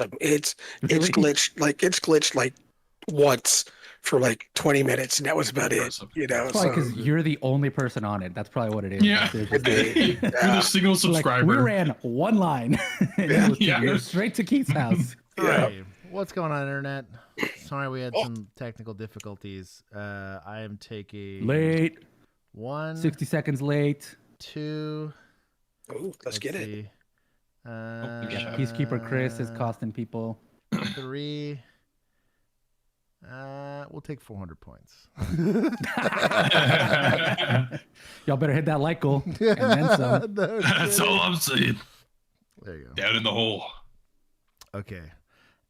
awesome. It's Really? glitched like once for like 20 minutes, and that was about it. Impressive. You know, It's probably so because you're the only person on it. That's probably what it is. Yeah. They're could just be. You're the single like, subscriber. we ran one line and Yeah. it was Yeah. you're straight to Keith's house. Yeah. Hey, what's going on, internet? Sorry, we had some technical difficulties. I am taking Late. 1, 60 seconds late. 2. Let's get it. see. Yeah. Peacekeeper Chris is costing people. 3. We'll take 400 points. Y'all better hit that like goal and then some. That's all I'm saying. There you go. Down in the hole. Okay.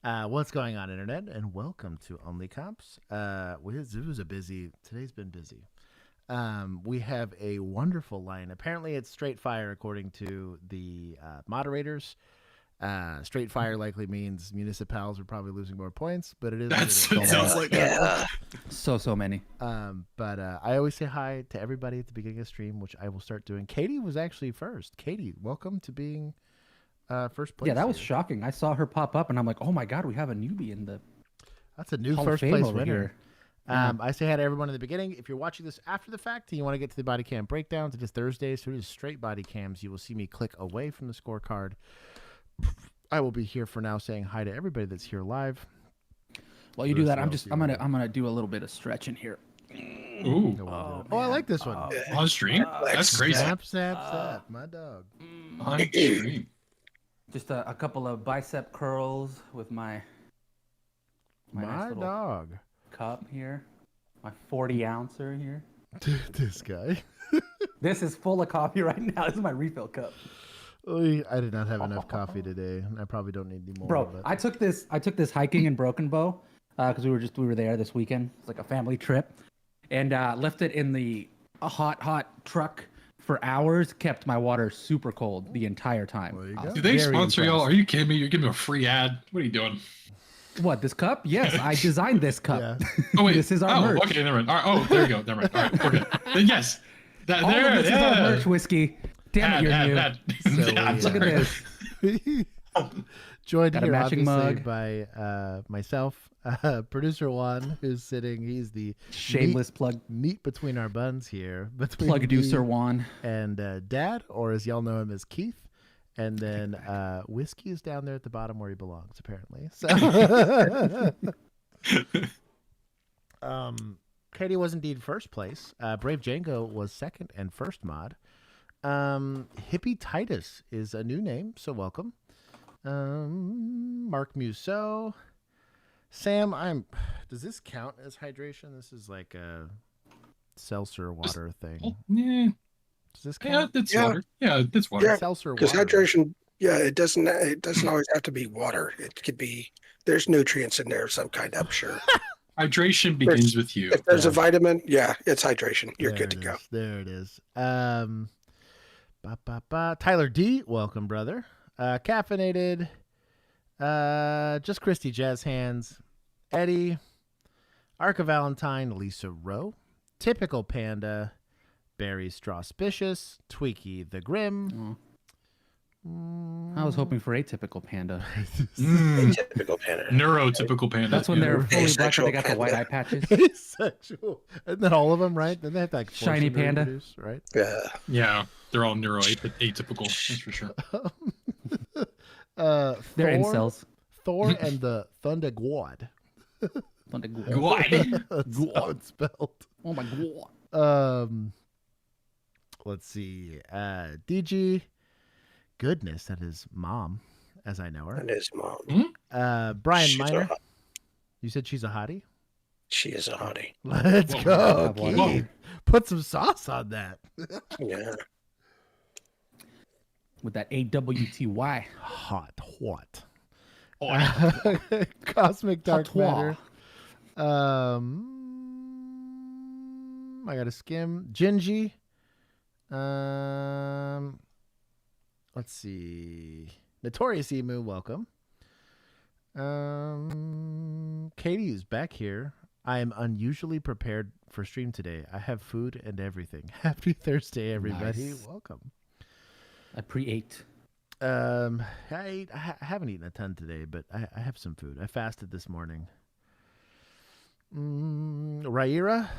What's going on, internet? And welcome to Only Cops. Today's been busy. We have a wonderful line. Apparently it's straight fire according to the moderators. Straight fire likely means municipals are probably losing more points, but it is. It sounds like that. So many. But I always say hi to everybody at the beginning of the stream, which I will start doing. Katie was actually first. Katie, welcome to being first place. Yeah, that was here. shocking. I saw her pop up and I'm like, oh my God, we have a newbie in the That's a new Hall of first Fame place over winner. here. Yeah. I say hi to everyone in the beginning. If you're watching this after the fact and you want to get to the Bodycam Breakdown, it is Thursday, so it is straight body cams. You will see me click away from the scorecard. I will be here for now saying hi to everybody that's here live. While you do that, First I'm gonna do a little bit of stretching here. Ooh. Oh, I like this one. On stream? That's crazy. Snap, my dog. On stream. Just a couple of bicep curls with my nice My little dog. cup here. My 40 ouncer here. This guy. This is full of coffee right now. This is my refill cup. Oy, I did not have enough coffee today. I probably don't need any more. Bro, of it. I took this hiking in Broken Bow because we were there this weekend. It's like a family trip, and left it in the hot truck for hours. Kept my water super cold the entire time. There you I go. was Do they very sponsor y'all? impressed. Are you kidding me? You're giving me a free ad. What are you doing? What, this cup? Yes, I designed this cup. Yeah. Oh wait, This is our merch. Okay, never mind. All right, oh, there you go. Never mind. All right, we're good. Then yes, All of this is our merch whiskey. Damn it, you're new. So, I'm yeah. Look at sorry. this. Joined Got a here matching obviously mug. by myself, producer Juan, who's sitting. He's the Shameless meat between our buns here. Between plug-ducer me Juan. and Dad, or as y'all know him as Keith. And then Whiskey is down there at the bottom where he belongs, apparently. So, Katie was indeed first place. Brave Django was second and first mod. Hippie Titus is a new name, so welcome. Mark Musso. Sam, does this count as hydration? This is like a seltzer water thing. Yeah, Does this yeah, count? that's Yeah. water. Yeah, that's water. Yeah, Seltzer because water. hydration, it doesn't always have to be water. It could be, there's nutrients in there of some kind, I'm sure. Hydration begins with you. If there's a vitamin, it's hydration. You're There good to it go. is. There it is. Tyler D, welcome, brother. Caffeinated. Just Christy Jazz Hands. Eddie. Arca Valentine. Lisa Rowe. Typical Panda. Barry Strawspicious. Tweaky the Grim. I was hoping for atypical panda. Typical panda. Neurotypical panda. That's when they're fully black and they Asexual got the white panda. eye patches. Asexual. Isn't that all of them, right? Then they have to like force Shiny them to panda. reproduce, right? Yeah. Yeah, they're all atypical. That's for sure. They're Thor, incels. Thor and the Thunder God. God. That's how it's spelled. Oh my God. Let's see. DG. Goodness, that is mom, as I know her. And his mom. Brian She's a Miner. hot- You said she's a hottie? She is a hottie. Let's Whoa. go, Whoa. Keith. Put some sauce on that. Yeah. With that AWTY. Hot. Oh, Cosmic Dark Patois. Matter. I got to skim. Gingy. Let's see. Notorious Emu, welcome. Katie is back here. I am unusually prepared for stream today. I have food and everything. Happy Thursday, everybody. Nice. Welcome. I pre-ate. I haven't eaten a ton today, but I have some food. I fasted this morning. Raira,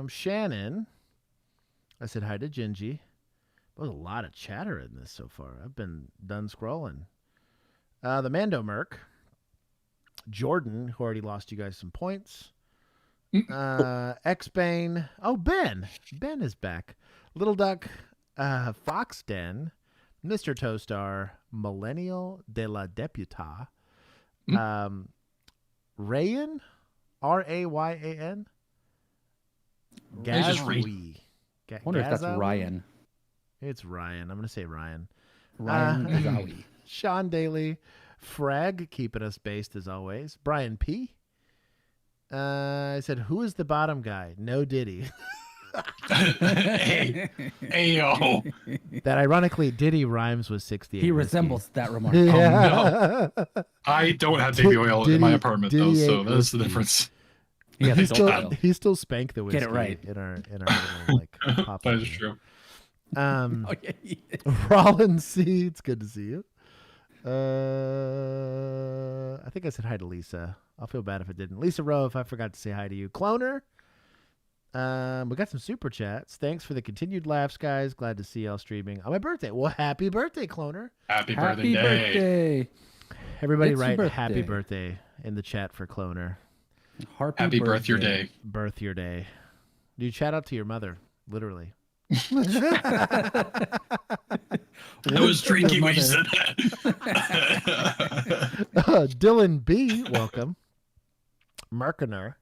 Shannon. I said hi to Gingy. There's a lot of chatter in this so far. I've been done scrolling. The Mando Merc. Jordan, who already lost you guys some points. X-Bane. Oh, Ben. Ben is back. Little Duck. Fox Den. Mr. Toastar. Millennial de la Deputa. Rayan. Rayan. It's just Ray. Gazwi. I wonder if that's Gazawi? Ryan. It's Ryan. I'm going to say Ryan. Ryan Gazawi. Sean Daly. Frag, keeping us based as always. Brian P. I said, who is the bottom guy? No Diddy. Hey, yo. That ironically, Diddy rhymes with 68. He whiskey. resembles that remark. Yeah. I don't have baby oil in my apartment though, Diddy so ate that's the whiskey. difference. Yeah, He they still, don't. he still spanked the whiskey Get it right. in our little, like pop. That is true. Um, Oh, yeah. Rollins C, it's good to see you. I think I said hi to Lisa. I'll feel bad if I didn't. Lisa Rowe, if I forgot to say hi to you. Cloner. We got some super chats. Thanks for the continued laughs, guys. Glad to see y'all streaming on my birthday. Well, happy birthday, Cloner. Happy Happy birthday. birthday. Everybody It's your write happy birthday. birthday in the chat for Cloner. Happy birth your day. Birth your day. Dude, shout out to your mother, literally. I was drinking when you said that. Dylan B, welcome. Markener.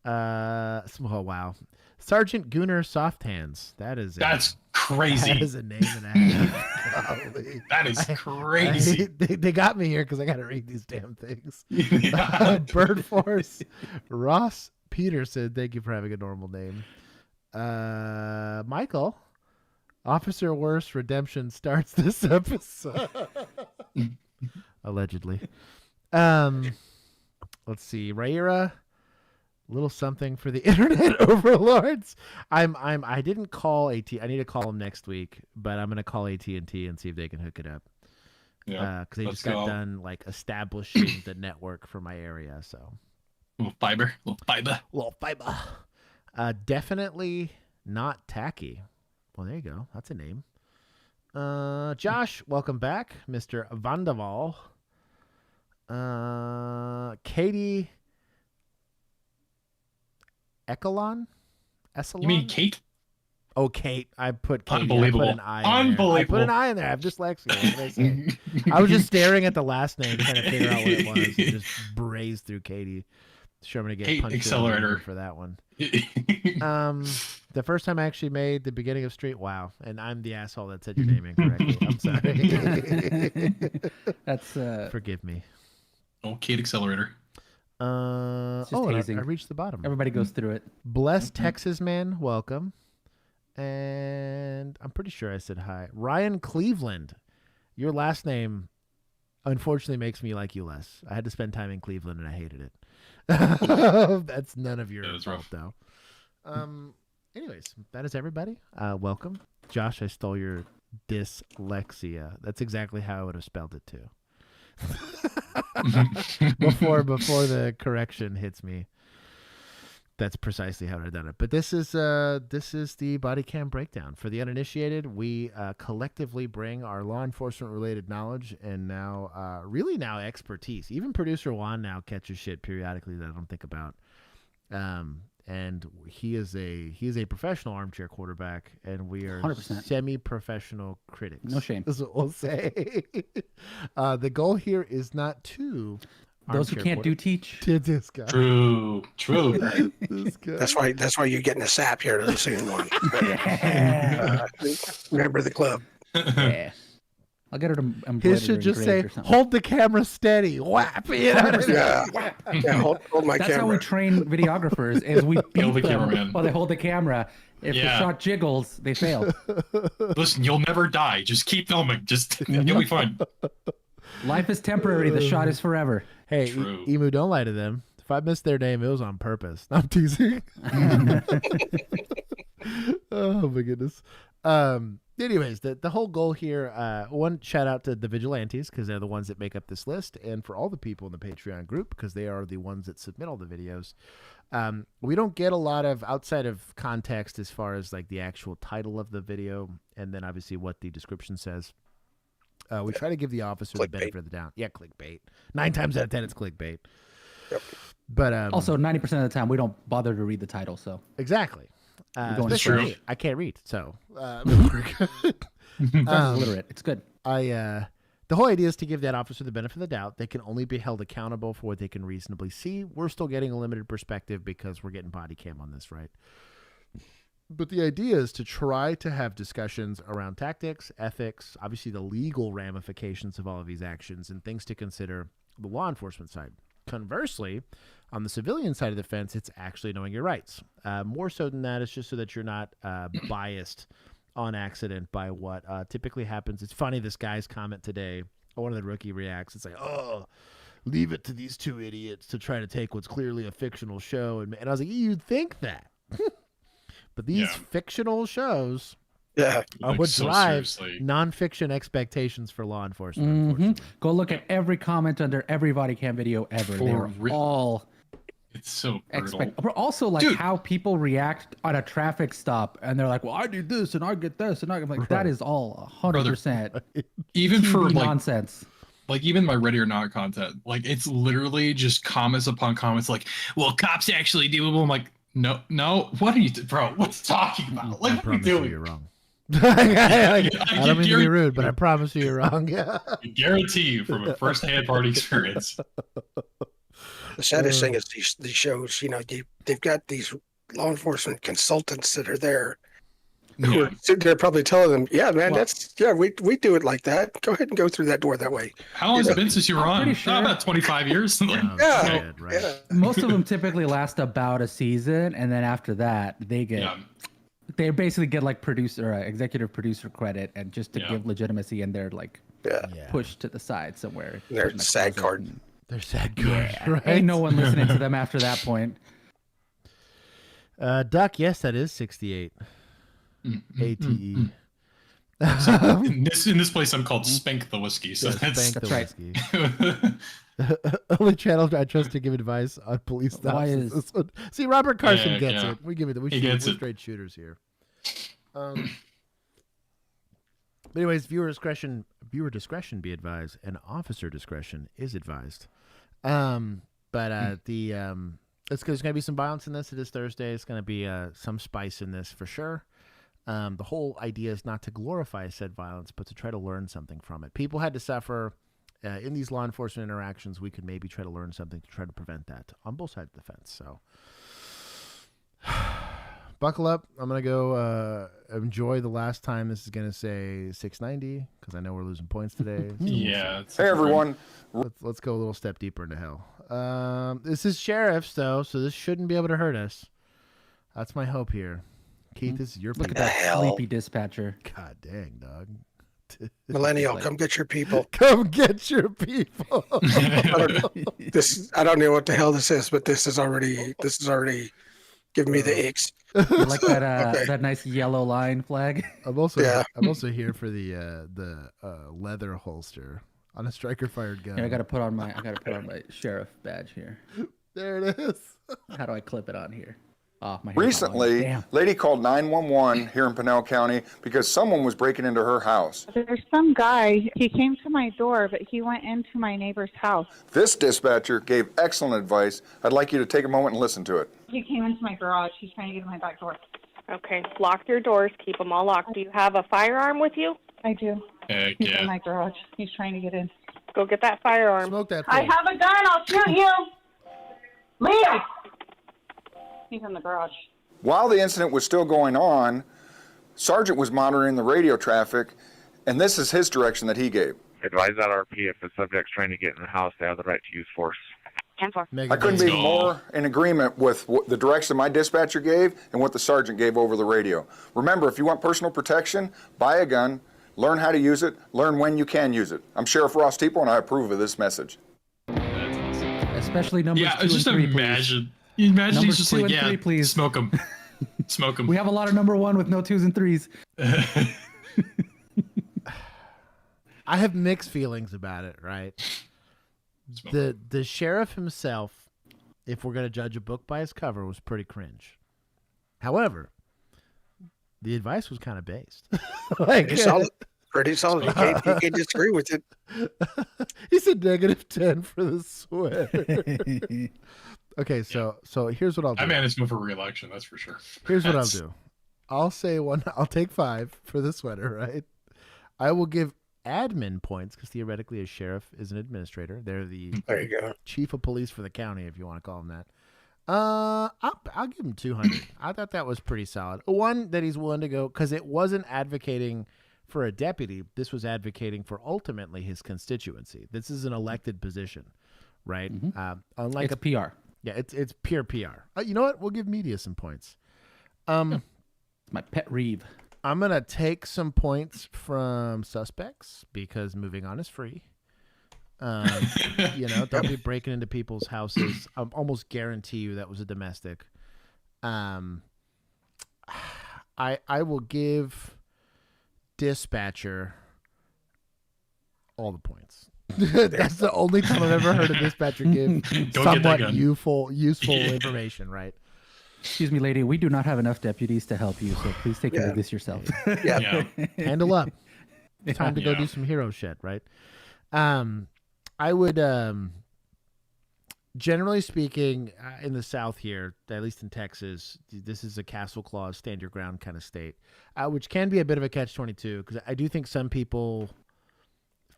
Oh, wow. Sergeant Gunner Soft Hands. That's crazy. That is a name and a half. Golly. That is crazy. They got me here because I got to read these damn things. Yeah. Bird Force. Ross Peterson. Thank you for having a normal name. Michael. Officer Worst Redemption starts this episode. Allegedly. Let's see. Raira. Little something for the internet overlords. I didn't call AT. I need to call them next week, but I'm gonna call AT&T and see if they can hook it up. Yeah. Because they just got done like establishing the network for my area. So Little fiber. little fiber. Definitely not tacky. Well, there you go. That's a name. Josh, welcome back, Mr. Vandeval. Katie. Echelon? You mean Kate? Oh, Kate. I put Katie. Unbelievable. I put an I in there. I Unbelievable. put an I in there. I have dyslexia. What did I say? I was just staring at the last name trying to figure out what it was. And just brazed through Katie. Sure, I'm going to get Kate punched Accelerator. for that one. The first time I actually made the beginning of Street. Wow. And I'm the asshole that said your name incorrectly. I'm sorry. That's Forgive me. Oh, Kate Accelerator. just and hazing. I reached the bottom. everybody goes through it. Blessed Texas man, welcome. And I'm pretty sure I said hi. Ryan Cleveland. Your last name unfortunately makes me like you less. I had to spend time in Cleveland and I hated it. That's none of your fault though. Anyways, that is everybody. Welcome. Josh, I stole your dyslexia. That's exactly how I would have spelled it too. before the correction hits me. That's precisely how I've done it. But this is the Bodycam Breakdown. For the uninitiated, we collectively bring our law enforcement related knowledge and now expertise. Even producer Juan now catches shit periodically that I don't think about. And he is a professional armchair quarterback, and we are 100%. semi-professional critics. No shame. Is what we'll say. The goal here is not to Those who can't do teach. to this guy. True. This guy. That's why you're getting a sap here to the same one. Remember the club. Yeah. I'll get her to embroider. His should just say, "Hold the camera steady." Whap! You know? Yeah, hold my That's how camera. we train videogragraphers. Is we beat Kill the them cameraman. while they hold the camera. If the Yeah. shot jiggles, they fail. Listen, you'll never die. Just keep filming. You'll be fine. Life is temporary. The shot is forever. Hey, True. Emu, don't lie to them. If I missed their name, it was on purpose. I'm teasing. Oh my goodness. Anyways, the whole goal here, one shout out to the vigilantes because they're the ones that make up this list, and for all the people in the Patreon group because they are the ones that submit all the videos. We don't get a lot of outside of context as far as like the actual title of the video and then obviously what the description says. We try to give the officer the benefit of the doubt. Yeah, clickbait. 9 times out of 10, it's clickbait. Yep. But also 90% of the time we don't bother to read the title. So exactly. True. Me. I can't read, so we're good. illiterate. It's good. The whole idea is to give that officer the benefit of the doubt. They can only be held accountable for what they can reasonably see. We're still getting a limited perspective because we're getting body cam on this, right? But the idea is to try to have discussions around tactics, ethics, obviously the legal ramifications of all of these actions, and things to consider the law enforcement side. Conversely, on the civilian side of the fence, it's actually knowing your rights. More so than that, it's just so that you're not biased on accident by what typically happens. It's funny, this guy's comment today, one of the rookie reacts, it's like, oh, leave it to these two idiots to try to take what's clearly a fictional show. And I was like, you'd think that. But these fictional shows are what drive nonfiction expectations for law enforcement. Mm-hmm. Go look at every comment under every body cam video ever. They're all... It's so brutal. But also, like, how people react on a traffic stop, and they're like, "Well, I do this, and I get this, and I'm like, that is all 100%." Even for like nonsense. Like even my ready or not content, like it's literally just comments upon comments. Like, well, cops actually do it. I'm like, no. What are you, bro? What's talking about? Like, I promise you you're wrong. I don't mean to be rude, but I promise you you're wrong. Yeah. I guarantee you from a first-hand party experience. The saddest thing is these shows, you know, they've got these law enforcement consultants that are there. Who are sitting there probably telling them, yeah, man, we do it like that. Go ahead and go through that door that way. How long has it been since you were on? Sure. About 25 years. Most of them typically last about a season, and then after that, they basically get like executive producer credit, and just to give legitimacy, and they're like pushed to the side somewhere. They're SAG card. They're SAG card, right? Ain't no one listening to them after that point. Duck, yes, that is 68. ATE. So in this place, I'm called Spank the Whiskey. So that's right. Only channel I trust to give advice on police stops. See, Robert Carson gets it. We give it. We're straight shooters here. But anyways, viewer discretion be advised, and officer discretion is advised. There's going to be some violence in this. It is Thursday. It's going to be some spice in this for sure. The whole idea is not to glorify said violence, but to try to learn something from it. People had to suffer in these law enforcement interactions. We could maybe try to learn something to try to prevent that on both sides of the fence. So buckle up. I'm going to go enjoy the last time. This is going to say 690 because I know we're losing points today. Hey, everyone. Let's go a little step deeper into hell. This is sheriffs, though, so this shouldn't be able to hurt us. That's my hope here. Keith, this is your Look at that sleepy dispatcher. God dang, dog. Millennial, come get your people. Come get your people. I don't know what the hell this is, but this is already giving me the icks. You like that that nice yellow line flag? I'm also here for the leather holster on a striker fired gun. Here, I gotta put on my sheriff badge here. There it is. How do I clip it on here? Oh, my Recently, lady called 911 here in Pinell County because someone was breaking into her house. There's some guy, he came to my door, but he went into my neighbor's house. This dispatcher gave excellent advice. I'd like you to take a moment and listen to it. He came into my garage. He's trying to get in my back door. Okay, lock your doors. Keep them all locked. Do you have a firearm with you? I do. He's in my garage. He's trying to get in. Go get that firearm. Smoke that thing. I have a gun. I'll shoot you. Leave. He's in the garage. While the incident was still going on, Sergeant was monitoring the radio traffic, and this is his direction that he gave. Advise that RP if the subject's trying to get in the house, they have the right to use force. I couldn't be more in agreement with the direction my dispatcher gave and what the sergeant gave over the radio. Remember, if you want personal protection, buy a gun, learn how to use it, learn when you can use it. I'm Sheriff Ross Tipo, and I approve of this message. That's awesome. Especially numbers 2 and 3, imagine. You imagine he's just like, 3, please. Smoke them. Smoke them. We have a lot of number one with no 2s and 3s. I have mixed feelings about it, right? The sheriff himself, if we're going to judge a book by its cover, was pretty cringe. However, the advice was kind of based. Pretty solid. Pretty solid. You can't disagree with it. He said -10 for the sweater. Okay, so here's what I'll do. That man is going for re-election, that's for sure. Here's what I'll do. I'll say one. I'll take 5 for the sweater, right? I will give admin points because theoretically a sheriff is an administrator. They're the There you go. chief of police for the county, if you want to call him that. I'll give him 200. I thought that was pretty solid. One, that he's willing to go, because it wasn't advocating for a deputy. This was advocating for ultimately his constituency. This is an elected position, right? Unlike It's PR. Yeah, it's pure PR. You know what? We'll give media some points. It's my pet reeve. I'm going to take some points from suspects because moving on is free. Don't be breaking into people's houses. I almost guarantee you that was a domestic. I will give dispatcher all the points. That's the only time I've ever heard a dispatcher give somewhat useful information, right? Excuse me, lady. We do not have enough deputies to help you, so please take care of this yourself. Yeah. Handle up. It's time to go do some hero shit, right? I would, generally speaking, in the South here, at least in Texas, this is a castle clause, stand your ground kind of state, which can be a bit of a catch-22 because I do think some people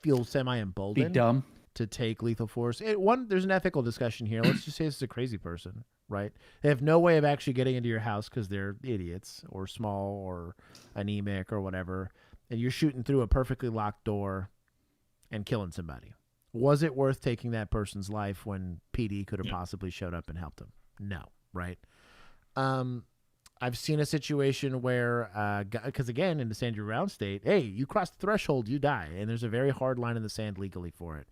feel semi-emboldened Be dumb. to take lethal force. There's an ethical discussion here. Let's just say this is a crazy person, right? They have no way of actually getting into your house because they're idiots or small or anemic or whatever, and you're shooting through a perfectly locked door and killing somebody. Was it worth taking that person's life when PD could have possibly showed up and helped them? No, right? I've seen a situation where, because again, in the stand your ground state, hey, you cross the threshold, you die. And there's a very hard line in the sand legally for it,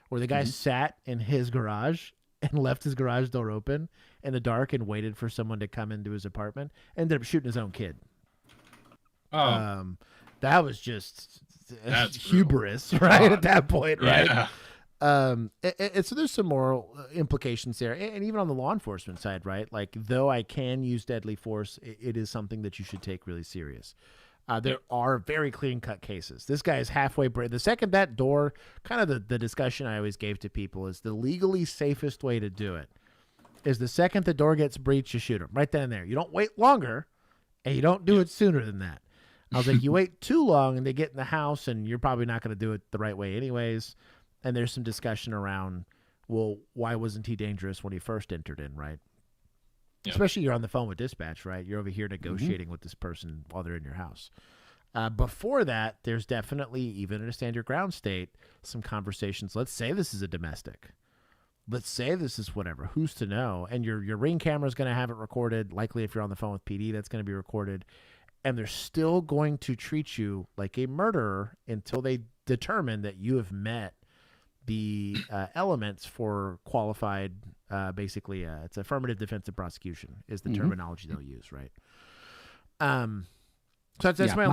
where the guy sat in his garage and left his garage door open in the dark and waited for someone to come into his apartment, ended up shooting his own kid. That was just hubris, right? At that point, right? Yeah. So there's some moral implications there, and even on the law enforcement side, right? Like, though I can use deadly force, it is something that you should take really serious. There are very clean-cut cases. This guy is halfway the second that door, kind of the discussion I always gave to people is the legally safest way to do it is the second the door gets breached, you shoot him right then and there. You don't wait longer, and you don't do it sooner than that. I was like, you wait too long, and they get in the house, and you're probably not going to do it the right way anyways. And there's some discussion around, well, why wasn't he dangerous when he first entered in, right? Yeah. Especially you're on the phone with dispatch, right? You're over here negotiating with this person while they're in your house. Before that, there's definitely, even in a stand your ground state, some conversations. Let's say this is a domestic. Let's say this is whatever. Who's to know? And your Ring camera is going to have it recorded. Likely if you're on the phone with PD, that's going to be recorded. And they're still going to treat you like a murderer until they determine that you have met the elements for qualified, basically, it's affirmative defensive prosecution is the terminology they'll use, right? So that's my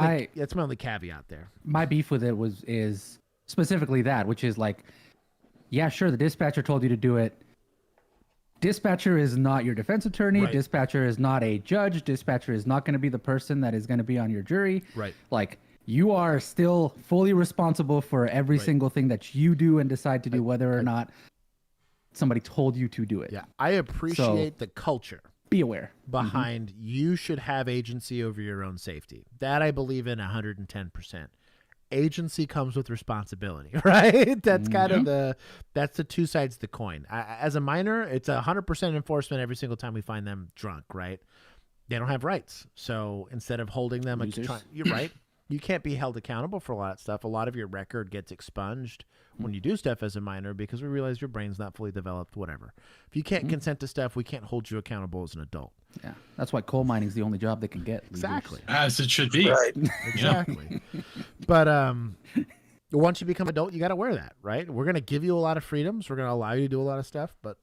only caveat there. My beef with it is specifically that, which is like, yeah, sure, the dispatcher told you to do it. Dispatcher is not your defense attorney. Right. Dispatcher is not a judge. Dispatcher is not going to be the person that is going to be on your jury. Right. Like, you are still fully responsible for every single thing that you do and decide to do, whether or not somebody told you to do it. Yeah, I appreciate the culture. Be aware. Behind you should have agency over your own safety. That I believe in 110%. Agency comes with responsibility, right? That's kind of that's the two sides of the coin. As a minor, it's 100% enforcement every single time we find them drunk, right? They don't have rights. So instead of holding them, you're right. You can't be held accountable for a lot of stuff. A lot of your record gets expunged when you do stuff as a minor because we realize your brain's not fully developed, whatever. If you can't consent to stuff, we can't hold you accountable as an adult. Yeah, that's why coal mining is the only job they can get. Exactly. As it should be. Right. Exactly. But once you become adult, you got to wear that, right? We're going to give you a lot of freedoms. We're going to allow you to do a lot of stuff, but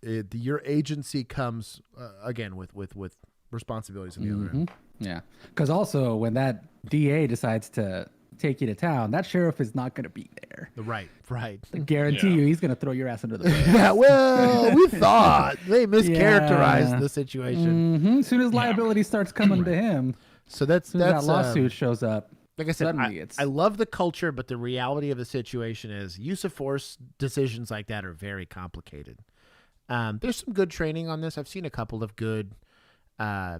your agency comes, again, with responsibilities on the other end. Yeah, because also when that DA decides to take you to town, that sheriff is not going to be there. Right. I guarantee you, he's going to throw your ass under the bus. Yeah, well, we thought they mischaracterized the situation. As soon as liability starts coming to him, so that's that lawsuit shows up. Like I said, suddenly I love the culture, but the reality of the situation is use of force decisions like that are very complicated. There's some good training on this. I've seen a couple of good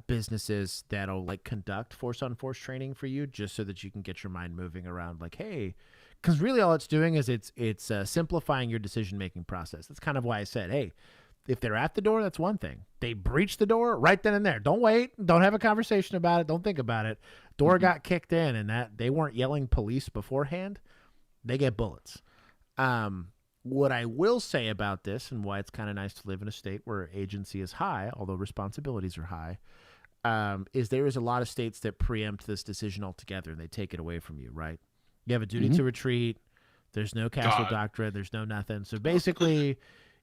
businesses that'll like conduct force on force training for you just so that you can get your mind moving around like, hey, because really all it's doing is it's simplifying your decision-making process. That's kind of why I said, hey, if they're at the door, that's one thing. They breach the door right then and there. Don't wait. Don't have a conversation about it. Don't think about it. Door got kicked in and that they weren't yelling police beforehand. They get bullets. What I will say about this and why it's kind of nice to live in a state where agency is high, although responsibilities are high, is there is a lot of states that preempt this decision altogether and they take it away from you, right? You have a duty to retreat. There's no castle doctrine. There's no nothing. So basically,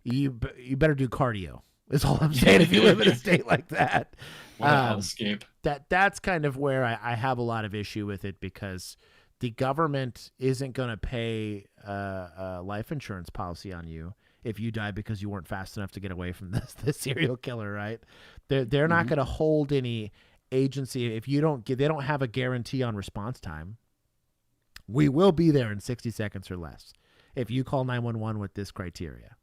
you better do cardio is all I'm saying if you live in a state like that. Escape. That's kind of where I have a lot of issue with it because the government isn't going to pay a life insurance policy on you if you die because you weren't fast enough to get away from this serial killer, right? They're not going to hold any agency if you don't they don't have a guarantee on response time. We will be there in 60 seconds or less if you call 911 with this criteria.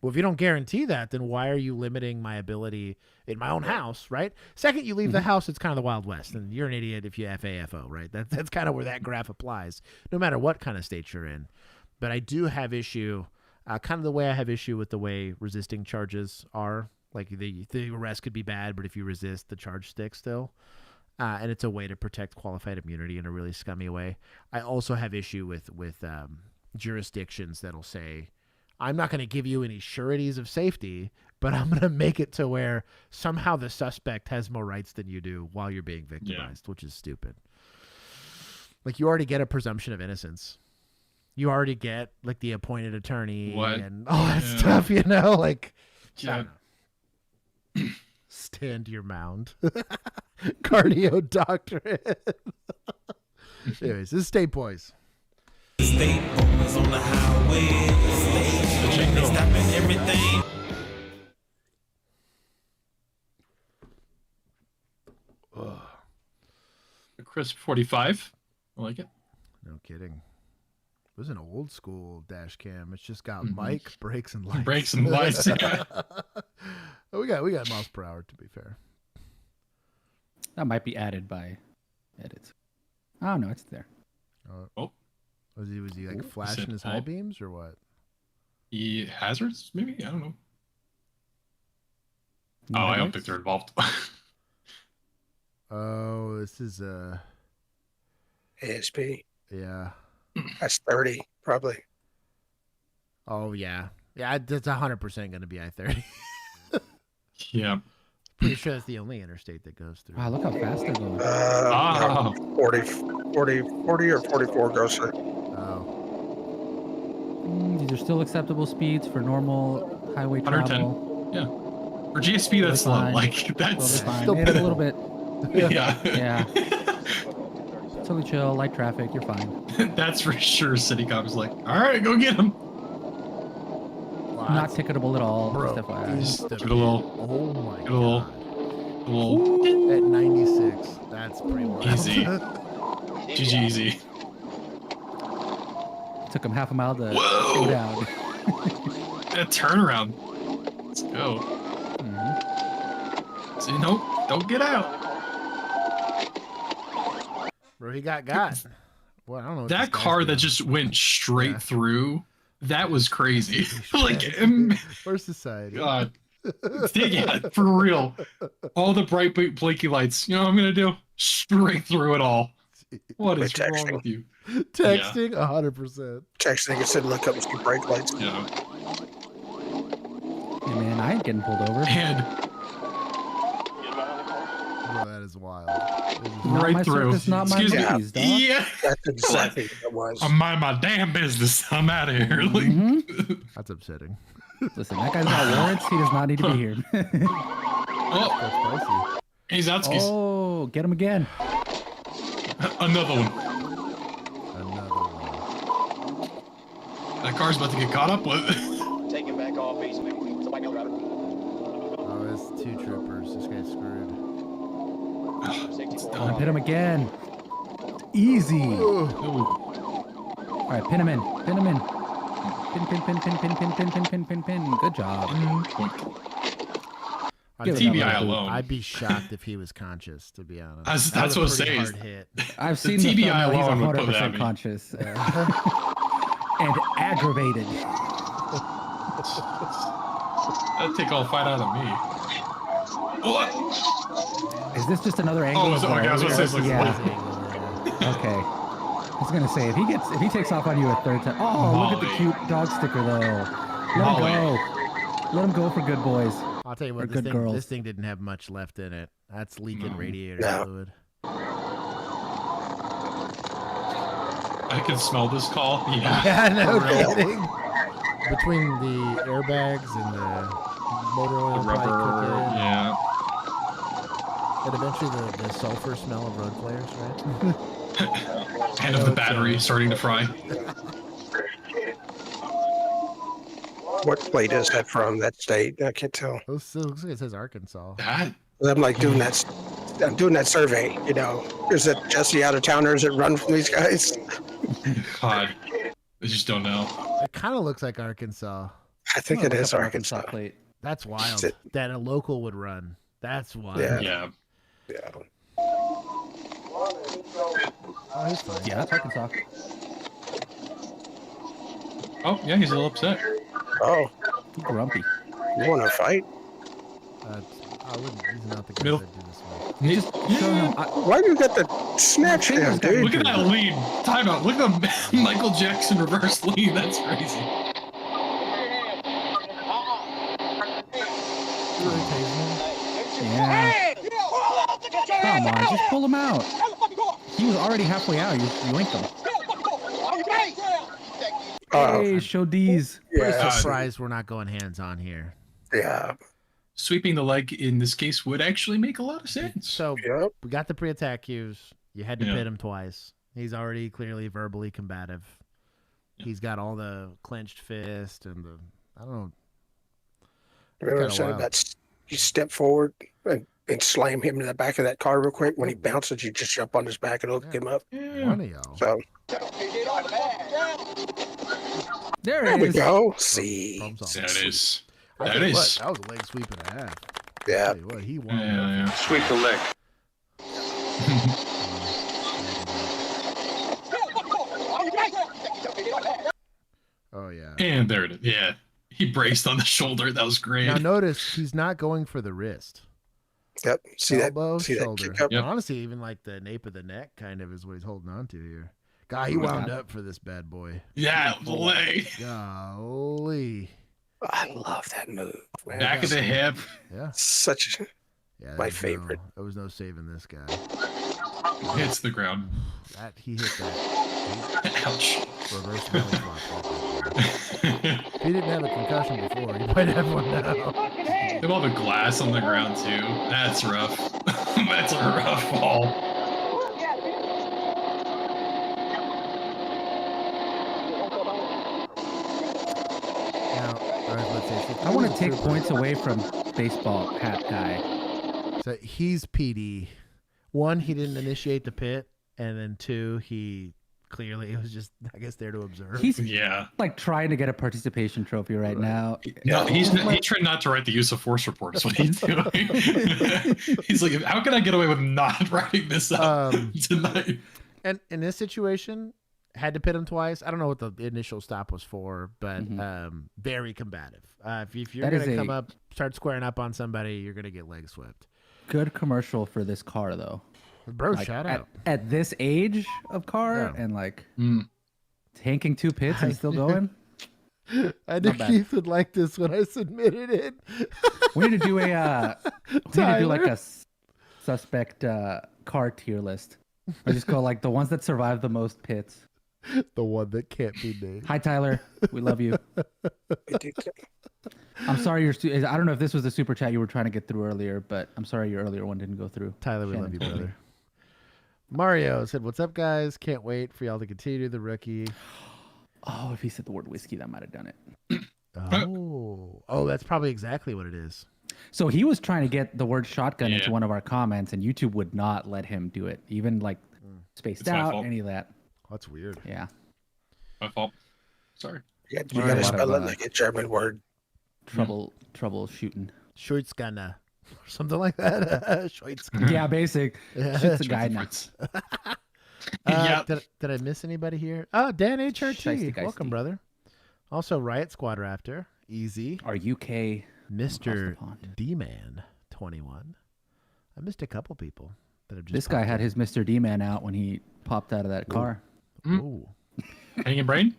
Well, if you don't guarantee that, then why are you limiting my ability in my own house, right? Second, you leave the house, it's kind of the Wild West, and you're an idiot if you FAFO, right? That's kind of where that graph applies, no matter what kind of state you're in. But I do have issue, kind of the way I have issue with the way resisting charges are. Like the arrest could be bad, but if you resist, the charge sticks still. And it's a way to protect qualified immunity in a really scummy way. I also have issue with jurisdictions that'll say, I'm not going to give you any sureties of safety, but I'm going to make it to where somehow the suspect has more rights than you do while you're being victimized, which is stupid. Like you already get a presumption of innocence. You already get like the appointed attorney and all that stuff, you know, like stand your mound. Cardio doctorate. Anyways, this is State Boys. State boys on the highway. State stopping everything. Crisp 45. I like it. No kidding. It was an old school dash cam. It's just got mic, brakes, and lights. Brakes and lights. Yeah. Oh, we got miles per hour, to be fair. That might be added by edits. Oh no, it's there. Was he like flashing his high beams or what? He hazards, maybe? I don't know. No, I don't think they're involved. Oh, this is ASP. Yeah. That's 30, probably. Oh yeah. Yeah, that's 100% gonna be I-30. Yeah. Pretty sure that's the only interstate that goes through. Wow, look how fast they're going. 40 or 44 goes through. Oh. These are still acceptable speeds for normal highway 110. travel. Yeah. For GSP, that's slow. Fine. Like, that's... Fine. Still It's a little bit. Yeah. Yeah. Totally chill, light traffic, you're fine. That's for sure. City cop is like, all right, go get him. Wow, Not ticketable at all. bro. Just FYI. Just Get a little... Oh my Get a little... god. A little... At 96. That's pretty wild. Easy. GG easy. Took him half a mile to Whoa. go down. That turnaround. Let's go. See, no, don't get out. Bro, he got. Well, I don't know. What That this guy's car doing. that just went straight through, that was crazy. Like, Where's society? God. Yeah, for real. All the bright blinky lights. You know what I'm going to do? Straight through it all. What is wrong with you? Texting 100%. Texting, it said look up and see brake lights. Yeah. Hey man, I ain't getting pulled over. And Bro, that is wild. Not right my through. circus, not my Excuse me. monkeys, dog. Yeah. That's exactly what it was. I'm minding my damn business. I'm out of here. Like, Mhm. That's upsetting. Listen, that guy's got warrants. He does not need to be here. Oh, spicy. he's out skis. Oh, get him again. Another one. Another one. That car's about to get caught up with. Take him back off basement. Somebody go grab it. Oh, it's 2 troopers. This guy's screwed. Hit him again. Easy. Ooh. All right, pin him in. Pin him in. Pin. Good job. On Give it TBI up. alone. I'd be shocked if he was conscious, to be honest. That's what I'm pretty saying. hard hit. I've seen The the TBI thumbnail. He's alone would put that 100% me. conscious. And aggravated. That'd take all fight out of me. What? Is this just another angle? Oh, of okay, I was gonna say, it's like, yeah. Okay. I was gonna say if he takes off on you a third time. Oh, look at the Molly. cute dog sticker though. Let Molly. him go. Let him go for good boys. I'll tell you Or what, good girls. this thing didn't have much left in it. That's leaking No. radiator No. fluid. I can smell this call. Yeah. Yeah, no For real. kidding. Between the airbags and the motor oil The probably rubber. cooking, Yeah. and eventually the sulfur smell of road flares, right? And of the battery starting to fry. What plate is that from? That state? I can't tell. Oh, so looks like it says Arkansas. That? I'm like doing that. I'm doing that survey. You know, is it Jesse out of towners that run from these guys? God. I just don't know. It kind of looks like Arkansas. I think I'm it gonna is look up an Arkansas. plate. That's wild. Is it- That a local would run. That's wild. Yeah. Yeah. Yeah. Oh, he's fine. Yeah, that's Arkansas. Oh, yeah, he's a little upset. Oh, He's grumpy. you want to fight? I wouldn't. He's not the guy Middle. that do this one. He's just showing him. Why do you got the snatch him, dude? Look at that lead. Time out. Look at the Michael Jackson reverse lead. That's crazy. Yeah. Come on, just pull him out. He was already halfway out. You yoinked him. Hey, show DEEZ. Pretty Yeah. surprised we're not going hands on here. Yeah. Sweeping the leg in this case would actually make a lot of sense. So Yep. we got the pre-attack cues. You had to Yeah. pit him twice. He's already clearly verbally combative. He's got all the clenched fist and the I don't know. Remember I Kinda said wild. that you step forward and slam him in the back of that car real quick. When he bounces, you just jump on his back and hook him up. One of y'all. So There there it we is. go. See. Problem solved. That is. I That tell you is. what, that was a leg sweep and a half. Yeah. Tell you what, he won. Yeah. Sweep the leg. Oh yeah. And there it is. Yeah. He braced on the shoulder. That was great. Now notice he's not going for the wrist. Yep. See that? Elbow, See that shoulder. kick up? Yep. Honestly, even like the nape of the neck kind of is what he's holding on to here. God, he wound up for this bad boy. Yeah, the leg. Golly. I love that move. Man. Back of the hip. Yeah. Such. Yeah, My there was favorite. There was no saving this guy. Hits the ground. That he hit that Ouch. reverse belly flop. If he didn't have a concussion before, he might have one now. They have all the glass on the ground too. That's rough. That's a rough fall. Now, all right, let's see. I want to take points away from baseball hat guy. So he's PD. One, he didn't initiate the pit, and then two, he clearly was just, I guess, there to observe. He's Yeah. like trying to get a participation trophy right now. No, he's trying not to write the use of force report. Is what he's doing. He's like, how can I get away with not writing this up tonight? And in this situation, had to pit him twice. I don't know what the initial stop was for, but very combative. If you're That going to is come a- up, start squaring up on somebody, you're going to get leg swept. Good commercial for this car though. Bro, Like, shout out. at this age of car Yeah. and like Mm. tanking 2 pits and still going. I knew Not bad. Keith would like this when I submitted it. We need to do a we need to do like Tyler. a suspect car tier list. I just go like the ones that survive the most pits. The one that can't be named. Hi Tyler, we love you. I'm sorry. I don't know if this was the super chat you were trying to get through earlier, but I'm sorry your earlier one didn't go through. Tyler, we Shannon love you, told me. brother. Mario said, "What's up, guys? Can't wait for y'all to continue the rookie." Oh, if he said the word whiskey, that might have done it. Oh, that's probably exactly what it is. So he was trying to get the word shotgun into one of our comments, and YouTube would not let him do it, even like spaced It's my out, fault. any of that. That's weird. Yeah. My fault. Sorry. You got to spell it like a German word. Troubleshooting. Scheutzgana. Or something like that. Scheutzgana. Yeah, basic. Shit's a guy now. Yeah. Did I miss anybody here? Oh, Dan Shiesty HRT. geisty. Welcome, brother. Also, Riot Squad Raptor. Easy. Our UK Mr. D-Man 21. I missed a couple people that have just This guy had his Mr. D-Man out when he popped out of that car. Ooh. Hanging brain?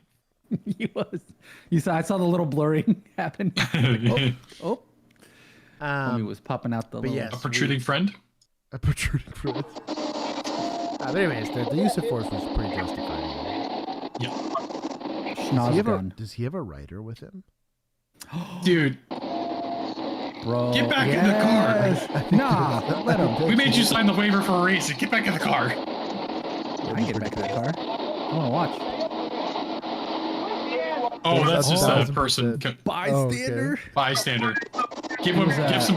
He was. I saw the little blurring happen. Oh. He was popping out the little... a protruding friend? A protruding friend. But anyways, the use of force was pretty justified. Yeah. Does he have a writer with him? Dude. Bro. Get back in the car. Nah, let him. We made you sign the waiver for a race. Get back in the car. I can get back in that car. I want to watch. Oh, that's just a 1000%. person. Bystander? Okay. Bystander. Give him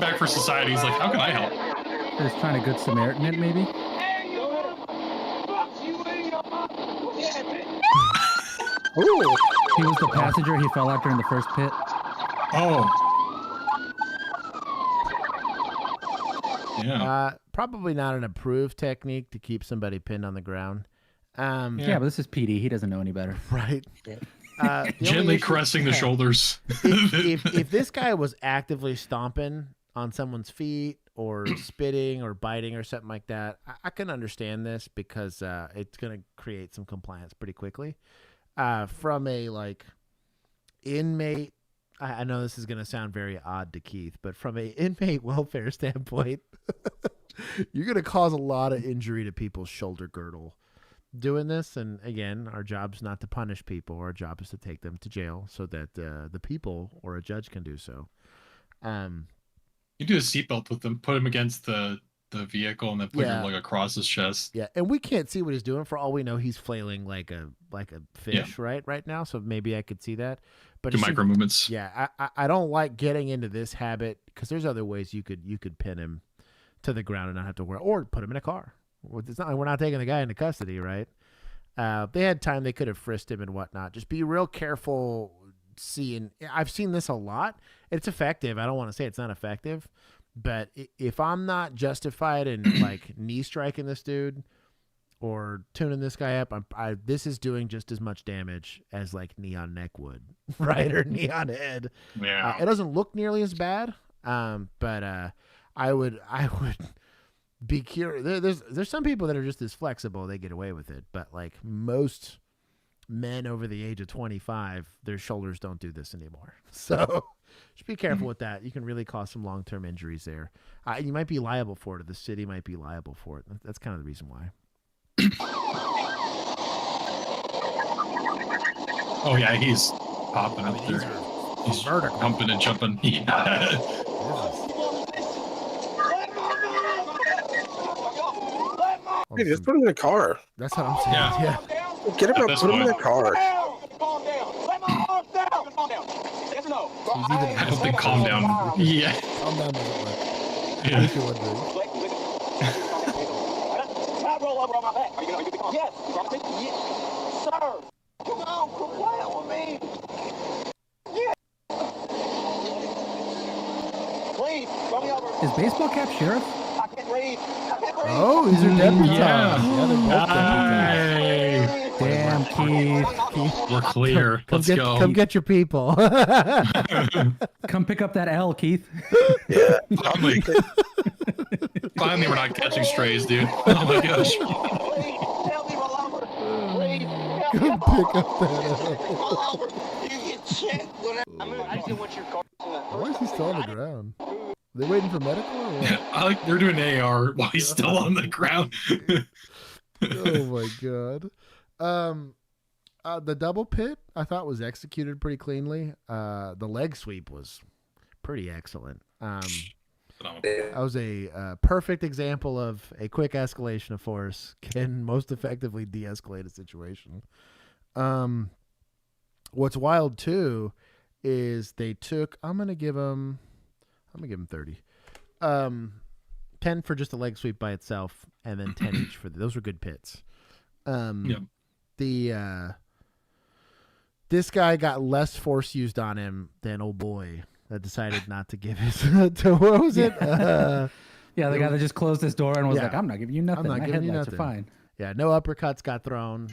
back for society. He's like, how can I help? Just trying to Good Samaritan it, maybe? Ooh. He was the passenger. He fell out during the first pit. Oh. Yeah. Probably not an approved technique to keep somebody pinned on the ground. Yeah, but this is PD. He doesn't know any better. Right. Gently caressing the shoulders. if this guy was actively stomping on someone's feet or spitting or biting or something like that, I can understand this because it's going to create some compliance pretty quickly. From a inmate, I know this is going to sound very odd to Keith, but from a inmate welfare standpoint, you're going to cause a lot of injury to people's shoulder girdle doing this. And again, our job's not to punish people. Our job is to take them to jail so that the people or a judge can do so. You do a seatbelt with him, put him against the vehicle, and then put your leg across his chest. Yeah, and we can't see what he's doing. For all we know, he's flailing like a fish right now. So maybe I could see that. But Do micro movements. Yeah, I don't like getting into this habit because there's other ways you could pin him to the ground and not have to worry, or put him in a car. It's not like we're not taking the guy into custody, right? They had time; they could have frisked him and whatnot. Just be real careful. I've seen this a lot. It's effective. I don't want to say it's not effective, but if I'm not justified in knee striking this dude or tuning this guy up, this is doing just as much damage as knee on neck would, right? Or knee on head. Yeah. It doesn't look nearly as bad, but I would be curious. There's some people that are just as flexible, they get away with it, but most men over the age of 25, their shoulders don't do this anymore. So just be careful with that. You can really cause some long-term injuries there. You might be liable for it, or the city might be liable for it. That's kind of the reason why. Oh yeah, he's popping up there. He's vertical, jumping and jumping. Yeah. Hey, just put him in the car. That's what I'm saying. Yeah. Get him up, put him in the car. I don't think calm down. Yeah. Calm down doesn't work. Yeah. I think it would be. Roll over on my back. Are you gonna get the car? Yes. Yes. Sir. Come on, quit playing with me. Yeah. Please, throw me over. Is baseball cap sheriff? I can't breathe. I can't breathe. Oh, these are deputies. Yeah. They're both deputies. Damn, Keith. We're clear. Let's go. Come get your people. Come pick up that L, Keith. Yeah. Finally, we're not catching strays, dude. Oh my gosh. Please, tell me roll over. Please. Come pick up that Roll over. You get shit. I just didn't want your car. Why is he still on the ground? Are they waiting for medical or what? I like they're doing AR while he's still on the ground. Oh my god. The double pit I thought was executed pretty cleanly. The leg sweep was pretty excellent. Phenomenal. That was a perfect example of a quick escalation of force can most effectively de-escalate a situation. What's wild too is they took. I'm gonna give them 30. 10 for just a leg sweep by itself, and then 10 each for those were good pits. This guy got less force used on him than old boy that decided not to give his to what was it? The guy that just closed his door and was Yeah. like, "I'm not giving you nothing. I'm not My giving you headlights nothing." are fine." Yeah, no uppercuts got thrown.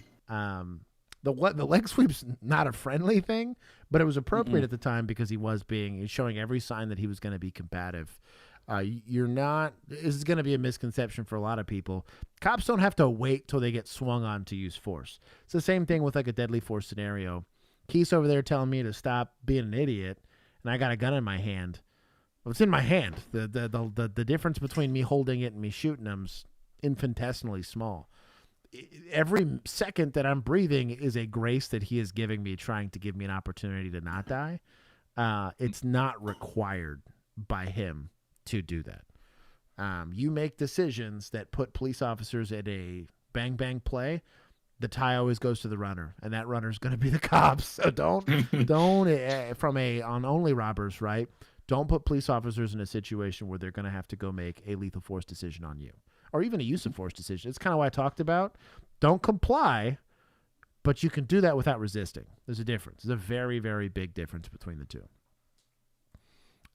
The leg sweep's not a friendly thing, but it was appropriate at the time because he's showing every sign that he was going to be combative. This is going to be a misconception for a lot of people. Cops don't have to wait till they get swung on to use force. It's the same thing with like a deadly force scenario. Keith's over there telling me to stop being an idiot, and I got a gun in my hand. Well, it's in my hand. The difference between me holding it and me shooting him's infinitesimally small. Every second that I'm breathing is a grace that he is giving me, trying to give me an opportunity to not die. It's not required by him to do that. You make decisions that put police officers at a bang play. The tie always goes to the runner, and that runner is going to be the cops. So don't on only robbers, right? Don't put police officers in a situation where they're going to have to go make a lethal force decision on you, or even a use of force decision. It's kind of what I talked about. Don't comply, but you can do that without resisting. There's a difference. There's a very, very big difference between the two.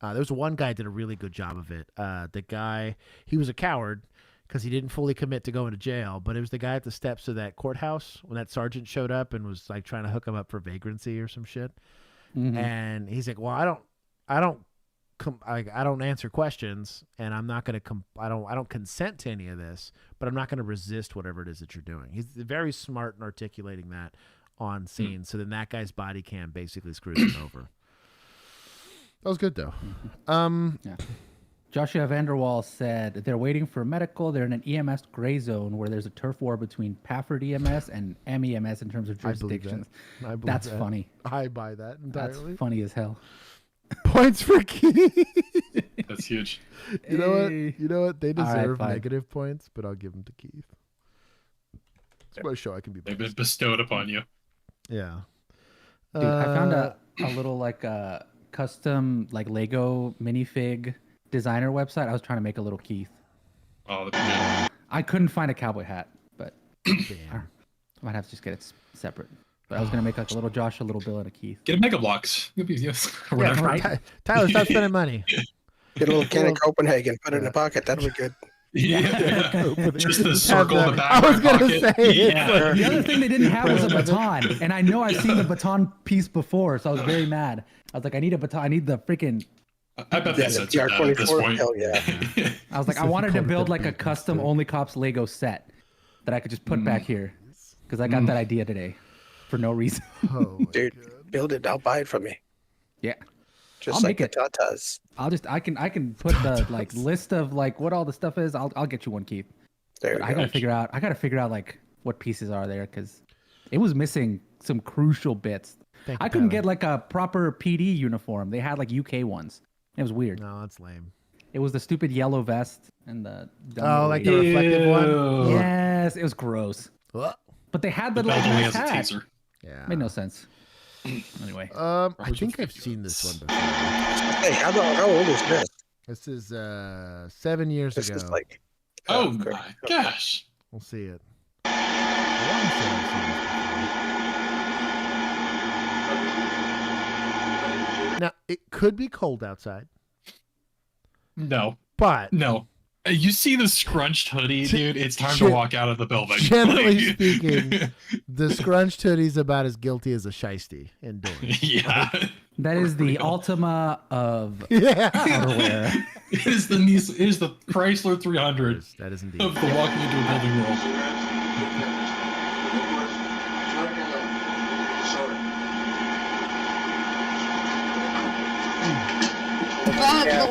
There was one guy that did a really good job of it. The guy, he was a coward because he didn't fully commit to going to jail, but it was the guy at the steps of that courthouse when that sergeant showed up and was like trying to hook him up for vagrancy or some shit. And he's like, "Well, I don't answer questions, and I'm not going to I don't consent to any of this, but I'm not going to resist whatever it is that you're doing." He's very smart in articulating that on scene. So then that guy's body cam basically screws him over. That was good though. Joshua Vanderwall said they're waiting for medical. They're in an EMS gray zone where there's a turf war between Pafford EMS and MEMS in terms of jurisdictions. I believe That's that. funny. I buy that entirely. That's funny as hell. Points for Keith. That's huge. You know what? They All right, deserve fine. negative points, but I'll give them to Keith. It's my show. I can be They've biased. been bestowed upon you. Yeah. Dude, I found a little like custom like Lego minifig designer website. I was trying to make a little Keith. Oh, that'd be good. I couldn't find a cowboy hat, but I Damn. might have to just get it separate. But I was gonna make like a little Josh, a little Bill, and a Keith. Get a Mega Bloks. Or Yeah, whatever. right. Tyler, stop spending money. Get a little can of Copenhagen, put it in a pocket. That'll be good. Yeah. Just the circle in the back I of was my gonna pocket. say. Yeah. The other thing they didn't have was a baton, and I know I've seen the baton piece before, so I was very mad. I was like, I need a baton. I need the freaking. I bet they Yeah, said the that at this TR-24. point. Hell yeah. I was like, I wanted to build like a custom Only Cops Lego set that I could just put back here because I got that idea today for no reason. Oh, my Dude, build it. I'll buy it from you. Yeah. Just I'll like make the it. Tatas. I can put the like list of like what all the stuff is. I'll get you one, Keith. There But you I go. gotta figure out like what pieces are there because it was missing some crucial bits. Thank you, I couldn't Tyler. get like a proper PD uniform. They had like UK ones. It was weird. No, that's lame. It was the stupid yellow vest and the Oh, like the reflective one? Yes, it was gross. Ugh. But they had the The like belt only nice has a hat. teaser. Yeah. Made no sense. Anyway, I think I've seen this one before. Hey, how old is this? This is 7 years This ago. is like. Oh okay. my gosh. We'll see it. I wanna say I've seen this before. Now, it could be cold outside, No. but No. You see the scrunched hoodie, dude? It's time to Gen- walk out of the building. generally Like- speaking, the scrunched hoodie's about as guilty as a shiesty indoors. Yeah. that is the Ultima of Yeah. outerwear. It is the Chrysler 300 That is indeed. of the walking into a building world.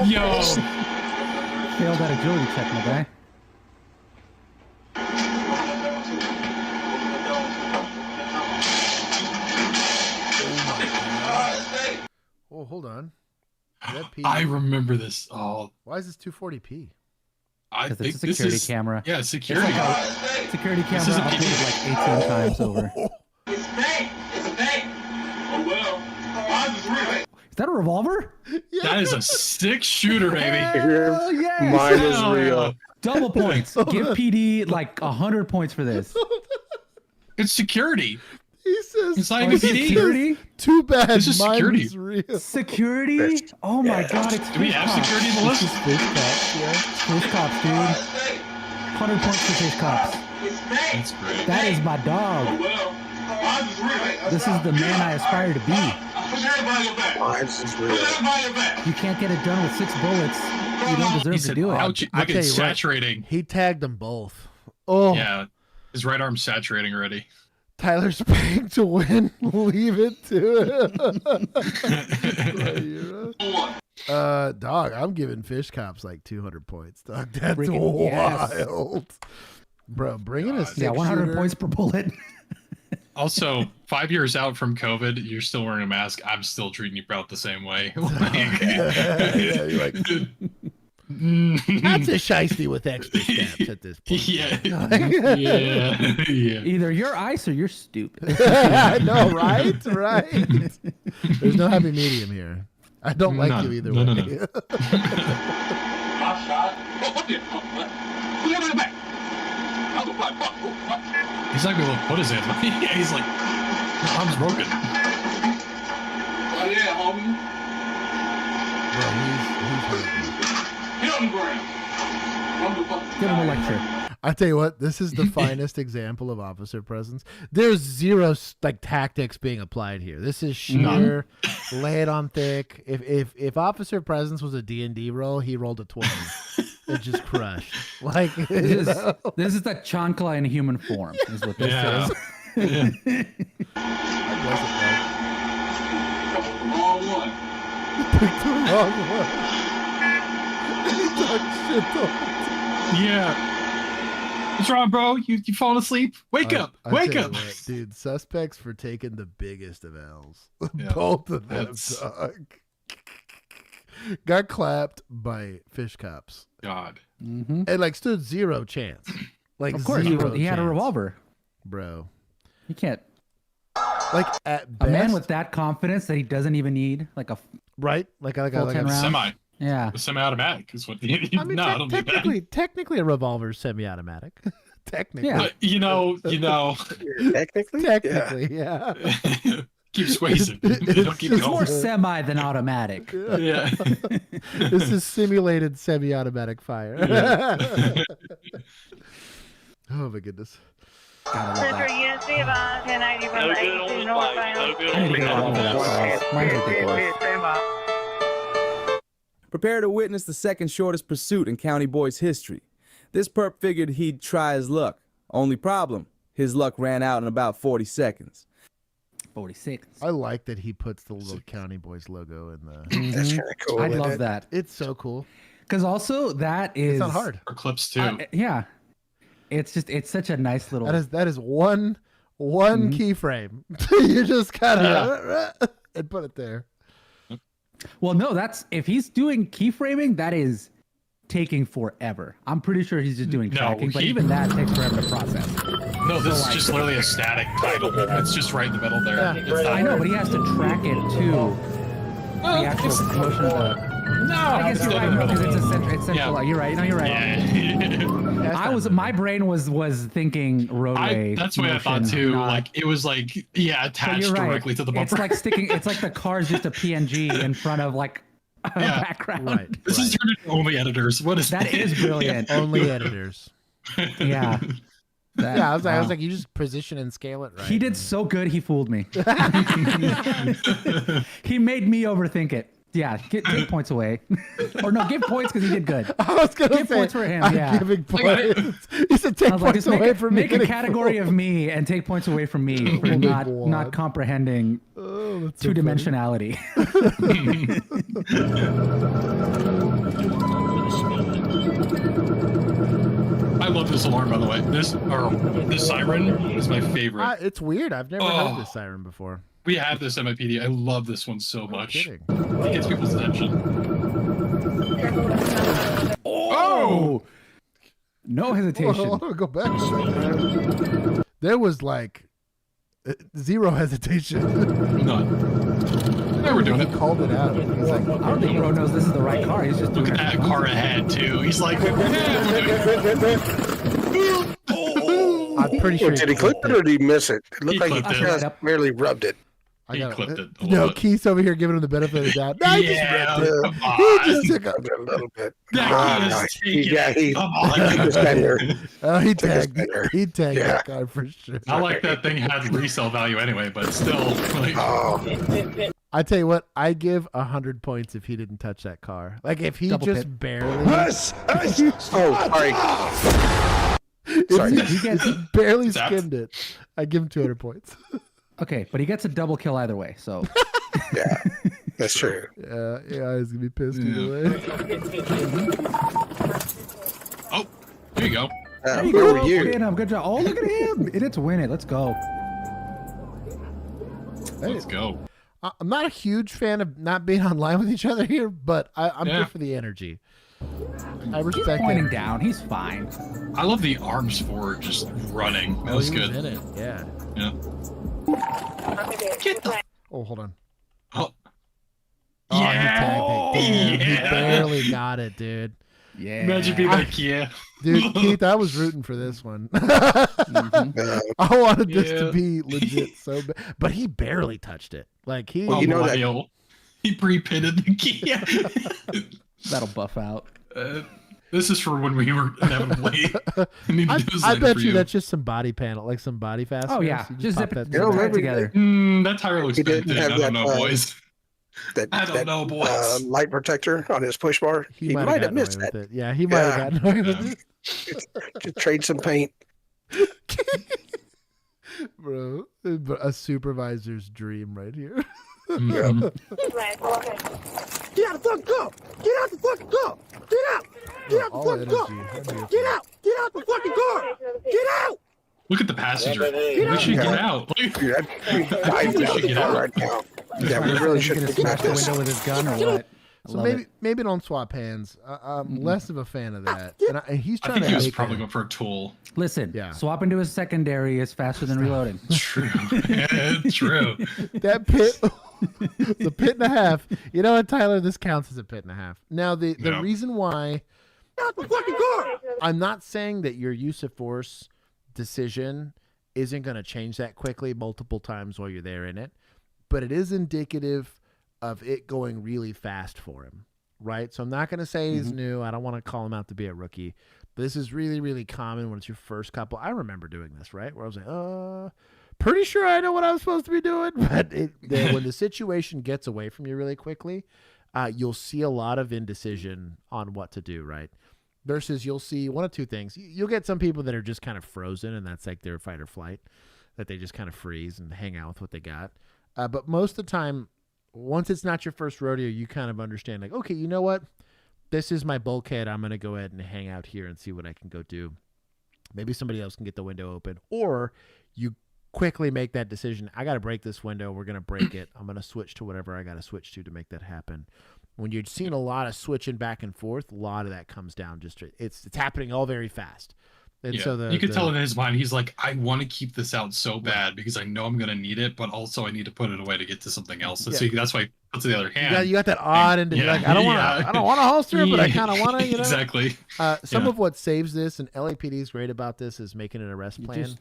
Yo. Failed that agility check, my guy. Oh, hold on. that P? I remember this. Oh, Why is this 240p? I Because think it's a this security is camera. Yeah, security. Security This is camera a PD. uploaded like 18 times over. It's fake. It's fake. Oh well. Mine is real. Is that a revolver? That is a sick shooter, baby. Hell yes! Mine is Hell real. yeah. Double points. Give PD like 100 points for this. It's security. He says It's not even PD. Security? Too bad. This is mine security. is real. Security? Oh my god, it's Do we have security in the list? Fish cops, yeah. Fish cops, dude. 100 points for fish cops. It's fake. That's great. That is my Oh dog. well. Mine is real. This is the man I aspire to be. Push everybody your back. Mine is real. Push everybody your back. You can't get it done with 6 bullets. You don't He deserve to said, do it. ouch, I look, tell it's you what. saturating. He tagged them both. Oh, Yeah. His right arm's saturating already. Tyler Spang to win. Leave it to him. Dog, I'm giving fish cops like 200 points. Dog, that's Freaking yes. wild. Bro, bringing a Yeah, 100 6-shooter. points per bullet. Also, 5 years out from COVID, you're still wearing a mask. I'm still treating you about the same way. Yeah, you're like, that's a shiesty with extra steps at this point. Yeah. Yeah. Either you're ice or you're stupid. I know, right? Right. There's no happy medium here. I don't like None. you either No, way. no, no. My shot. Push everybody back. I'm gonna fight. Fuck. He's not gonna put his hands on. Yeah, he's like, my arm's broken. Oh yeah, homie. Bro, he's hurting. Get on the ground. Give him a lecture. I tell you what, this is the finest example of officer presence. There's zero like tactics being applied here. This is sheer, lay it on thick. If officer presence was a D&D roll, he rolled a 20. It just crushed. Like This is the chancla in human form, is what this Yeah. is. Yeah. I bless it, The wrong one. bro. Picked the wrong one. He talked shit on. Yeah. What's wrong, bro? You falling asleep? Wake up! I Wake tell you up! what, dude. Suspects for taking the biggest of L's. Yeah. Both of them, That's- dog. Got clapped by fish cops God. Mm-hmm. and like stood zero chance. Like Of course, zero he had a chance. revolver. Bro. He can't. Like at A best, man with that confidence that he doesn't even need like a right? Like Full 10 a rounds. Semi. yeah. A semi-automatic is what. I mean, No, I don't need that. technically a revolver is semi-automatic. Technically. Yeah. But, you know. Technically, yeah. Keep squeezing. Don't keep It's going. more semi than automatic. Yeah. This is simulated semi-automatic fire. Oh my goodness. Gotta love that. Units, be advised, 1080 from No the good on 82 this northbound. place. No good I on need to this get a revolver place. that size. Mine's ridiculous. Stand by. Prepare to witness the second shortest pursuit in County Boy's history. This perp figured he'd try his luck. Only problem, his luck ran out in about 40 seconds. 40 seconds. I like that he puts the little County Boys logo in the. That's kind of cool. I isn't love it? that. It's so cool. Because also that is It's not hard. Or clips too. Yeah. It's such a nice little That is one keyframe. You just gotta and put it there. Well, no, that's if he's doing keyframing, that is taking forever. I'm pretty sure he's just doing No, tracking, but he- even that takes forever to process. No, this is just literally a static title. It's just right in the middle there. Yeah. It's not- I know, but he has to track it to Well, the actual it's- motion of the. No, I guess it's you're dead right, in the because middle. it's central. Yeah. You're right. No, you're right. Yeah. My brain was thinking roadway. That's the way I thought motion, too. not- Like it was like but attached you're right. directly to the bumper. It's like sticking. It's like the car's just a PNG in front of like a Yeah. background. Right. This is turned into only editors. What is That is brilliant. Only editors. Yeah. That- Yeah, I was wow. like, you just position and scale it right. He did so good. He fooled me. He made me overthink it. Yeah, take points away, or no, give points because he did good. I was gonna Give say points for him, I'm yeah. giving points. He said take I was like, points just away from me. make a category of me and take points away from me for Only not one. comprehending Oh, that's so funny. two-dimensionality. I love this alarm, by the way. This siren is my favorite. It's weird. I've never Oh. heard this siren before. We have this MIPD. I love this one so much. Kidding. It gets people's attention. Oh! No hesitation. Hold on, go back. There was like zero hesitation. None. Yeah, we're doing He it. called it out. He's like, I don't think Bro knows this is the right car. He's just Look doing at it. that car ahead too. He's like, yeah, we're doing it. I'm pretty sure. Did he clip it or did he miss it? It looked like he clipped just it. barely rubbed it. I got clipped it a No, little bit. Keith's over here giving him the benefit of the doubt. No, he just Yeah, ripped it. come He on. just took A little bit. That key is taken. Yeah, he Come on. Bystander. Oh, he Took his tagged. finger. He tagged Yeah. that car for sure. Not like that thing had resale value anyway, but still, like, Oh, I tell you what, I give 100 points if he didn't touch that car. Like if he Double just pit. barely, oh, sorry. if Sorry. he He gets barely Zapped. skimmed it, I give him 200 points. okay, but he gets a double kill either way. So Yeah, that's true. Yeah, he's gonna be pissed either way. oh, there you go. there you Where go. were you? Hit him. Good job. Oh, look at him. It's win it. Let's go. Let's go. I'm not a huge fan of not being online with each other here, but I'm Yeah. good for the energy. I He's respect pointing it. down. He's fine. I love the arms for just running. That Oh, was he good. in it. Yeah. Yeah. Oh, hold on. Oh. Oh, he Yeah. tagged it. Damn, he Yeah. barely got it, dude. Yeah. Imagine being like, yeah. Dude, Keith, I was rooting for this one. Uh, I wanted this Yeah. to be legit so bad, but he barely touched it. Like he, Well, you know that- Millennial. He pre-pitted the key. That'll buff out. This is for when we were inevitably. need to do this I later bet for you that's just some body panel, like some body fasteners. Oh yeah. You Just pop zip it, that You know, zip it maybe- together. That tire looks He bad. didn't I have don't that, know, boys. that I don't know, boys. light protector on his push bar. He might have gotten missed away that. with it. Yeah, he might have gotten away with Just trade some paint. it. Bro, a supervisor's dream right here. Mhm. Get out the fucking car! Get out the fucking car! Get out! Get out the All fucking car! energy. Get out! Get out the fucking car! Get out! Look at the passenger. We should get out. Like, Dude, I'd We should get out. right now. Yeah, we really Is he should gonna be smash the this. window with his gun or what? I So love maybe it. maybe don't swap hands. I'm less of a fan of that. And he's I trying think to he was make probably a- going for a tool. Listen, Yeah. swap into his secondary is faster than reloading. True. True. that pit. The pit and a half. You know what, Tyler? This counts as a pit and a half. Now the Yeah. reason why Get out the fucking car! I'm not saying that your use of force decision isn't going to change that quickly multiple times while you're there in it, but it is indicative of it going really fast for him, right? So I'm not going to say he's new. I don't want to call him out to be a rookie. But this is really, really common when it's your first couple. I remember doing this, right? Where I was like, pretty sure I know what I'm supposed to be doing. But when the situation gets away from you really quickly, you'll see a lot of indecision on what to do, right? Versus you'll see one of two things. You'll get some people that are just kind of frozen, and that's like their fight or flight, that they just kind of freeze and hang out with what they got. But most of the time, once it's not your first rodeo, you kind of understand, like, okay, you know what? This is my bulkhead. I'm going to go ahead and hang out here and see what I can go do. Maybe somebody else can get the window open. Or you quickly make that decision. I got to break this window. We're going to break it. I'm going to switch to whatever I got to switch to make that happen. When you're seeing a lot of switching back and forth, a lot of that comes down just it's happening all very fast. And Yeah. so You could tell in his mind, he's like, I want to keep this out so bad because I know I'm going to need it, but also I need to put it away to get to something else. And so that's why he puts it the other hand. you got that odd and you're like, I don't want to holster it, but I kind of want to, you know. Exactly. Some of what saves this, and LAPD is great about this, is making an arrest plan.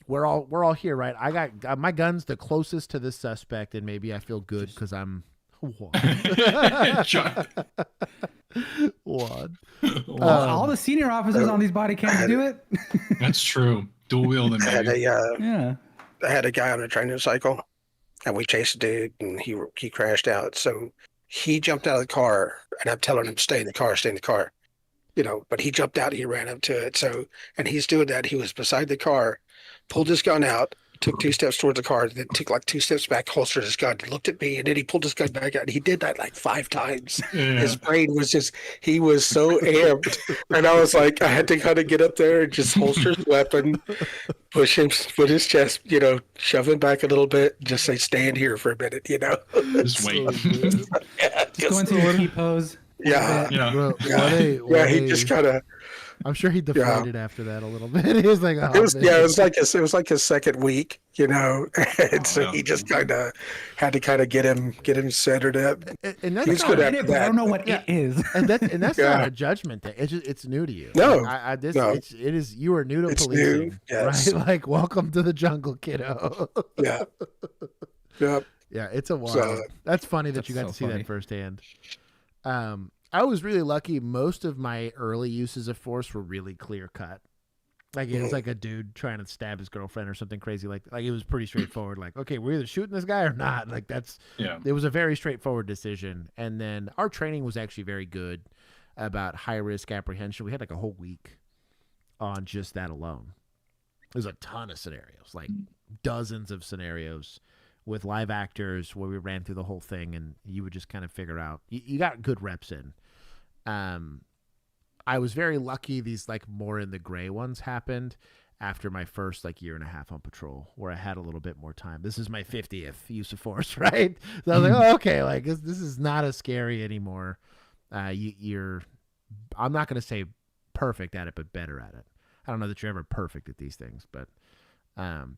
We're all here, right? I got my gun's the closest to this suspect, and maybe I feel good because I'm one. One. All the senior officers on these body cams do it. That's true. Dual wielding. I had Yeah. I had a guy on a training cycle, and we chased a dude, and he crashed out. So he jumped out of the car, and I'm telling him, stay in the car, you know. But he jumped out, he ran up to it. So, and he's doing that. He was beside the car, pulled his gun out, took 2 steps towards the car, then took like 2 steps back, holstered his gun, looked at me, and then he pulled his gun back out. And he did that like 5 times. Yeah. His brain was just, he was so amped. And I was like, I had to kind of get up there and just holster his weapon, push him, put his chest, shove him back a little bit, just say, stand here for a minute, Just wait. Yeah, Just go into a key pose. Yeah. Yeah. He just kind of. I'm sure he deflated after that a little bit. He was like, oh, It was man. it was like his second week, and so he just kind of had to get him centered up. And that's He's not good a- after that. I don't know what it is. and that's Yeah. not a judgment thing. It's new to you. No, no. It is. You are new to It's policing, new, yes. right? Like, welcome to the jungle, kiddo. Yeah. Yep. Yeah, it's a wild. So- That's funny that you got That's to see so funny. that firsthand. I was really lucky. Most of my early uses of force were really clear cut. Like it was like a dude trying to stab his girlfriend or something crazy. Like it was pretty straightforward. Like, okay, we're either shooting this guy or not. Like it was a very straightforward decision. And then our training was actually very good about high risk apprehension. We had like a whole week on just that alone. There's a ton of scenarios, like dozens of scenarios with live actors where we ran through the whole thing and you would just kind of figure out, you got good reps in. I was very lucky. These like more in the gray ones happened after my first like year and a half on patrol where I had a little bit more time. This is my 50th use of force, right? So I was like, oh, okay, like this is not as scary anymore. I'm not going to say perfect at it, but better at it. I don't know that you're ever perfect at these things, but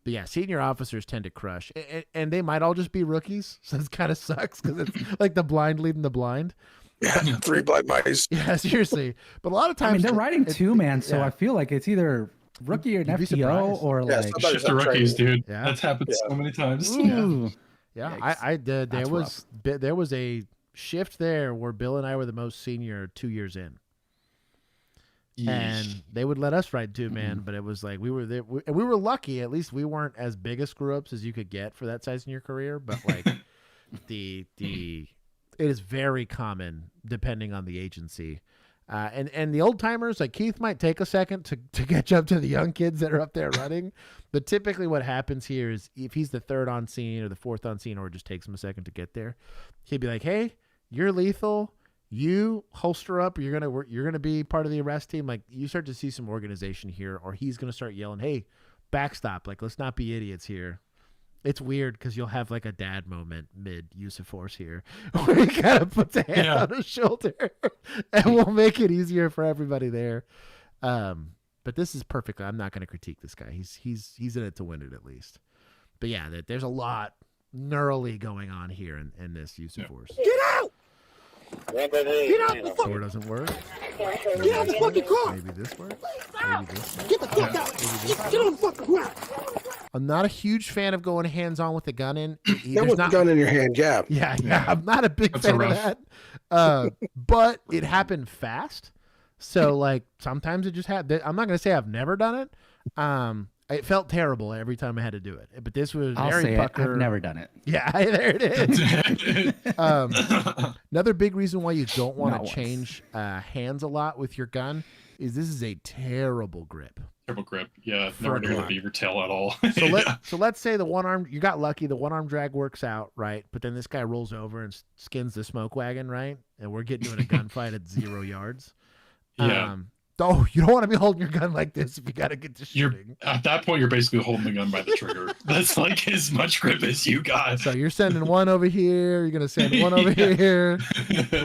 yeah, senior officers tend to crush, and they might all just be rookies, so it kind of sucks because it's like the blind leading the blind. Yeah, 3 blind mice. Yeah, seriously. But a lot of times, I mean, they're riding 2 man, so I feel like it's either rookie or an You'd be FTO surprised. or Yeah, like somebody's Shift to not rookies, training. dude. Yeah. That's happened so many times. Ooh. Yeah, Yikes. I did. There That's was a shift there where Bill and I were the most senior 2 years in. And they would let us ride 2 man, but it was like we were there, and we were lucky. At least we weren't as big a screw ups as you could get for that size in your career. But like it is very common depending on the agency, and the old timers like Keith might take a second to catch up to the young kids that are up there running. But typically, what happens here is if he's the 3rd on scene or the 4th on scene, or it just takes him a second to get there, he'd be like, "Hey, you're lethal. You holster up. You're gonna be part of the arrest team." Like you start to see some organization here, or he's gonna start yelling, "Hey, backstop! Like let's not be idiots here." It's weird because you'll have like a dad moment mid use of force here, where he kind of puts a hand on his shoulder, and we'll make it easier for everybody there. But this is perfect. I'm not gonna critique this guy. He's in it to win it at least. But yeah, there's a lot neurally going on here in this use of force. Get out! Get out the Door doesn't work. Get out the fucking car! Maybe this works. Maybe this works. Get the fuck out! Get on the fucking ground! I'm not a huge fan of going hands-on with the gun in. That was the gun in your hand, yeah. Yeah. I'm not a big That's fan a of that. But it happened fast. So, like, sometimes it just happened. I'm not going to say I've never done it. It felt terrible every time I had to do it. But this was I'll very say pucker. I've never done it. Yeah, there it is. Another big reason why you don't want Not to once. change hands a lot with your gun is this is a terrible grip. Triple grip. Yeah, For never a near the Glock. beaver tail at all. So Yeah. let's say the one arm, you got lucky, the one arm drag works out, right? But then this guy rolls over and skins the smoke wagon, right? And we're getting into a gunfight at 0 yards. Yeah. Oh, you don't want to be holding your gun like this if you got to get to You're shooting. at that point. You're basically holding the gun by the trigger. That's like as much grip as you got. So you're sending one over here. You're gonna send one over here.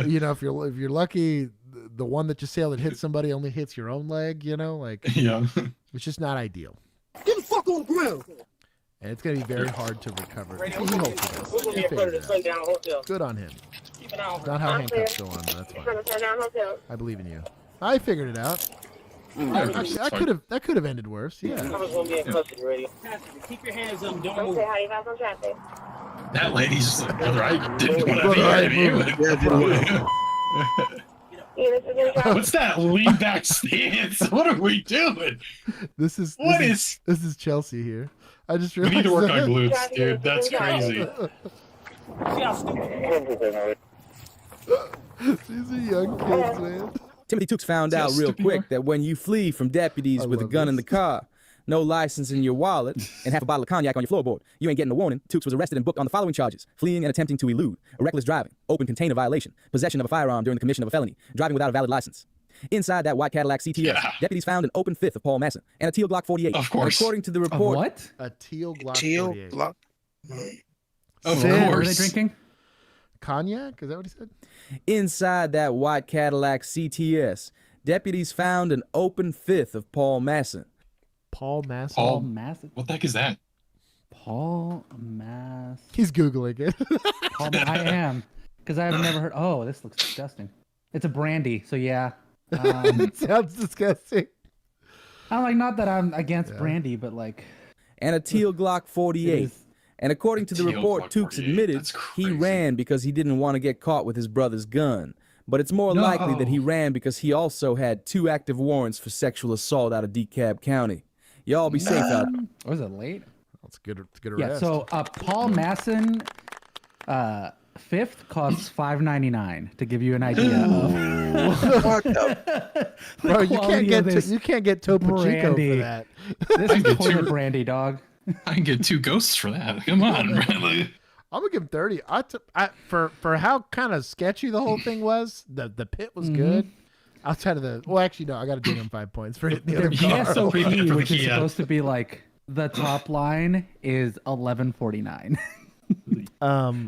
You know, if you're lucky, the one that you sail that hits somebody only hits your own leg. You know, like Yeah. it's just not ideal, Get the fuck on the ground! and it's gonna be very hard to recover. He holds it. We're gonna He be in front figured of the it out. Sundown Hotel. Good on him. Keep an eye on her. Not how handcuffs go on, but that's In fine. front of the Sundown Hotel. I believe in you. I figured it out. That could have ended worse. Yeah. I was gonna be in custody, ready. Keep your hands up, don't Don't move. say how you guys on traffic. That lady's just like, brother, I didn't want to Brother, be I out of you. Yeah, this is in traffic. What's that lean back stance? What are we doing? This is Chelsea here. I just We realized need to work that. on glutes, dude. That's crazy. See how stupid. These are young kids, man. Timothy Tooks found out real quick that when you flee from deputies with a love gun in this. the car, no license in your wallet, and half a bottle of cognac on your floorboard. You ain't getting a warning. Tukes was arrested and booked on the following charges: fleeing and attempting to elude, a reckless driving, open container violation, possession of a firearm during the commission of a felony, driving without a valid license. Inside that white Cadillac CTS, deputies found an open fifth of Paul Masson and a teal Glock 48. Of course. According to the report, What? A teal Glock Teal 48. Glock. Of Sid, What course. were they drinking? Cognac? Is that what he said? inside that white Cadillac CTS, deputies found an open fifth of Paul Masson. Paul Masson. Paul Masson. What the heck is that? Paul Masson. He's Googling it. I am. Because I've never heard. Oh, this looks disgusting. It's a brandy, so yeah. It sounds disgusting. I'm like, not that I'm against brandy, but like. And a teal Glock 48. And according to the Teal report, Glock Tukes 48. admitted That's he crazy. ran because he didn't want to get caught with his brother's gun. But it's more likely that he ran because he also had 2 active warrants for sexual assault out of DeKalb County. Y'all be safe out there. Was it late? That's good. It's good Yeah, arrest. so Paul Masson fifth costs $5.99 to give you an idea of What the? Bro, you quality can't of get this you can't get Topo Chico brandy. for that. this is get toilet two- brandy, dog. I can get 2 ghosts for that. Come on, really. I'm gonna give him 30. For how kind of sketchy the whole thing was. The pit was good. Outside of the actually no, I got to give him 5 points for hitting the other The car. SOP, Premium for which is Kia. supposed to be like the top line, is $11.49.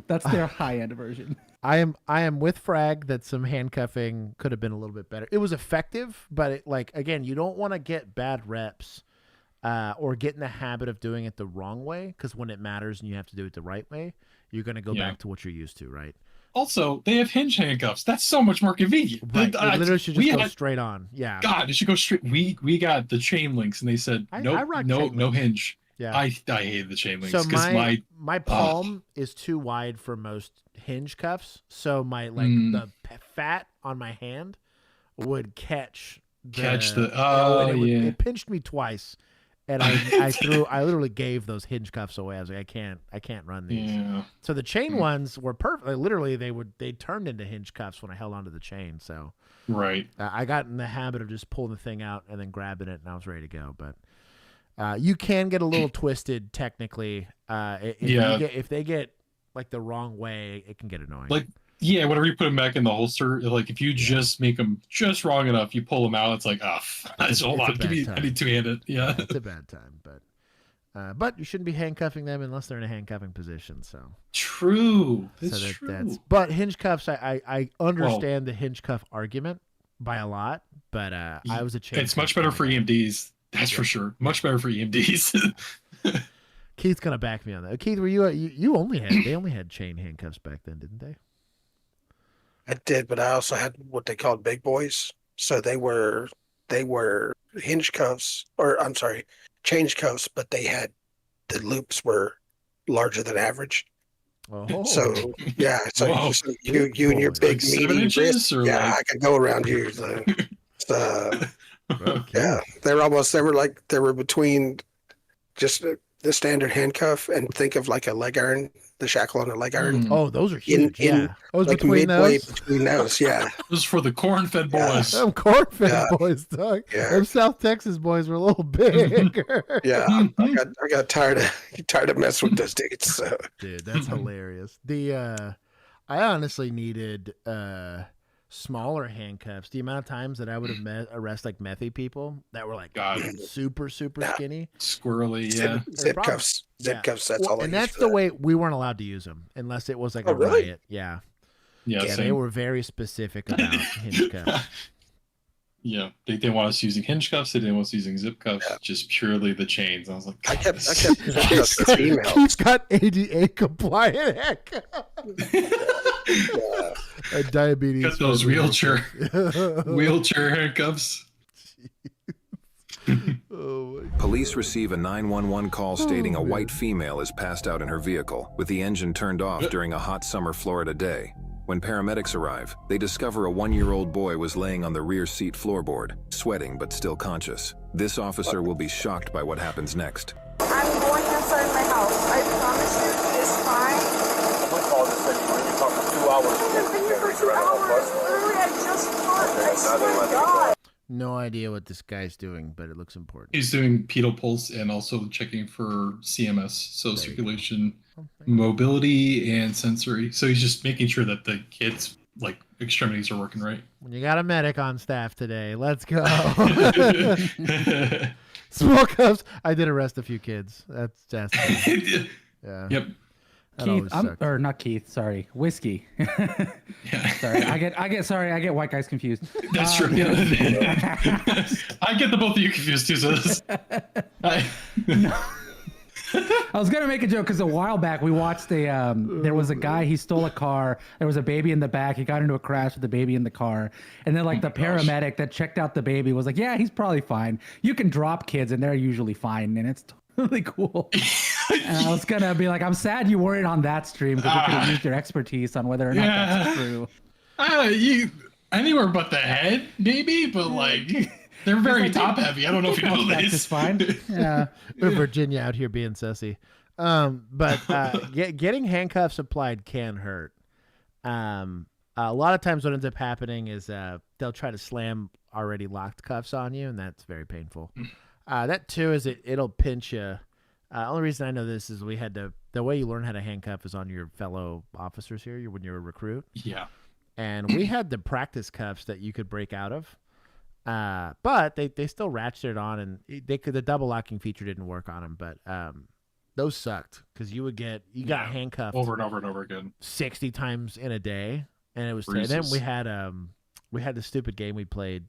That's their high end version. I am with Frag that some handcuffing could have been a little bit better. It was effective, but it, like again, you don't want to get bad reps or get in the habit of doing it the wrong way, because when it matters and you have to do it the right way, you're going to go back to what you're used to, right? Also, they have hinge handcuffs. That's so much more convenient. Right. It literally should just go straight on. Yeah. God, it should go straight. We got the chain links, and they said I nope, rock no chain links. hinge. Yeah. I hate the chain links So because my palm is too wide for most hinge cuffs, so my the fat on my hand would catch the it pinched me twice, and I literally gave those hinge cuffs away. I was like, I can't run these. Yeah. So the chain ones were perfect. Like, literally, they turned into hinge cuffs when I held onto the chain. So right, I got in the habit of just pulling the thing out and then grabbing it, and I was ready to go. But you can get a little twisted technically. If they get like the wrong way, it can get annoying. like yeah, whenever you put them back in the holster, like if you just make them just wrong enough, you pull them out. It's like hold on, I need 2-handed. Yeah, it's a bad time, but you shouldn't be handcuffing them unless they're in a handcuffing position. So true. That's true. But hinge cuffs, I understand the hinge cuff argument by a lot, but I was a chain. It's much better for EMDs. That's for sure. Much better for EMDs. Keith's gonna back me on that. Keith, were you only had they only had chain handcuffs back then, didn't they? I did, but I also had what they called big boys. So they were hinge cuffs, or I'm sorry, change cuffs, but they had the loops were larger than average. Oh. So yeah, so Whoa. you and your big Like 7 meaty inches, wrist, or yeah, like- I could go around you. So, Okay. yeah, they were between just the standard handcuff and think of like a leg iron, the shackle on a leg iron. Oh, those are huge. In those like between midway those. between those, yeah. This is for the corn-fed boys. Them corn-fed Yeah. boys, dog. Yeah. Them South Texas boys were a little bigger. Yeah, I got tired of messing with those dudes. So. Dude, that's hilarious. I honestly needed smaller handcuffs. The amount of times that I would have arrest like methy people that were like super skinny, squirrely, yeah. Zip cuffs. Zip cuffs, that's all I and use that's for the that. way we weren't allowed to use them unless it was like a really? riot. Yeah, Yeah, they same. were very specific about hinge cuffs. Yeah, they didn't want us using hinge cuffs. They didn't want us using zip cuffs. Just purely the chains. I was like, I kept the female. He's got ADA compliant handcuffs. Diabetes. got those wheelchair handcuffs. Police receive a 911 call stating a white female is passed out in her vehicle with the engine turned off during a hot summer Florida day. When paramedics arrive, they discover a 1-year-old boy was laying on the rear seat floorboard, sweating but still conscious. This officer will be shocked by what happens next. I'm going inside my house. I promise you it's fine. What call this thing? You talked for 2 hours. I've been here for 2 hours. Literally, I just parked. I swear to God. No idea what this guy's doing, but it looks important. He's doing pedal pulse and also checking for CMS, so circulation, mobility, and sensory. So he's just making sure that the kids' like extremities are working right. When you got a medic on staff today, let's go. Small cuffs. I did arrest a few kids. That's just yeah. Yep. Keith, or not Keith. Sorry, whiskey. Sorry, I get white guys confused. That's true. I get the both of you confused too. So I was gonna make a joke because a while back we watched there was a guy, he stole a car. There was a baby in the back. He got into a crash with the baby in the car, and then the paramedic that checked out the baby was like, "Yeah, he's probably fine. You can drop kids, and they're usually fine, and it's totally cool." And I was gonna be like, "I'm sad you weren't on that stream because you could have used your expertise on whether or not that's true." Anywhere but the head, maybe, but they're very top heavy. I don't know if you know this. It's fine. Yeah, Virginia out here being sussy. But getting handcuffs applied can hurt. A lot of times what ends up happening is they'll try to slam already locked cuffs on you, and that's very painful. That too is it'll pinch you. Only reason I know this is the way you learn how to handcuff is on your fellow officers here when you're a recruit. Yeah. And we had the practice cuffs that you could break out of. But they still ratcheted on, and the double locking feature didn't work on them. But those sucked because you got handcuffed over and over and over again 60 times in a day, and it was. And then we had the stupid game we played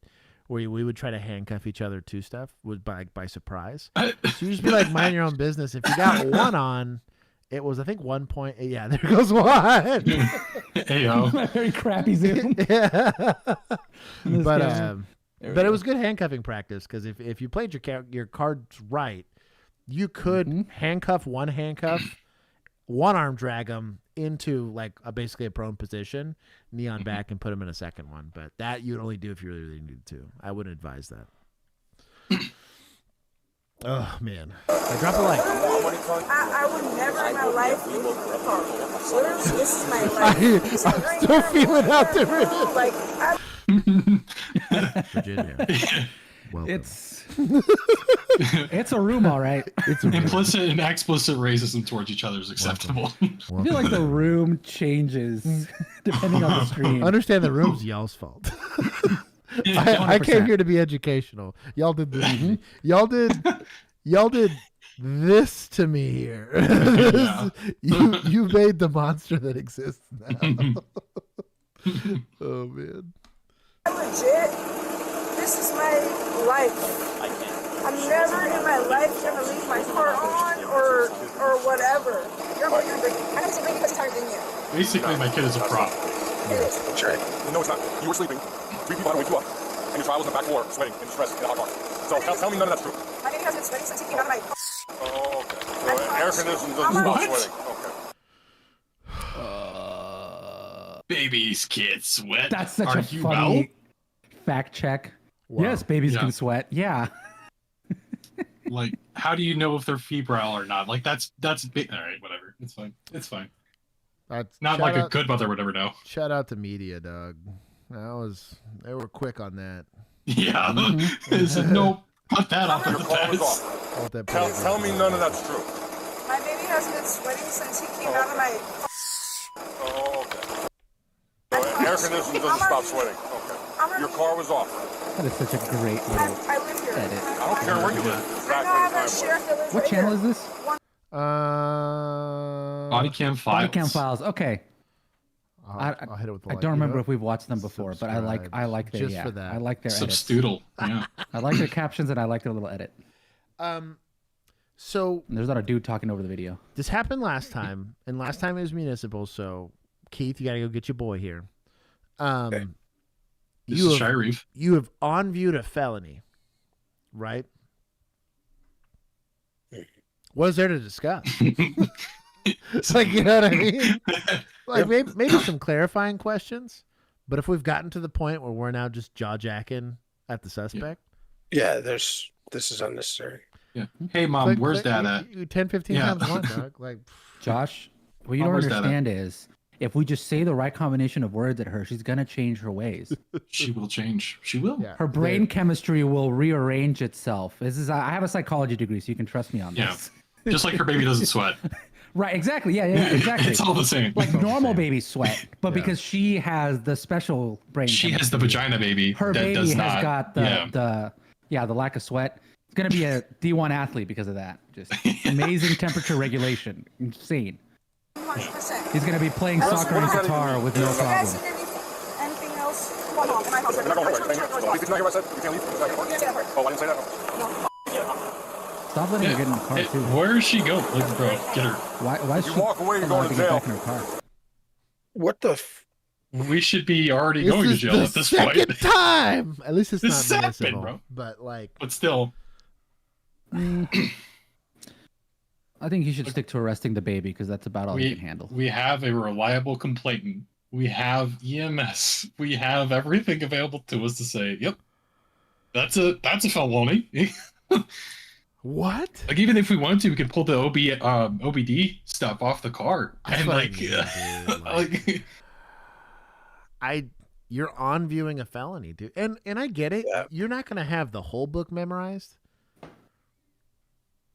where we would try to handcuff each other to stuff by surprise. So you just be like, mind your own business. If you got one on, it was I think 1 point. Yeah, there goes one. Hey yo, very crappy Zoom. Yeah, but it was good handcuffing practice because if you played your cards right, you could handcuff one arm drag them into basically a prone position, knee on back, and put them in a second one. But that you'd only do if you really needed to. I wouldn't advise that. Oh man, I drop a like. I would never in my life leave the car. Literally, this is my life. I'm still feeling out there. Virginia. Welcome. It's a room, all right. It's implicit and explicit racism towards each other is acceptable. I feel like the room changes depending on the stream. Understand the room's y'all's fault. I came here to be educational. Y'all did this. To me. Y'all did this to me here. You made the monster that exists now. Oh man. Legit, this is my life. I'm never in my life gonna leave my car on or whatever. You're I don't bring because it's harder than you. Basically, my kid is a prop. It is. That's right. No, it's not. You were sleeping. 3 people had to wake you up. And your child was on the back floor, sweating and distressed in a hot car. So tell me none of that's true. My baby has been sweating since he came out of my... Oh, okay. So air conditioning doesn't stop sweating. Okay. Babies can't sweat. That's such a funny fact check. Wow. Yes, babies can sweat. Yeah. How do you know if they're febrile or not? That's big. All right, whatever. It's fine. It's fine. That's not like a good mother would ever know. Shout out to media, dog. They were quick on that. Yeah. No, put that off the test. Tell me none of that's true. My baby has been sweating since he came out of my... Oh, okay. So air conditioning doesn't stop sweating. Okay. Your car was off. That is such a great I live here. edit. I don't care where you live. I know I'm a sheriff that lives What right channel here. is this? Bodycam files. Bodycam files. Okay. I'll hit it with the I don't remember if we've watched them before, but I like their just for that. I like their edits. Substoodle. Yeah. I like their captions and I like their little edit. So And there's not a dude talking over the video. this happened last time, and last time it was municipal. So Keith, you got to go get your boy here. Okay. This is Shy Reef. You have on viewed a felony, right? What is there to discuss? It's like, you know what I mean? Like maybe some clarifying questions, but if we've gotten to the point where we're now just jaw jacking at the suspect, yeah, this is unnecessary. Yeah. Hey mom, where's dad at? 10, 15 times one, dog. Like, Josh, what you don't understand is if we just say the right combination of words at her, she's gonna change her ways. She will change. She will. Yeah. Her brain chemistry will rearrange itself. I have a psychology degree, so you can trust me on this. Just like her baby doesn't sweat. Right, exactly. Yeah, exactly. It's all the same. Like normal babies sweat, but because she has the special brain She has the chemistry, vagina baby. her that baby does has not, got the lack of sweat. It's gonna be a D1 athlete because of that. Just amazing temperature regulation. Insane. 100%. He's gonna be playing soccer and guitar with no If you guys problem. need anything else, come on, in my house. You're not going to work. Did you not hear what I said? You can't leave. You can't get that. Oh, I didn't say that. Stop letting her get in the car too. Where does she go? Like, bro, get her. Why is You she walk away, you're allowed going to get jail. back in her car? What the? We should be already This going to is jail the at this second point. time. At least it's This not has happened, municipal, bro. but like. But still, I think he should stick to arresting the baby because that's about all he can handle. we have a reliable complainant. We have EMS. We have everything available to us to say, yep, that's a felony. What? Like, even if we wanted to, we could pull the OBD stuff off the car. That's And what I like, mean, dude, you're on viewing a felony, dude. And I get it. Yeah. You're not gonna have the whole book memorized.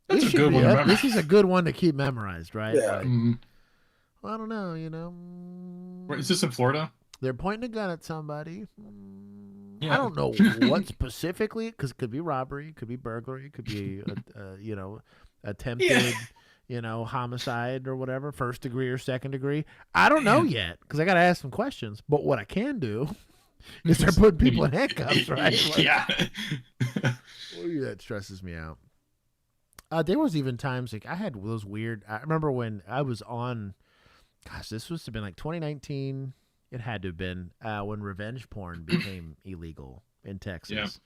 That's a good one to memorize. This is a good one to keep memorized, right? Yeah. Like, well, I don't know, Where, is this in Florida? They're pointing a gun at somebody. Yeah. I don't know what specifically, because it could be robbery, it could be burglary, it could be attempted, homicide or whatever, first degree or second degree. I don't know yet, because I got to ask some questions. But what I can do is start putting people in handcuffs, right? Like, Yeah. That stresses me out. There was even times like I had those weird. I remember when I was on. Gosh, this must have been like 2019. It had to have been when revenge porn became illegal in Texas.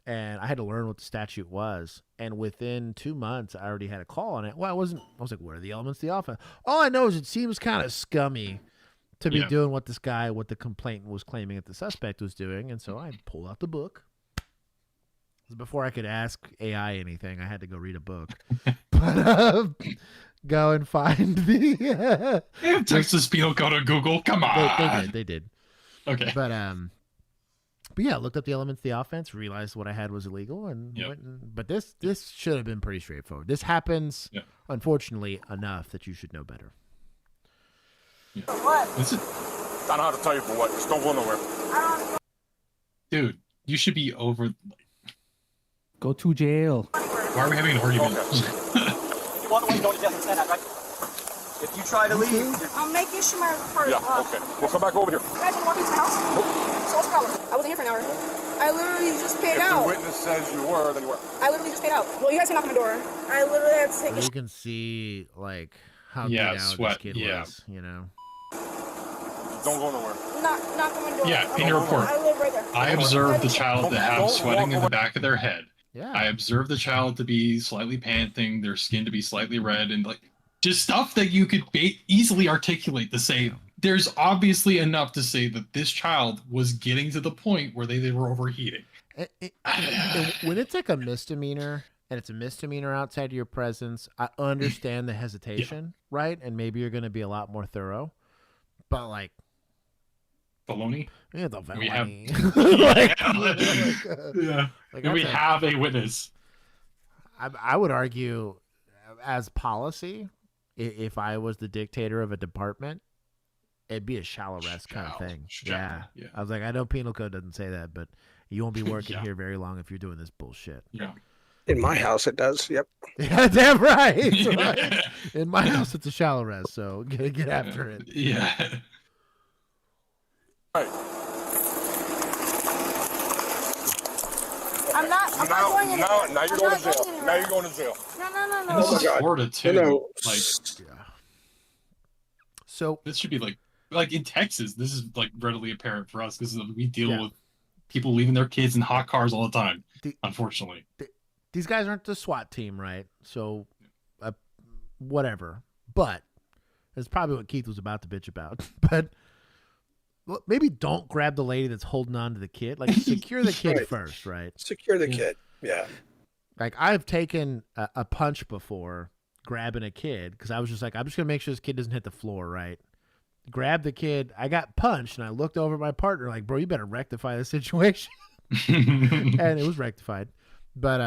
Yeah. And I had to learn what the statute was. And within 2 months, I already had a call on it. Well, I was like, what are the elements of the offense? All I know is it seems kind of scummy to be doing what the complainant was claiming that the suspect was doing. And so I pulled out the book. Before I could ask AI anything, I had to go read a book. But go and find the Texas Penal Code on Google. Come on. They did. Okay. But yeah, looked up the elements of the offense, realized what I had was illegal, and but this should have been pretty straightforward. This happens, unfortunately, enough that you should know better. Yeah. What? I don't know how to tell you for what. Just don't go nowhere. Dude, you should be over. Go to jail. Why are we having an argument? You want the way to go to jail, you stand that, right? If you try to leave, I'll make you my part. Yeah, okay. We'll come back over here. You guys want to walk into my house? Nope. So what's the problem? I wasn't here for an hour. I literally just paid out. If the witness says you were, then you were. I literally just paid out. Well, you guys can knock on my door. I literally had to take You can see like how beat out sweat. this kid was, Don't go nowhere. knock on my door. Yeah, in your report. I live right there. I observed the child to have Don't sweating walk in the over. back of their head. Yeah. I observed the child to be slightly panting, their skin to be slightly red, and like just stuff that you could easily articulate to say there's obviously enough to say that this child was getting to the point where they were overheating. When it's like a misdemeanor and it's a misdemeanor outside of your presence, I understand the hesitation, right? And maybe you're going to be a lot more thorough. But like, baloney. Yeah, the We have, we that's have a witness. I would argue, as policy, if I was the dictator of a department, it'd be a shall arrest kind of thing. Yeah. I was like, I know penal code doesn't say that, but you won't be working here very long if you're doing this bullshit. Yeah. In my house, it does. Yep. Yeah, damn right. Right. In my house, it's a shall arrest, so get after it. Yeah. I'm not going anywhere. Now you're going to jail. Now you're going to jail. No. And this is Florida too. Like, so this should be like in Texas. This is like readily apparent for us because we deal with people leaving their kids in hot cars all the time. Unfortunately, these guys aren't the SWAT team, right? So, whatever. But that's probably what Keith was about to bitch about. But maybe don't grab the lady that's holding on to the kid. Like, secure the kid first, right? Secure the kid. Yeah. Like, I've taken a punch before grabbing a kid because I was just like, I'm just going to make sure this kid doesn't hit the floor, right? grabbed the kid. I got punched, and I looked over at my partner like, bro, you better rectify the situation. And it was rectified. But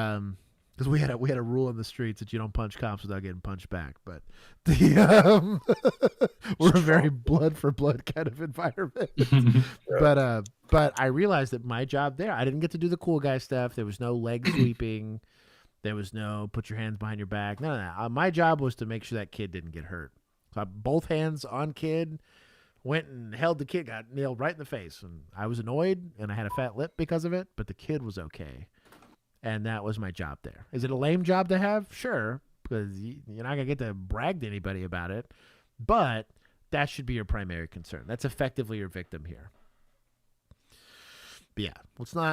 because we had a rule in the streets that you don't punch cops without getting punched back. But the we're a very blood for blood kind of environment. But I realized that my job there, I didn't get to do the cool guy stuff. There was no leg sweeping. There was no put your hands behind your back. None of that. My job was to make sure that kid didn't get hurt. So I, both hands on kid, went and held the kid, got nailed right in the face. And I was annoyed, and I had a fat lip because of it, but the kid was okay. And that was my job there. Is it a lame job to have? Sure, because you're not going to get to brag to anybody about it. But that should be your primary concern. That's effectively your victim here. But yeah,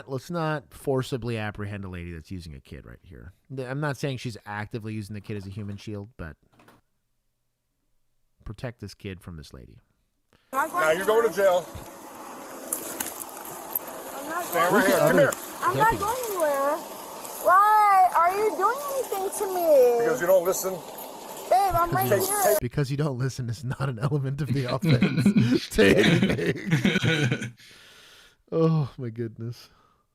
let's not forcibly apprehend a lady that's using a kid right here. I'm not saying she's actively using the kid as a human shield, but protect this kid from this lady. Now you're going to jail. Stand right here. Come here. I'm not going anywhere. Why are you doing anything to me? Because you don't listen. Babe, I'm right here. Because you don't listen is not an element of the offense to anything. Oh, my goodness.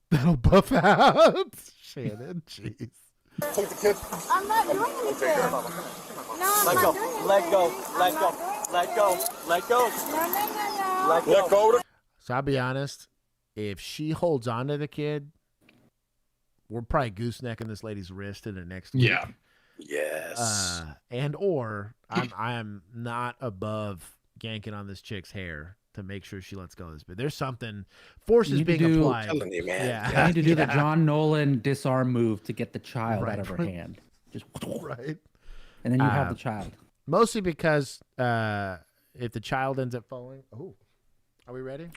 That'll buff out. Shannon, jeez. Take the kid. I'm not doing anything. No, I'm not doing anything. Let go. Let go. Let go. Let go. No. Let go. So I'll be honest. If she holds on to the kid, we're probably goosenecking this lady's wrist in the next week. Yeah. Yes. And or I'm not above yanking on this chick's hair to make sure she lets go of this. But there's something, forces being applied. I'm telling you, man. Yeah. I need to do the John Nolan disarm move to get the child out of her hand. Just right. And then you have the child. Mostly because if the child ends up falling. Oh, are we ready?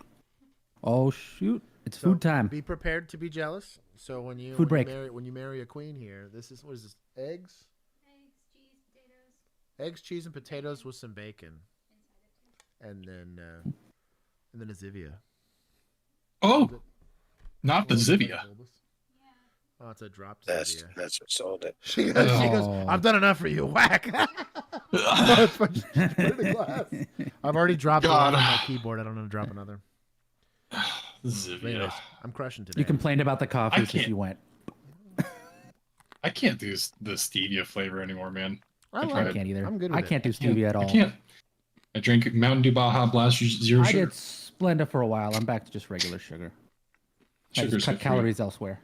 Oh shoot! It's food time. Be prepared to be jealous. So when you when you marry a queen here, this is, what is this? Eggs, cheese, potatoes. Eggs, cheese, and potatoes with some bacon, and then a Zivia. Oh, not the Zivia. Oh, it's a dropped That's Zivia. what sold it. She goes, I've done enough for you. Whack. I've already dropped one on my keyboard. I don't know to drop another. Zivia. I'm crushing today. You complained about the coffee since you went. I can't do the stevia flavor anymore, man. I can't either. I'm good I can't do stevia at all. I can't. I drink Mountain Dew Baja Blast Zero I Sugar. did Splenda for a while. I'm back to just regular sugar. I Sugar's just cut good for you. calories elsewhere.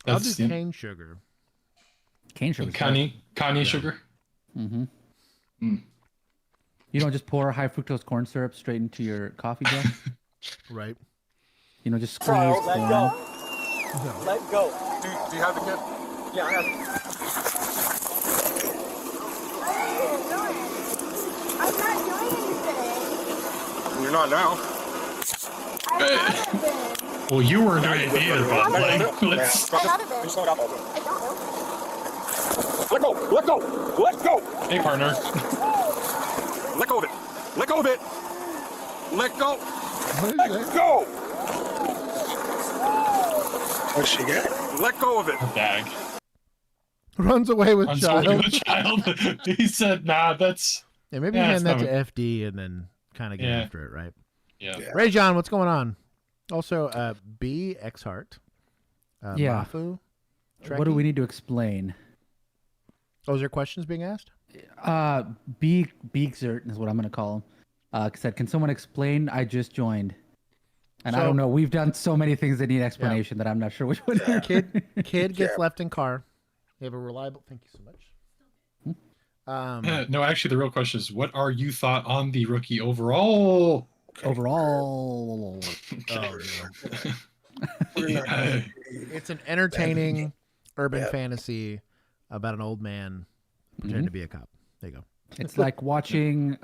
I'll do cane sugar. Cane sugar. Kanye sugar. Mm-hmm. You don't just pour high fructose corn syrup straight into your coffee jar? Right. You know, just squeeze. Let go. Let go. Do you have the kid? Yeah, I have it. I'm not doing anything. You're not now. Well, you weren't doing it either, but like, let's. I haven't been. I don't know. Let go. Let go. Let go. Hey, partner. Let go of it. Let go of it. Let go. Let go. What's she got? Let go of it. Bag. Runs away with Runs child. away with child. He said, "Nah, that's." Yeah, maybe Yeah, hand that to not- FD and then kind of get after it, right? Yeah. Ray John, what's going on? Also, B X Heart. Yeah. Mafu, What do we need to explain? Oh, is there questions being asked? Beegzert is what I'm going to call him. Said, can someone explain? I just joined. And I don't know. We've done so many things that need explanation that I'm not sure which one. Kid gets left in car. You have a reliable. Thank you so much. No, actually, the real question is, what are you thought on the rookie overall? Overall. It's an entertaining urban fantasy about an old man pretending to be a cop. There you go. It's like watching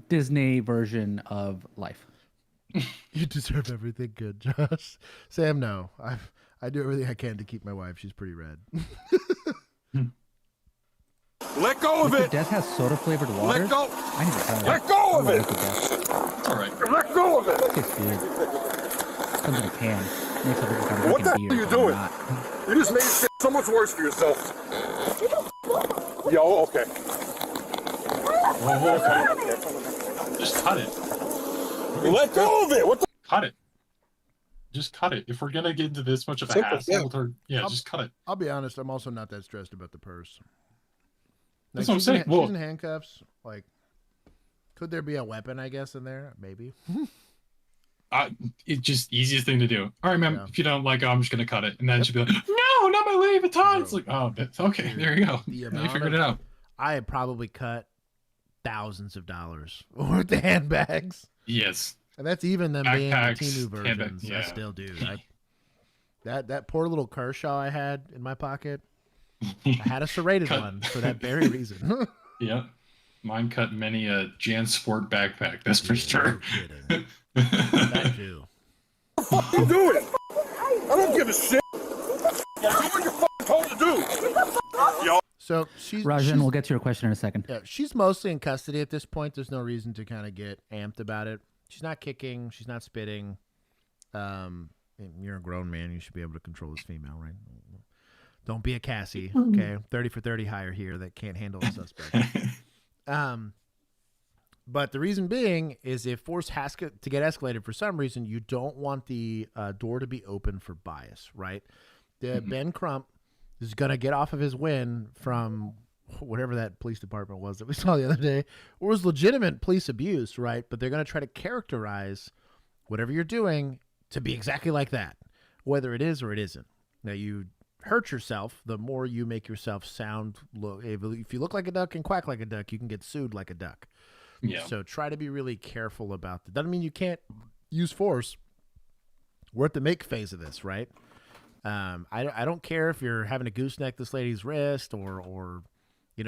Disney version of life. You deserve everything good, Josh. Sam, no. I do everything I can to keep my wife. She's pretty rad. Let go of it. Death has soda flavored water. Let go. I need to try that. Let go of it. All right. Let go of it. Tastes weird. Comes in a can. Makes it look like I'm What the drinking hell are beer, you but I'm doing? not. You just made shit so much worse for yourself. Yo, okay. Okay. Just cut it. Let go of it. What the? Cut it. Just cut it. If we're gonna get into this much of a Simple, hassle yeah. with her, just cut it. I'll be honest. I'm also not that stressed about the purse. That's what I'm she's saying. she's in handcuffs. Like, could there be a weapon? I guess in there, maybe. It's just easiest thing to do. All right, ma'am. If you don't like it, I'm just gonna cut it, and then she'll be like, "No, not my Louis Vuitton." It's like, oh, that's okay. There you go. You figured it out. I had probably cut thousands of dollars worth of handbags. Yes. And that's even them being the Backpacks, Temu versions. yeah. I still do. That poor little Kershaw I had in my pocket. I had a serrated one for that very reason. Yeah. Mine cut many a JanSport backpack, that's for sure. That too. What are you doing? I don't give a shit. Do what you're fucking told to do. Yo. So Rajan, we'll get to your question in a second. Yeah, she's mostly in custody at this point. There's no reason to kind of get amped about it. She's not kicking. She's not spitting. You're a grown man. You should be able to control this female, right? Don't be a Cassie, okay? 30 for 30 hire here that can't handle a suspect. But the reason being is if force has to get escalated for some reason, you don't want the door to be open for bias, right? Ben Crump is going to get off of his win from whatever that police department was that we saw the other day. It was legitimate police abuse, right? But they're going to try to characterize whatever you're doing to be exactly like that, whether it is or it isn't. Now, you hurt yourself the more you make yourself sound. If you look like a duck and quack like a duck, you can get sued like a duck. Yeah. So try to be really careful about that. Doesn't mean you can't use force. We're at the make phase of this, right? I don't care if you're having to gooseneck this lady's wrist or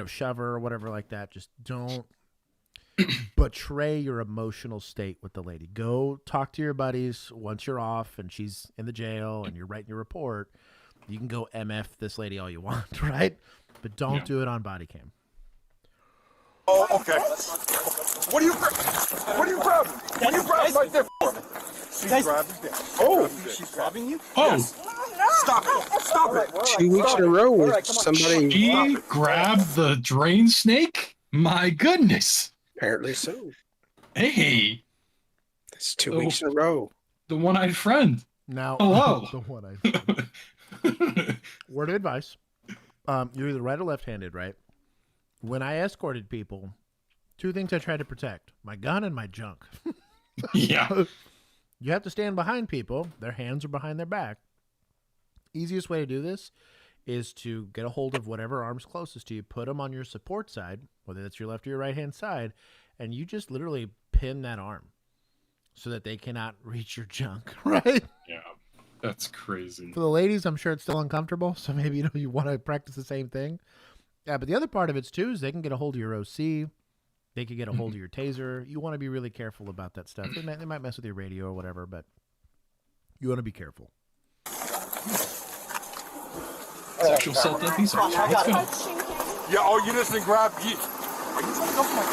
shove her or whatever like that. Just don't betray your emotional state with the lady. Go talk to your buddies once you're off and she's in the jail and you're writing your report. You can go MF this lady all you want, right? But don't do it on body cam. Oh, okay. What are you grabbing? What are you grabbing right there for? She's grabbing. Oh, she's grabbing you? Oh. Stop it. Stop it. 2 weeks in a row with somebody. She grabbed the drain snake? My goodness. Apparently so. Hey. It's 2 weeks in a row. The one-eyed friend. Now, hello. The one-eyed friend. Word of advice. You're either right or left-handed, right? When I escorted people, two things I tried to protect: my gun and my junk. Yeah. You have to stand behind people. Their hands are behind their back. Easiest way to do this is to get a hold of whatever arm's closest to you, put them on your support side, whether that's your left or your right-hand side, and you just literally pin that arm so that they cannot reach your junk, right? Yeah, that's crazy. For the ladies, I'm sure it's still uncomfortable, so maybe you want to practice the same thing. Yeah, but the other part of it, too, is they can get a hold of your OC. They could get a hold of your taser. You want to be really careful about that stuff. They might mess with your radio or whatever, but you want to be careful. Sexual assault research. Let's go. Yeah, oh, you just didn't grab. Are you trying to go for my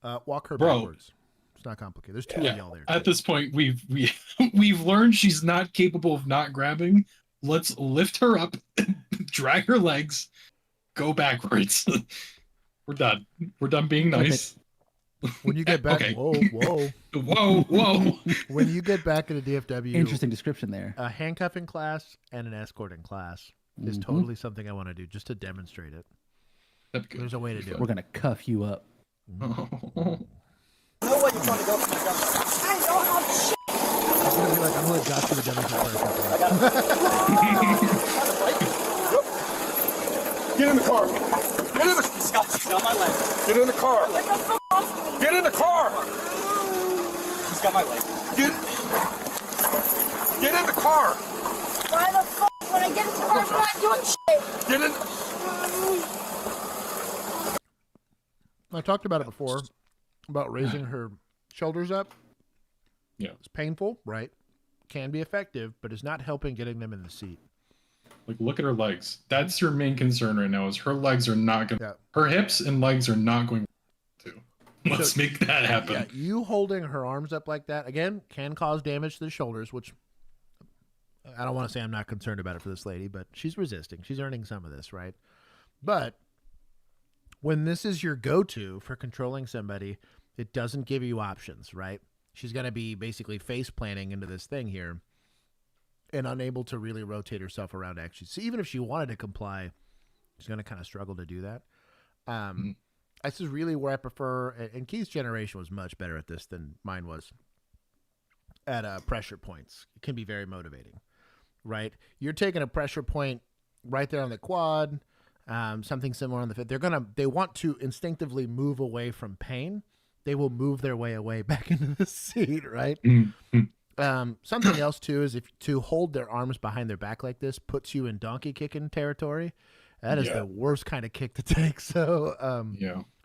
gun? Walk her backwards. It's not complicated. There's two of y'all there. At this point, we've learned she's not capable of not grabbing. Let's lift her up, drag her legs, go backwards. We're done. We're done being nice. When you get back, Okay. whoa. When you get back into DFW, Interesting description there. A handcuffing class and an escorting class is totally something I want to do just to demonstrate it. There's a way to do it. We're gonna cuff you up. No way you're trying to go for my gun. I don't have shit. I'm gonna be like, I'm gonna let Josh do the demonstration. Get in the car. Get in the She's on my leg. Get in the car. Get in the car. She's got my leg. Get in the car. Why the fuck when I get in the car, I'm not doing shit? Get in. I talked about it before, about raising her shoulders up. Yeah. It's painful, right? Can be effective, but it's not helping getting them in the seat. Like, look at her legs. That's your main concern right now, is her legs are not going to... Her hips and legs are not going to. Let's make that happen. Yeah, you holding her arms up like that, again, can cause damage to the shoulders, which I don't want to say I'm not concerned about it for this lady, but she's resisting. She's earning some of this, right? But when this is your go-to for controlling somebody, it doesn't give you options, right? she's going to be basically face planting into this thing here and unable to really rotate herself around actually. So even if she wanted to comply, she's going to kind of struggle to do that. This is really where I prefer, and Keith's generation was much better at this than mine was, at pressure points. It can be very motivating, right? You're taking a pressure point right there on the quad, something similar on the fit. They want to instinctively move away from pain. They will move their way away back into the seat, right? Something else too is if to hold their arms behind their back like this puts you in donkey kicking territory. That is the worst kind of kick to take. So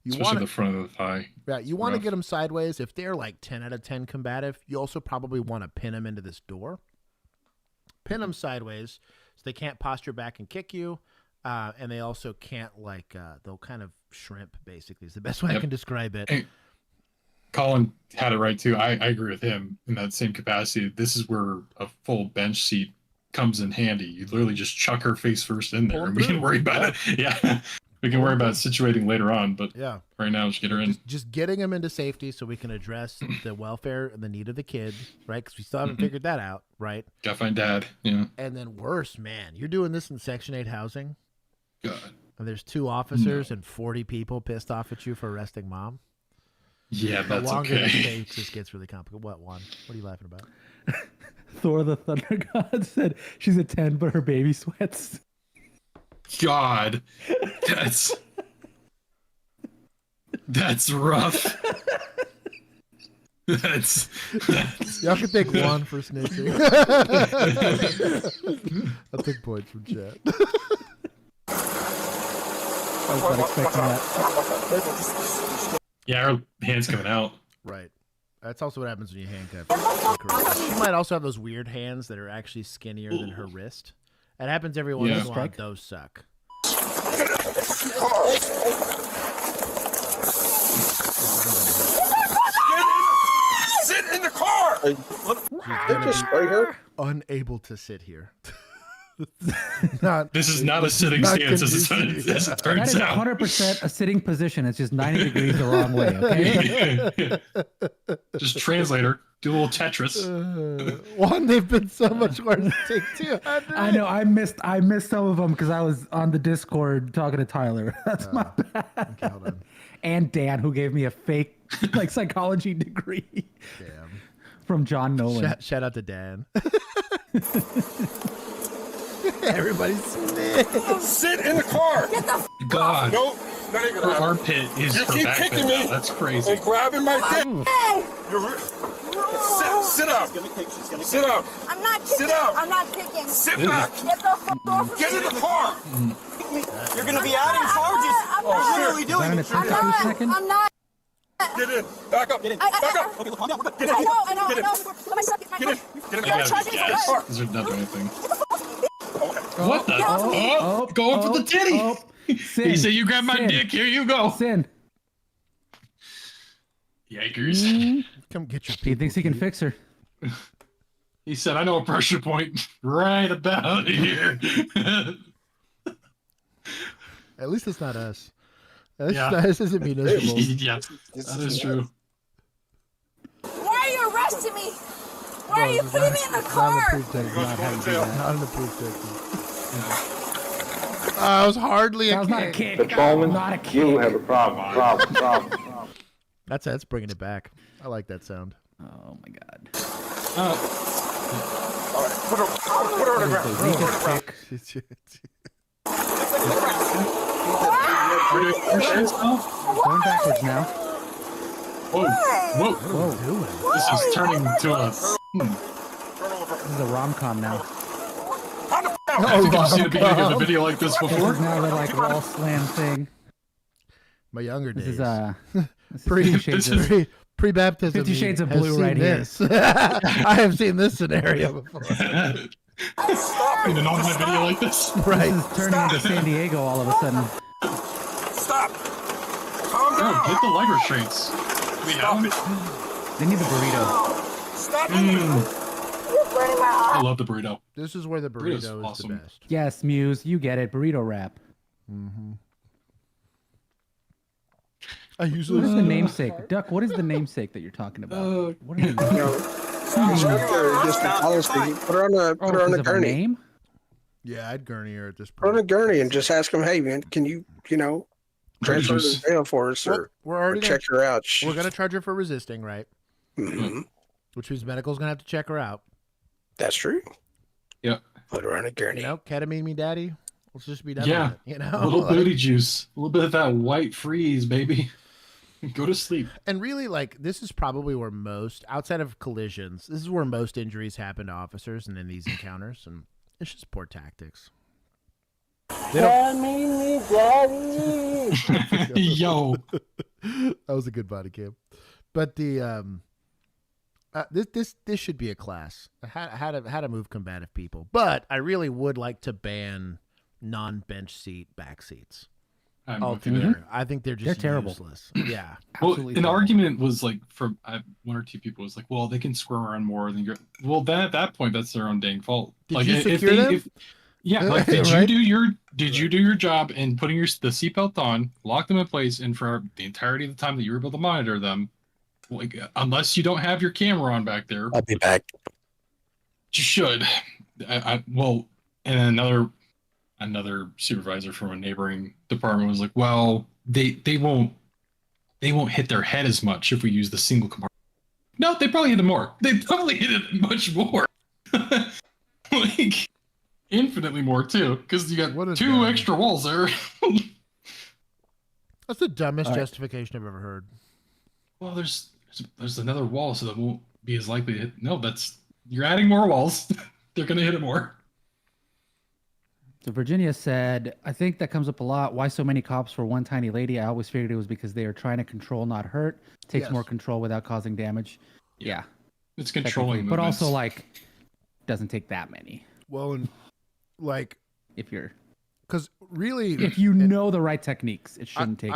especially the front of the thigh. Yeah, you want to get them sideways. If they're like 10 out of 10 combative, you also probably want to pin them into this door. Pin them sideways so they can't posture back and kick you. And they also can't they'll kind of shrimp, basically, is the best way I can describe it. Hey, Colin had it right, too. I agree with him in that same capacity. This is where a full bench seat comes in handy. You literally just chuck her face first in there, and we can worry about it. Yeah, we can worry about situating later on, but right now, just get her in. Just getting them into safety so we can address the welfare and the need of the kid, right? Because we still haven't figured that out, right? Gotta find dad, yeah. And then worse, man, you're doing this in Section 8 housing. God. And there's 2 officers and 40 people pissed off at you for arresting mom. Yeah, the that's longer okay. this takes, this gets really complicated. What, Juan? What are you laughing about? Thor the Thunder God said she's a 10, but her baby sweats. God, that's rough. That's Y'all can thank Juan for snitching. I'll take points from chat. I was not expecting that. Yeah, her hand's coming out. Right. That's also what happens when you handcuff. She might also have those weird hands that are actually skinnier than her wrist. That happens every once in a while. Those suck. Sit in the car! Just unable to sit here. This is not a sitting stance, as it turns That is out. 100% a sitting position. It's just 90 degrees the wrong way, okay? Just translate her. Do a little Tetris. One, they've been so much worse to take 200. I know. I missed some of them because I was on the Discord talking to Tyler. That's my bad. Okay, hold on. And Dan, who gave me a fake psychology degree. Damn. From John Nolan. Shout out to Dan. Everybody's sit in the car. God. No, not even her armpit is you her keep back kicking bend me now. That's crazy. and grabbing my dick. Sit up. Sit up. I'm not kicking. Sit up. I'm not kicking. Sit back. Get the fuck off of Get me. in the car. You're gonna be adding charges. You're literally doing it. I'm not. Get in. Back up. Get in. Back up. Okay, calm down. We're good. Get in. I know. Get in. Let my suck it. Get in. Get in. I gotta be gassed. These are not doing anything. What the? Going for the titty. Sin. He said, "You grab my dick. Here you go." Sin. Yikers. Come get your people. He thinks he can fix her. He said, "I know a pressure point right about here." At least it's not us. This isn't municipal. Yeah, that is true. Why are you arresting me? Why are you putting me in the car? Not an approved technique. I was hardly That was not a kick. Patrolman, Not a kick. you have a problem. That's bringing it back. I like that sound. Oh my god. All right. Put her on the ground. Going backwards now. Whoa. This is turning to a. This is a rom-com now. I think I've seen a video like this This before. is now the wall slam thing. My younger This days. is Fifty Shades of- Pre-baptism. 50 Shades of has Blue seen right here. this. I have seen this scenario before. In an online video like this. Right. This is turning into San Diego all of a sudden. Stop. Calm down. Oh, get the leg restraints. We have it. They need the burrito. Stop. I love the burrito. This is where the Burrito's burrito is awesome. the best. Yes, Muse, you get it. Burrito wrap. Mm-hmm. I usually. What is the namesake, Duck? What is the namesake that you're talking about? What are you? Just a policy. Put her on a gurney. Name? Yeah, I'd gurney her at this point. Put her on a gurney and just ask him, hey man, can you transfer her to jail for us or check her out? We're gonna charge her for resisting, right? Mm-hmm. Which means medical's gonna have to check her out. That's true. Yeah. Put her on a gurney. Ketamine me, daddy. Let's just be done Yeah. with it. A little booty juice, a little bit of that white freeze, baby. Go to sleep. And really, this is probably where most, outside of collisions, this is where most injuries happen to officers and in these encounters, and it's just poor tactics. Me, daddy. Yo. That was a good body cam. But the this should be a class. How to move combative people. But I really would like to ban non-bench seat back seats. Altogether. I think they're terrible. Useless. Yeah. Well, an argument was from one or two people was like, well, they can squirm around more than you're. Well, then at that point, that's their own dang fault. Did you secure them? Did Right? you do your job in putting the seatbelt on, lock them in place, and for the entirety of the time that you were able to monitor them, unless you don't have your camera on back there, I'll be back. You should. Well, and another supervisor from a neighboring department was like, well, they won't hit their head as much if we use the single compartment. No, they probably hit it more. They probably hit it much more. Infinitely more too, because you got two extra walls there. That's the dumbest justification I've ever heard. Well, there's another wall, so that won't be as likely to hit. No, you're adding more walls. They're gonna hit it more. So Virginia said, I think that comes up a lot. Why so many cops for one tiny lady? I always figured it was because they are trying to control, not hurt. Takes more control without causing damage. Yeah. It's controlling but movements. also doesn't take that many. Well, and if you're, because really, if you know the right techniques, it shouldn't take.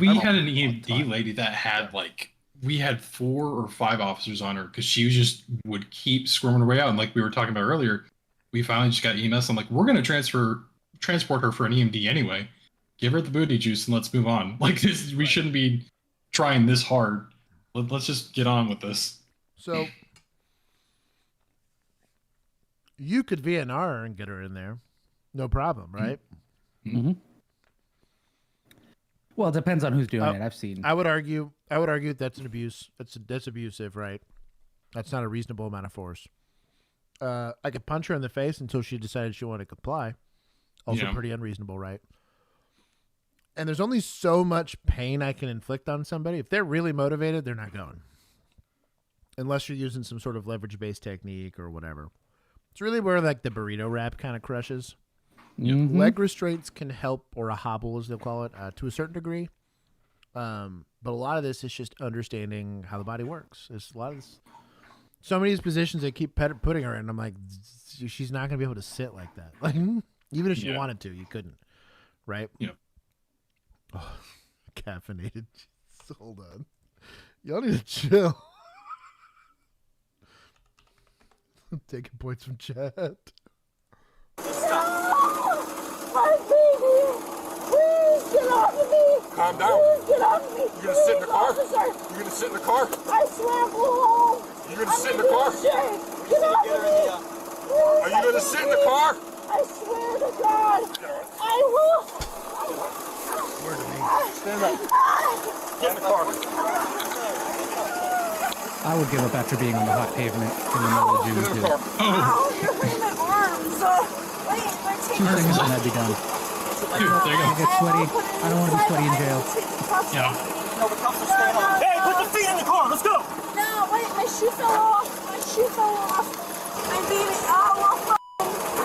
We had an EMD lady that had we had 4 or 5 officers on her because she would keep squirming her way out. And like we were talking about earlier, we finally just got EMS. I'm like, we're going to transport her for an EMD anyway. Give her the booty juice and let's move on. We shouldn't be trying this hard. Let's just get on with this. So you could VNR her and get her in there. No problem, right? Mm-hmm. Well, it depends on who's doing it. I've seen. I would argue that's an abuse. That's abusive, right? That's not a reasonable amount of force. I could punch her in the face until she decided she wanted to comply. Also pretty unreasonable, right? And there's only so much pain I can inflict on somebody. If they're really motivated, they're not going. Unless you're using some sort of leverage-based technique or whatever. It's really where the burrito wrap kind of crushes. Mm-hmm. Leg restraints can help, or a hobble as they'll call it, to a certain degree. But a lot of this is just understanding how the body works. There's a lot of this. So many of these positions they keep putting her in, I'm like, she's not going to be able to sit like that. Even if she wanted to, you couldn't. Right? Yeah. Oh, caffeinated. Hold on. Y'all need to chill. I'm taking points from chat. My baby! Please get off of me! Calm down. Please get off of me! You gonna sit in the car? Officer. You gonna sit in the car? I swear I'm going home! You gonna sit in the car? Get off of me! Are you gonna sit in the car? I swear to God! I will! Stand up. Get in the car. I would give up after being on the hot pavement in the middle of June, too. Ow, you're hurting my arms! Wait, my 2 seconds and I'd be done. There you go. I get sweaty. I don't want to be sweaty in jail. Yeah. Hey, put the feet in the car. Let's go. No, wait, my shoe fell off. My shoe fell off. My baby. Oh,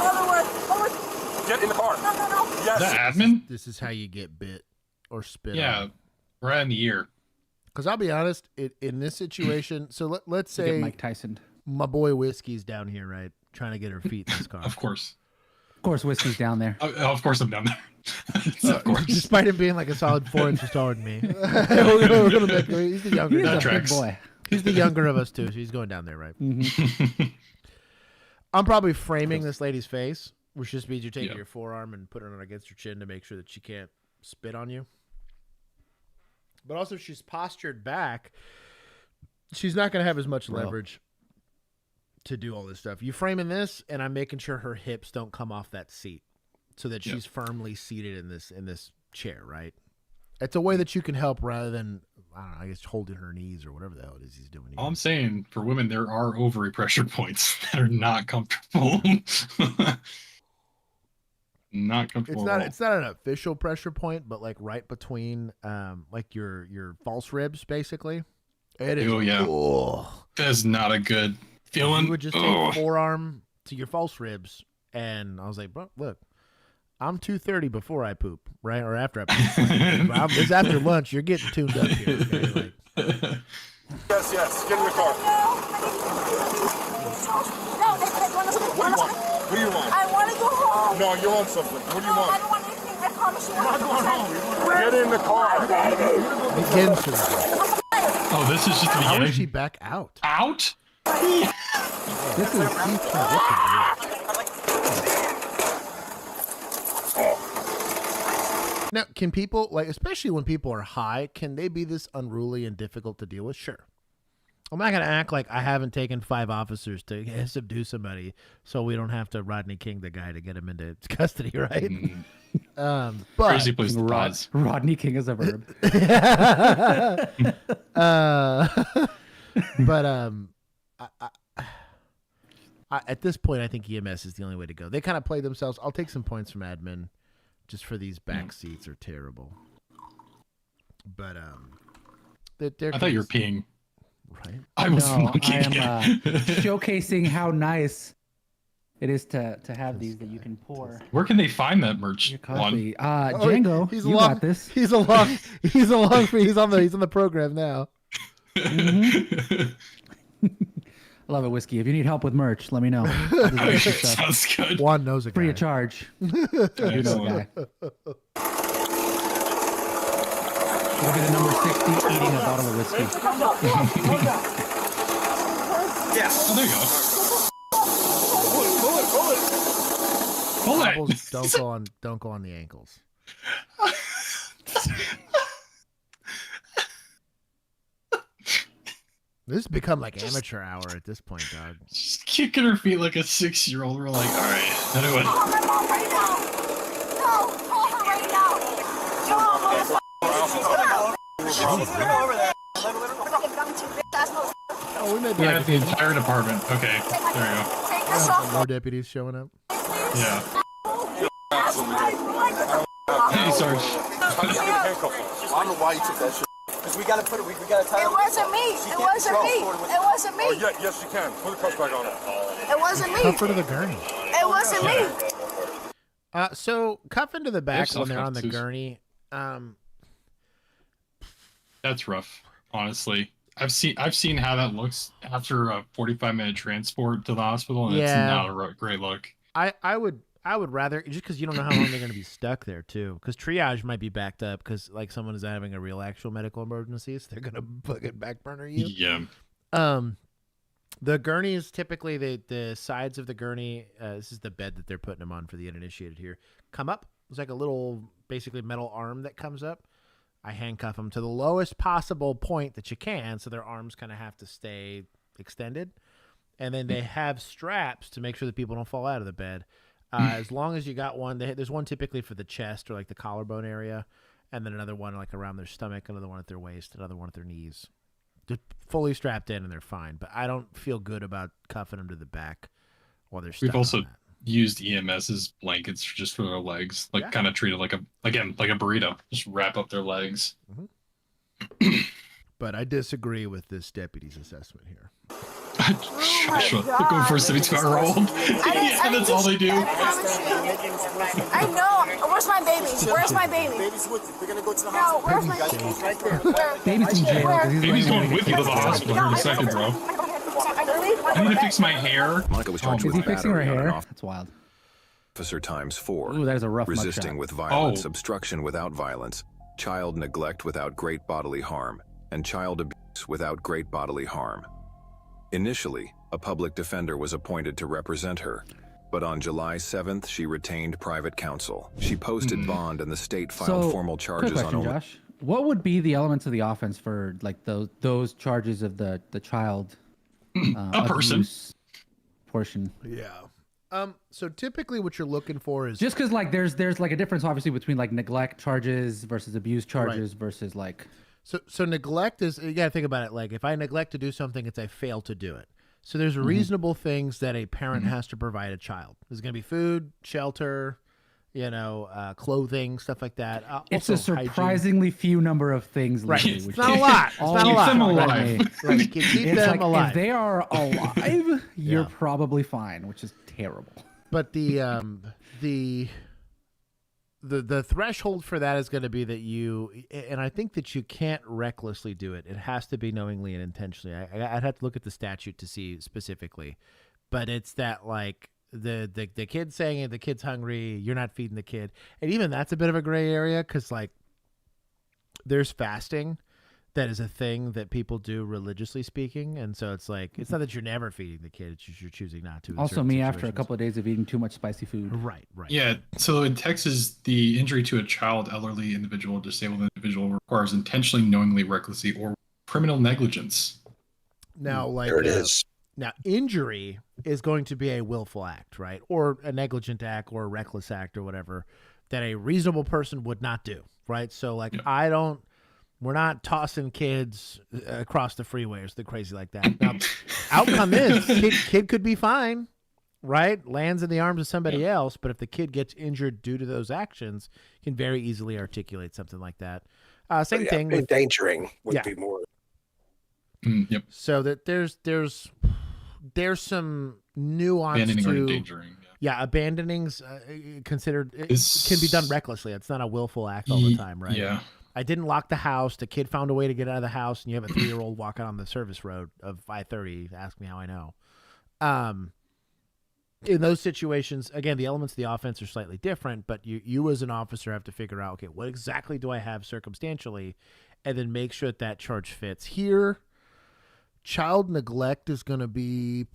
other way. Get in the car. No. Yes. The admin? This is how you get bit or spit Yeah. on. Right in the ear. Because I'll be honest, in this situation, so let's say Mike Tyson. My boy Whiskey's down here, right? Trying to get her feet in this car. Of course. Of course, Whiskey's down there. Of course I'm down there. Of course. Despite him being like a solid 4 inches taller than me. we're gonna make, he's the younger. He's That a tracks. big boy. He's the younger of us too, so he's going down there, right? Mm-hmm. I'm probably framing this lady's face, which just means you're taking Yeah. your forearm and putting it against her chin to make sure that she can't spit on you. But also, if she's postured back, she's not going to have as much leverage to do all this stuff. You framing this, and I'm making sure her hips don't come off that seat so that she's firmly seated in this chair, right? It's a way that you can help rather than, I don't know, I guess holding her knees or whatever the hell it is he's doing. All I'm saying, for women, there are ovary pressure points that are not comfortable. Not comfortable. It's not an official pressure point, but like right between like your false ribs, basically. It is. Oh yeah. That's not a good feeling. You would just take forearm to your false ribs, and I was like, bro, look, I'm 2:30 before I poop, right, or after I poop. It's after lunch. You're getting tuned up here. Okay? Like, Yes. Get in the car. What do you want? I want to go home. No, you want something. What do you want? I don't want anything. I promise you. I'm not going home. Get in the car. begin to. Oh, this is just the beginning. How is she back out? Out? This is Now, can people, like, especially when people are high, can they be this unruly and difficult to deal with? Sure. I'm not going to act like I haven't taken 5 officers to subdue somebody so we don't have to Rodney King the guy to get him into custody, right? But Crazy place to pause. Rodney King is a verb. At this point, I think EMS is the only way to go. They kind of play themselves. I'll take some points from admin just for these back seats are terrible. But I thought you were peeing. Right? I am showcasing how nice it is to have these that you can pour. Where can they find that merch? Django, he's you got this. He's on the program now. I love it, Whiskey. If you need help with merch, let me know. Sounds good. Juan knows a guy. Free of charge. You know a guy. Look at the number 60 eating a bottle of whiskey. Yes. Oh, there you go. Pull it. Don't go on the ankles. This has become like amateur hour at this point, dog. Just kicking her feet like a 6-year-old. We're like, all right, anyway. Call my mom right now. No, call her right now. Oh, we may be Yeah, the entire department. Okay, there you go. More deputies showing up. Yeah. Hey, Sarge. I don't know why you took that shit. Because we gotta put it. We gotta tie It wasn't me. It wasn't me. It wasn't me. Oh, yeah, yes, you can. Put the cuffs back on it. It wasn't me. Cuff her to the gurney. It wasn't me. So cuff into the back when they're on the self-cuffs. gurney. That's rough, honestly. I've seen how that looks after a 45-minute transport to the hospital, and it's not a great look. I would rather, just because you don't know how long they're going to be stuck there too. Because triage might be backed up because like someone is having a real actual medical emergency, so they're going to fucking back burner you. Yeah. The gurney is typically the sides of the gurney. This is the bed that they're putting them on for the uninitiated here. Come up. It's like a little basically metal arm that comes up. I handcuff them to the lowest possible point that you can, so their arms kind of have to stay extended. And then they have straps to make sure that people don't fall out of the bed. As long as you got one, there's one typically for the chest or like the collarbone area, and then another one like around their stomach, another one at their waist, another one at their knees. They're fully strapped in and they're fine. But I don't feel good about cuffing them to the back while they're stuck. We've also used EMS as blankets just for their legs, like kind of treated like a burrito. Just wrap up their legs. Mm-hmm. But I disagree with this deputy's assessment here. Joshua, go for a 72-hour-old. Yeah, that's all they do. I know. Where's my baby? Where's my baby? Baby's with you. We're gonna go to the No, hospital. where's my baby? baby? Right there. Baby's in jail. Baby's going with you to the hospital here in a second, bro. I need to fix my hair. Monica was charged with fixing her battery on an hair? That's wild. officer times 4. Ooh, that is a rough resisting mugshot. with violence, Oh. obstruction without violence, child neglect without great bodily harm, and child abuse without great bodily harm. Initially, a public defender was appointed to represent her, but on July 7th, she retained private counsel. She posted bond and the state filed formal charges quick question, on Josh. What would be the elements of the offense for like those charges of the child a person abuse portion? Yeah. So typically what you're looking for is just because like there's like a difference obviously between like neglect charges versus abuse charges versus like. So neglect is, you gotta think about it. Like if I neglect to do something, it's I fail to do it. So there's reasonable things that a parent has to provide a child. There's gonna be food, shelter, clothing, stuff like that. It's Also a surprisingly few number of things. Right. Lately, It's not a lot. It's not a lot. Them alive. Right. You can keep them alive. If they are alive, you're probably fine, which is terrible. But the threshold for that is going to be that and I think that you can't recklessly do it. It has to be knowingly and intentionally. I'd have to look at the statute to see specifically, but it's that like the kid saying the kid's hungry, you're not feeding the kid, and even that's a bit of a gray area because like there's fasting that is a thing that people do religiously speaking, and so it's like it's not that you're never feeding the kid, it's just you're choosing not to. Also, me after a couple of days of eating too much spicy food. Right. Yeah. So in Texas, the injury to a child, elderly individual, disabled individual requires intentionally, knowingly, recklessly, or criminal negligence. Now, like there it is. Now, injury is going to be a willful act, right, or a negligent act, or a reckless act, or whatever that a reasonable person would not do, right? So, like, we're not tossing kids across the freeway or something crazy like that. Now, outcome is kid could be fine, right? Lands in the arms of somebody else, but if the kid gets injured due to those actions, you can very easily articulate something like that. Same thing with endangering would be more. Yep. So that there's some nuance Abandoning to or endangering. Yeah, abandoning's considered can be done recklessly. It's not a willful act all the time, right? Yeah. I didn't lock the house. The kid found a way to get out of the house, and you have a 3-year-old walking on the service road of 5:30. Ask me how I know. In those situations, again, the elements of the offense are slightly different, but you as an officer have to figure out, okay, what exactly do I have circumstantially, and then make sure that charge fits. Here, child neglect is going to be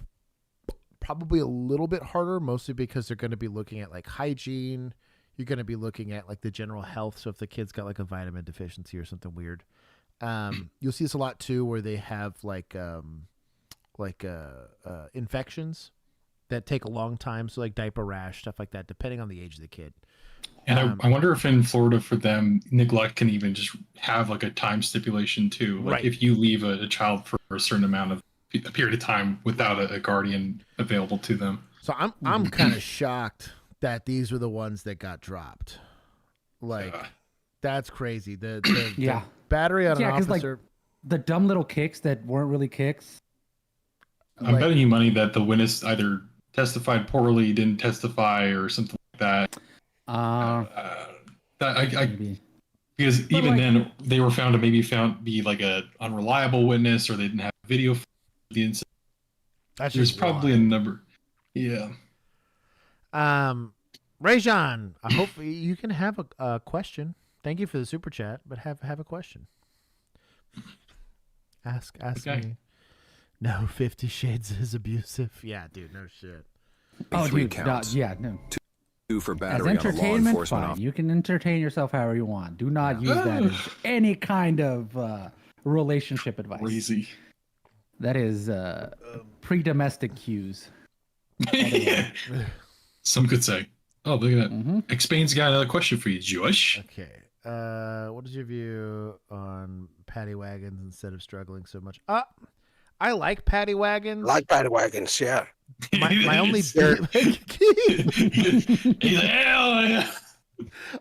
probably a little bit harder, mostly because they're going to be looking at like hygiene. You're going to be looking at like the general health. So if the kid's got like a vitamin deficiency or something weird, you'll see this a lot too, where they have infections that take a long time. So like diaper rash, stuff like that, depending on the age of the kid. And I wonder if in Florida for them, neglect can even just have like a time stipulation too. Like if you leave a child for a certain amount of a period of time without a guardian available to them. So I'm kind of shocked that these were the ones that got dropped. Like, that's crazy. The battery on an officer. Like, the dumb little kicks that weren't really kicks. I'm betting you money that the witness either testified poorly, didn't testify, or something like that. Because even then, they were found to be like a unreliable witness, or they didn't have video for the incident. There's probably a number. Yeah. Rajan, I hope you can have a question. Thank you for the super chat, but have a question. Ask me. No, 50 Shades is abusive. Yeah, dude, no shit. Oh, 3 dude, counts. yeah, no. 2 for As battery on a law entertainment, enforcement fine. officer. You can entertain yourself however you want. Do not use that as any kind of relationship advice. Crazy. That is pre-domestic cues. Some could say. Oh, look at that. X-Bane's got another question for you, Josh. Okay. What is your view on paddy wagons instead of struggling so much? I like paddy wagons. Like paddy wagons, yeah. My only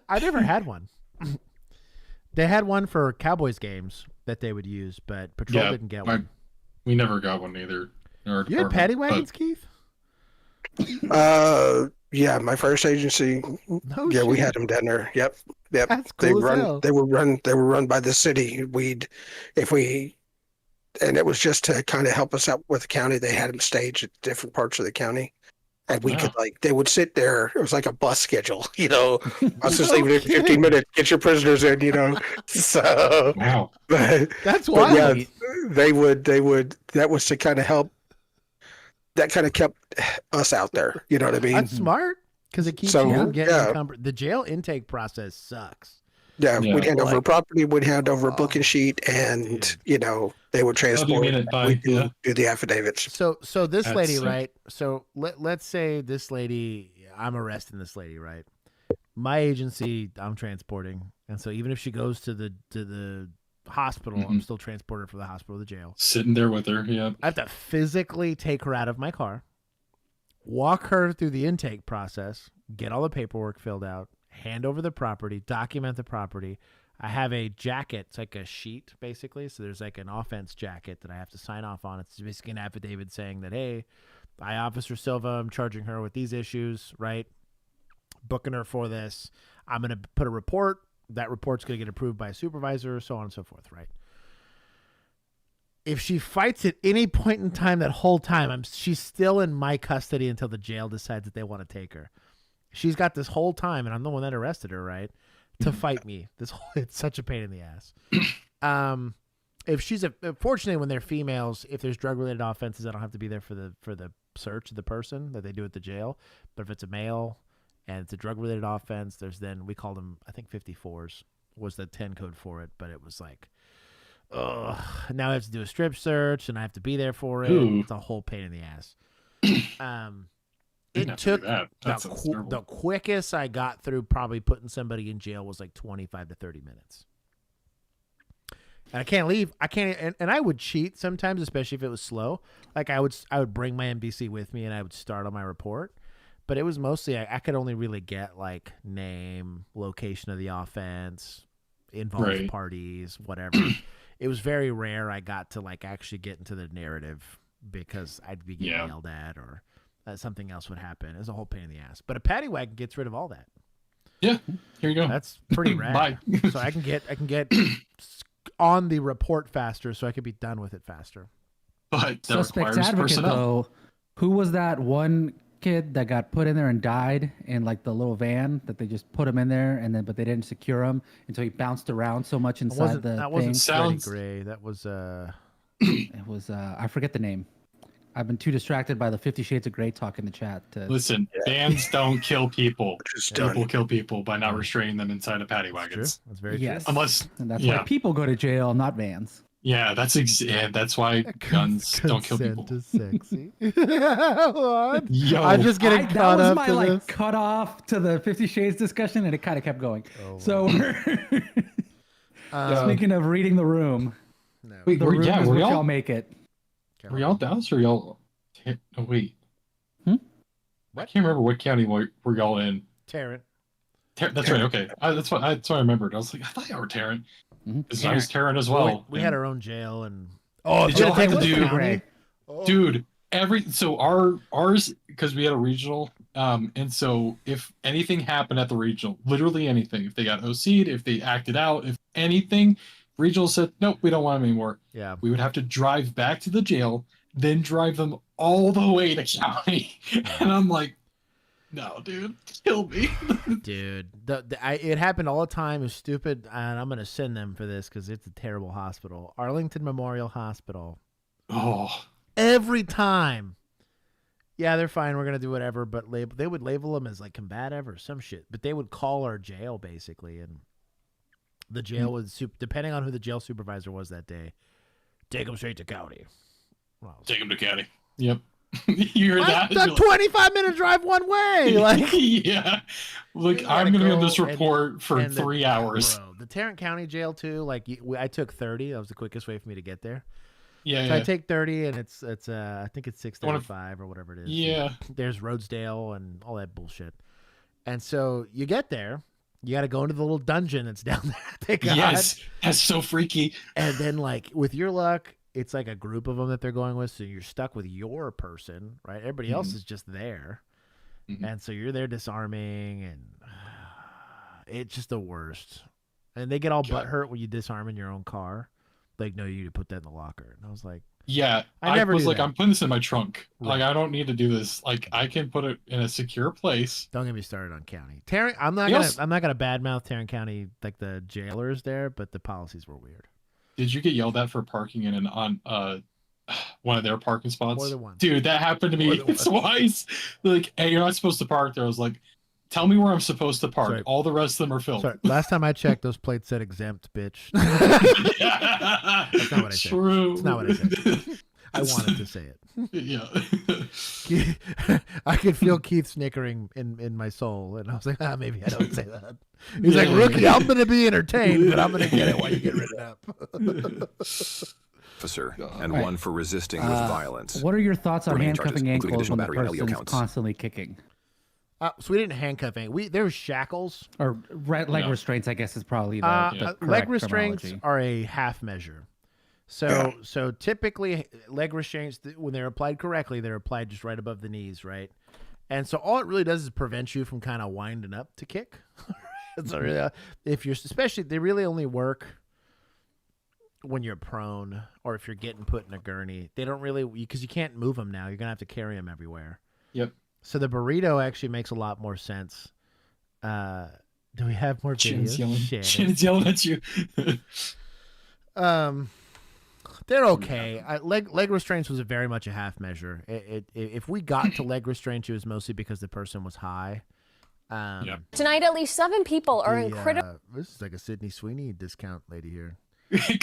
I never had one. They had one for Cowboys games that they would use, but Patrol didn't get one. We never got one either. You had paddy wagons, Keith? Yeah, my first agency. No yeah, we shit. had them down there. Yep. That's cool as hell. They were run by the city. And it was just to kind of help us out with the county. They had them staged at different parts of the county. And we could they would sit there. It was like a bus schedule, I was just leaving in 15 minutes, get your prisoners in, So, wow. That's wild. Yeah, they would, that was to kind of help. That kind of kept us out there. You know what I mean? That's smart because it keeps you from getting encumbered. The jail intake process sucks. Yeah, Yeah. we'd hand over Like- property, we'd hand over a booking sheet, and they would transport. minute by, We do, yeah. do the affidavits. So this That's lady, sick. right? So let's say this lady, I'm arresting this lady, right? My agency, I'm transporting, and so even if she goes to the hospital, I'm still transporting her from the hospital to the jail. Sitting there with her. Yeah. I have to physically take her out of my car, walk her through the intake process, get all the paperwork filled out, hand over the property, document the property. I have a jacket. It's like a sheet, basically. So there's like an offense jacket that I have to sign off on. It's basically an affidavit saying that, hey, I, Officer Silva, I'm charging her with these issues, right? Booking her for this. I'm going to put a report. That report's going to get approved by a supervisor, so on and so forth, right? If she fights at any point in time, that whole time, she's still in my custody until the jail decides that they want to take her. She's got this whole time, and I'm the one that arrested her, right, to fight me. It's such a pain in the ass. If she's fortunately, when they're females, if there's drug related offenses, I don't have to be there for the search of the person that they do at the jail. But if it's a male and it's a drug related offense, there's then we call them, I think 54s was the 10 code for it, but it was like, ugh, now I have to do a strip search and I have to be there for it. Ooh. It's a whole pain in the ass. Didn't It have to do took that. That sounds terrible. the quickest I got through probably putting somebody in jail was like 25 to 30 minutes. And I can't leave. I can't, and I would cheat sometimes, especially if it was slow. Like I would bring my MBC with me and I would start on my report. But it was mostly I could only really get like name, location of the offense, involved parties, whatever. It was very rare I got to like actually get into the narrative because I'd be getting yelled at or something else would happen. It was a whole pain in the ass. But a paddy wagon gets rid of all that. Yeah, here you go. That's pretty rad. Bye. So I can get on the report faster, so I could be done with it faster. But that Suspect's requires advocate, personnel. though, who was that one kid that got put in there and died in like the little van that they just put him in there but they didn't secure him until he bounced around so much inside the that thing? wasn't Freddie Gray. That was It was I forget the name. I've been too distracted by the 50 Shades of Grey talk in the chat. Listen, vans don't kill people. Just People kill people by not restraining them inside of paddy wagons. That's very Yes. true. Unless, And that's why people go to jail, not vans. Yeah, that's why guns don't kill people. Consent is sexy. What? Yo, I'm just getting that caught was up my to like this. cut off to the 50 Shades discussion, and it kind of kept going. Oh, so, speaking of reading the room, Wait, the room is were what y'all y'all make it. Were y'all Dallas or y'all? Oh, wait. What? I can't remember what county were y'all in. Tarrant. That's right. Okay, that's what I remembered. I was like, I thought y'all were Tarrant. Because I was Tarrant as Well, well. we had And our own jail and did y'all have to do, Gray. dude? Ours because we had a regional, and so if anything happened at the regional, literally anything, if they got OC'd, if they acted out, if anything, regional said nope, we don't want them anymore. Yeah, we would have to drive back to the jail, then drive them all the way to county, and I'm like, no, dude, kill me, dude. It happened all the time. It was stupid, and I'm gonna send them for this because it's a terrible hospital. Arlington Memorial Hospital. Oh, every time. Yeah, they're fine. We're gonna do whatever, but they would label them as like combative or some shit. But they would call our jail basically, and the jail would depending on who the jail supervisor was that day, take them straight to county. Well, take them to county. Yep. You heard that? The 25-minute drive one way. Like, yeah. Look, I'm gonna be on this report for 3 hours. Bro, the Tarrant County Jail too. Like, I took 30. That was the quickest way for me to get there. Yeah. So I take 30, and it's I think it's 635 or whatever it is. Yeah. And there's Rhodesdale and all that bullshit. And so you get there. You got to go into the little dungeon that's down there. Thank God. Yes, that's so freaky. And then, like, with your luck, it's like a group of them that they're going with, so you're stuck with your person, right? Everybody else is just there, and so you're there disarming, and it's just the worst. And they get all butthurt when you disarm in your own car. Like, no, you need to put that in the locker. And I was like, yeah, I never was do like, that. I'm putting this in my trunk. Right. Like, I don't need to do this. Like, I can put it in a secure place. Don't get me started on county. Tarrant, I'm not gonna badmouth Tarrant County, like the jailers there, but the policies were weird. Did you get yelled at for parking in on one of their parking spots? More than once. Dude, that happened to me twice. Like, hey, you're not supposed to park there. I was like, Tell me where I'm supposed to park. Sorry. All the rest of them are filled. Sorry, last time I checked, those plates said exempt, bitch. That's not what I said. True. It's not what I said. I wanted to say it. Yeah. I could feel Keith snickering in my soul, and I was like, maybe I don't say that. He's like, rookie, I'm going to be entertained, but I'm going to get it while you get written up. Officer, and one for resisting with violence. What are your thoughts on Remaining handcuffing charges, including ankles when the additional battery and LEO person's counts. constantly kicking? So we didn't handcuff any. There was shackles. Or leg restraints, I guess, is probably the leg correct restraints terminology. are a half measure. So typically leg restraints, when they're applied correctly, they're applied just right above the knees, right? And so all it really does is prevent you from kind of winding up to kick. So really, if you're, especially, they really only work when you're prone or if you're getting put in a gurney. They don't really, because you can't move them now. You're gonna have to carry them everywhere. Yep. So the burrito actually makes a lot more sense. Do we have more videos? Chin's yelling at you. They're okay. Leg restraints was very much a half measure. If we got to leg restraints, it was mostly because the person was high. Tonight, at least 7 people are in critical. This is like a Sydney Sweeney discount lady here.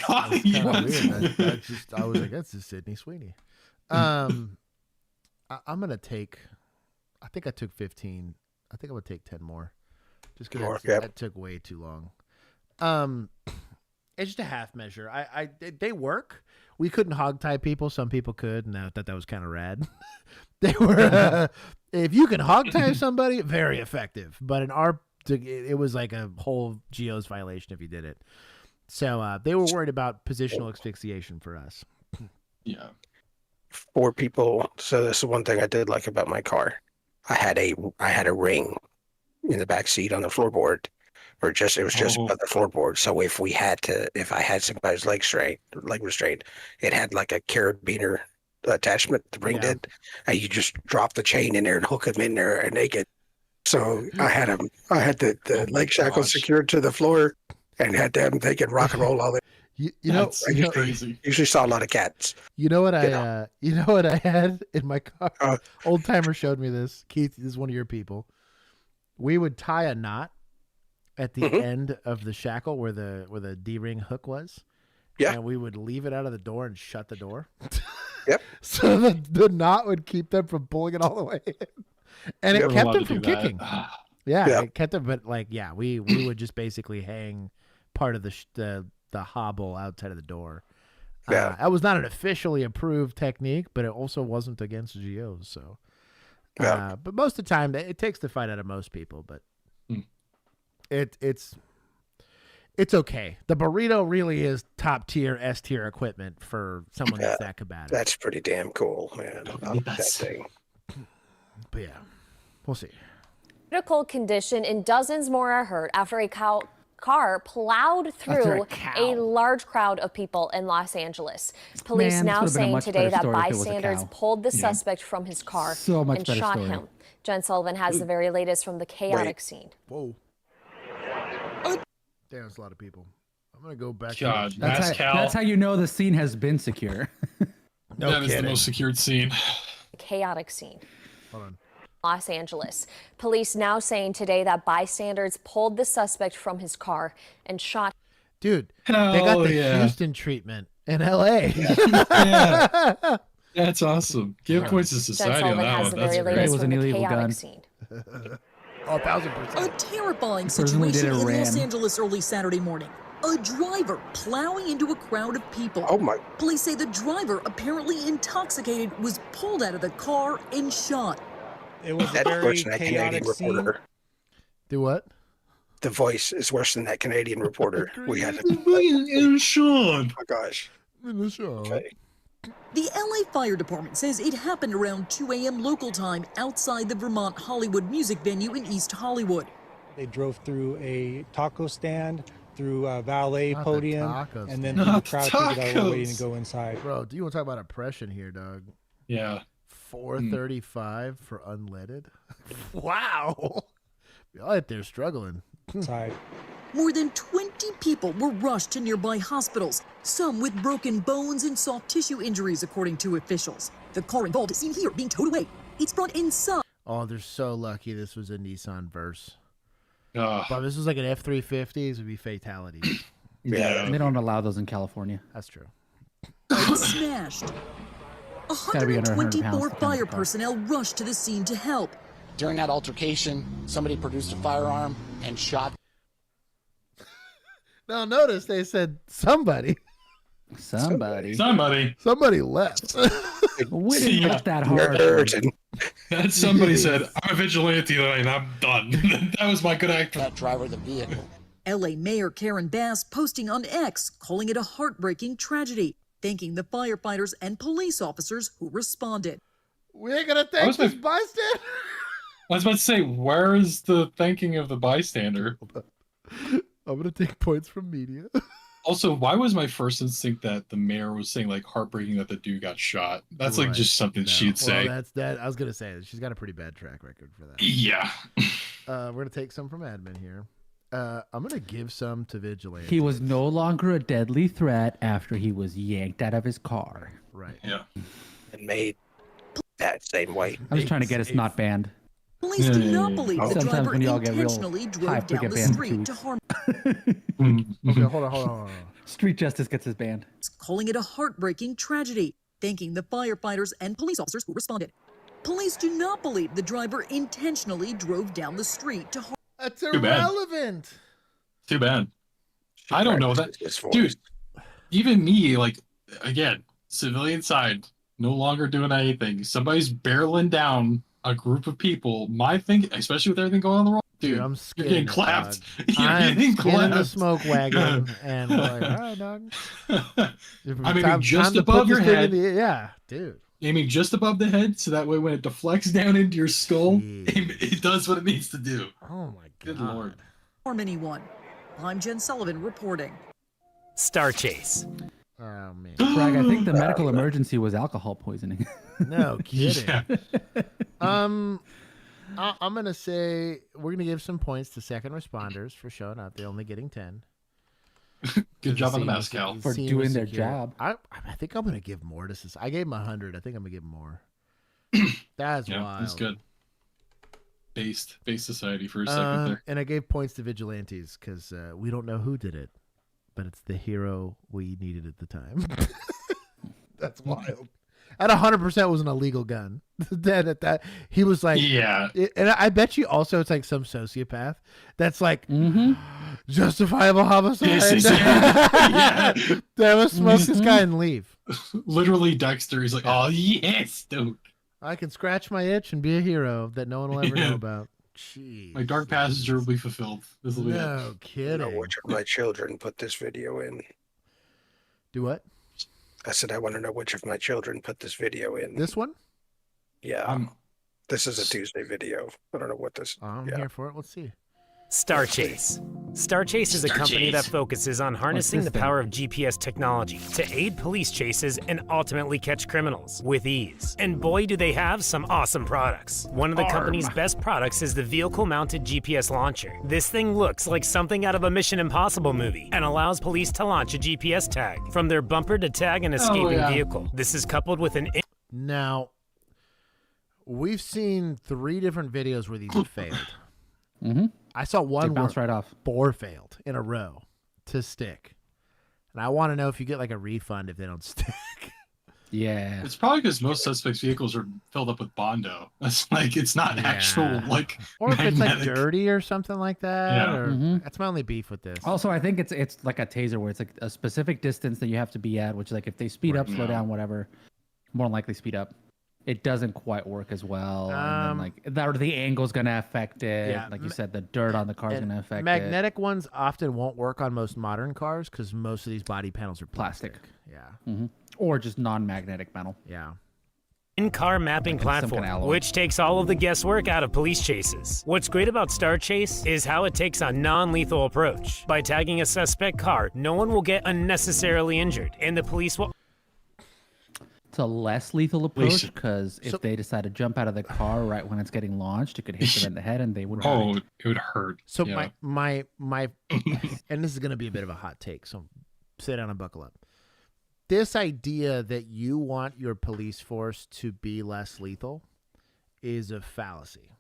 God, That's kinda weird. I was like, that's a Sydney Sweeney. I'm gonna take. I think I took 15. I think I'm gonna take 10 more. Just because that took way too long. It's just a half measure. They work. We couldn't hog tie people. Some people could, and I thought that was kind of rad. They were. If you can hog tie somebody, very effective. But it was like a whole GO's violation if you did it. So they were worried about positional asphyxiation for us. Yeah. 4 people. So this is one thing I did like about my car. I had a ring in the back seat on the floorboard, or it was just above the floorboard. So if I had somebody's leg restraint, it had like a carabiner attachment. The ring did, and you just drop the chain in there and hook them in there and naked. So I had the leg shackles secured to the floor, and had them. They could rock and roll all day. Usually saw a lot of cats. You know what I had in my car? Old timer showed me this. Keith, this is one of your people. We would tie a knot at the end of the shackle where the D-ring hook was. Yeah. And we would leave it out of the door and shut the door. Yep. So the knot would keep them from pulling it all the way in. And it kept them from kicking. Yeah, it kept them, but we would just basically hang part of the hobble outside of the door. That was not an officially approved technique, but it also wasn't against GOs. So, but most of the time, it takes the fight out of most people. But it's okay. The burrito really is top tier, S tier equipment for someone that's that combative. That's pretty damn cool, man. That thing. But yeah, we'll see. Critical condition, and dozens more are hurt after a car plowed through a large crowd of people in Los Angeles. Police now saying today that bystanders pulled the suspect from his car and shot him. Jen Sullivan has the very latest from the chaotic scene. Whoa. Damn, that's a lot of people. I'm going to go back. God, that's how you know the scene has been secure. That is the most secured scene. Chaotic scene. Hold on. Los Angeles. Police now saying today that bystanders pulled the suspect from his car and shot. Dude, they got the Houston treatment in LA. Yeah. That's awesome. Give points to society on that one. That's great. It was an illegal gun. Scene. 1,000%. A terrifying situation in Los Angeles early Saturday morning. A driver plowing into a crowd of people. Oh my. Police say the driver, apparently intoxicated, was pulled out of the car and shot. It was a very chaotic scene. Do what? The voice is worse than that Canadian reporter we had. Sean. Oh gosh. Okay. The LA Fire Department says it happened around 2 a.m. local time outside the Vermont Hollywood music venue in East Hollywood. They drove through a taco stand, through a valet podium, and then the crowd to get out of the way and go inside. Bro, do you want to talk about oppression here, dog? Yeah. 435 for unleaded. Wow. Y'all out there struggling. Inside. More than 20 people were rushed to nearby hospitals, some with broken bones and soft tissue injuries, according to officials. The car involved is seen here being towed away. It's brought inside. Oh, they're so lucky this was a Nissan Verse. But if this was like an F-350, it would be fatalities. Yeah. They don't allow those in California. That's true. Smashed. Gotta be under 100 124 pounds fire personnel rushed to the scene to help. During that altercation, somebody produced a firearm and shot. Now notice they said somebody. Somebody left. We didn't look that hard. That somebody said, I'm a vigilante and I'm done. That was my good act. That driver of the vehicle. LA Mayor Karen Bass posting on X, calling it a heartbreaking tragedy, thanking the firefighters and police officers who responded. We ain't gonna thank this bystander. I was about to say, where is the thanking of the bystander? I'm gonna take points from media. Also, why was my first instinct that the mayor was saying like heartbreaking that the dude got shot? That's like just something she'd say. That's that. I was gonna say she's got a pretty bad track record for that. Yeah. We're gonna take some from admin here. I'm gonna give some to vigilante. He was no longer a deadly threat after he was yanked out of his car. Right. Yeah. And made that same way. I was trying to get us not banned. Police do not believe the Sometimes driver when y'all get real intentionally drove hyped, we down get the banned for street 2 to weeks. harm. Okay, hold on. Street justice gets us banned. Calling it a heartbreaking tragedy, thanking the firefighters and police officers who responded. Police do not believe the driver intentionally drove down the street to harm. That's bad. irrelevant. Too bad. I don't know that. Dude, even me, like, again, civilian side, no longer doing anything. Somebody's barreling down a group of people. My thing, especially with everything going on the wrong, dude, I'm you're getting clapped. I'm in the smoke wagon, and I'm like, all right, dog. I'm aiming just above your head. Yeah, dude. Aiming just above the head, so that way when it deflects down into your skull, it does what it needs to do. Oh my god. Good lord. Harm anyone. I'm Jen Sullivan reporting. Star Chase. Oh man. Greg, I think the medical emergency was alcohol poisoning. No kidding. Yeah. I'm gonna say we're gonna give some points to second responders for showing up. They're only getting 10. Good job on the Mezcal. For doing their job. I think I'm gonna give more to this. I gave him 100. I think I'm gonna give him more. That's wild. That's good. Based society for a second there. And I gave points to vigilantes because we don't know who did it, but it's the hero we needed at the time. That's wild. At 100% was an illegal gun. Then at that, he was like, yeah. And I bet you also it's like some sociopath that's like justifiable homicide. Yeah. They must smoke this guy and leave. Literally, Dexter. He's like, oh yes, dude. I can scratch my itch and be a hero that no one will ever know about. Jeez. My dark passenger will be fulfilled. This will be No it. kidding. I know which of my children put this video in. Do what? I said I want to know which of my children put this video in. This one? Yeah. This is a Tuesday video. I don't know what this. I'm here for it. Let's see. Star Chase. Star Chase is a company that focuses on harnessing the power of GPS technology to aid police chases and ultimately catch criminals with ease. And boy, do they have some awesome products. One of the company's best products is the vehicle-mounted GPS launcher. This thing looks like something out of a Mission Impossible movie and allows police to launch a GPS tag from their bumper to tag an escaping vehicle. This is coupled with an... Now, we've seen 3 different videos where these have failed. I saw one where right off. 4 failed in a row to stick. And I want to know if you get like a refund if they don't stick. Yeah. It's probably because most suspects' vehicles are filled up with Bondo. It's like, it's not actual, like, or if it's like magnetic. dirty or something like that. Yeah. Or that's my only beef with this. Also, I think it's like a taser where it's like a specific distance that you have to be at, which like if they speed up, slow down, whatever, more than likely speed up. It doesn't quite work as well. And then, like that, or the angle's gonna affect it. Yeah. Like you said, the dirt on the car's gonna affect it. Magnetic ones often won't work on most modern cars because most of these body panels are plastic. Yeah. Or just non-magnetic metal. Yeah. In-car mapping platform, which takes all of the guesswork out of police chases. What's great about Star Chase is how it takes a non-lethal approach. By tagging a suspect car, no one will get unnecessarily injured, and the police will... It's a less lethal approach because if they decide to jump out of the car right when it's getting launched, it could hit them in the head and they would die. It would hurt. So my and this is going to be a bit of a hot take, so sit down and buckle up. This idea that you want your police force to be less lethal is a fallacy.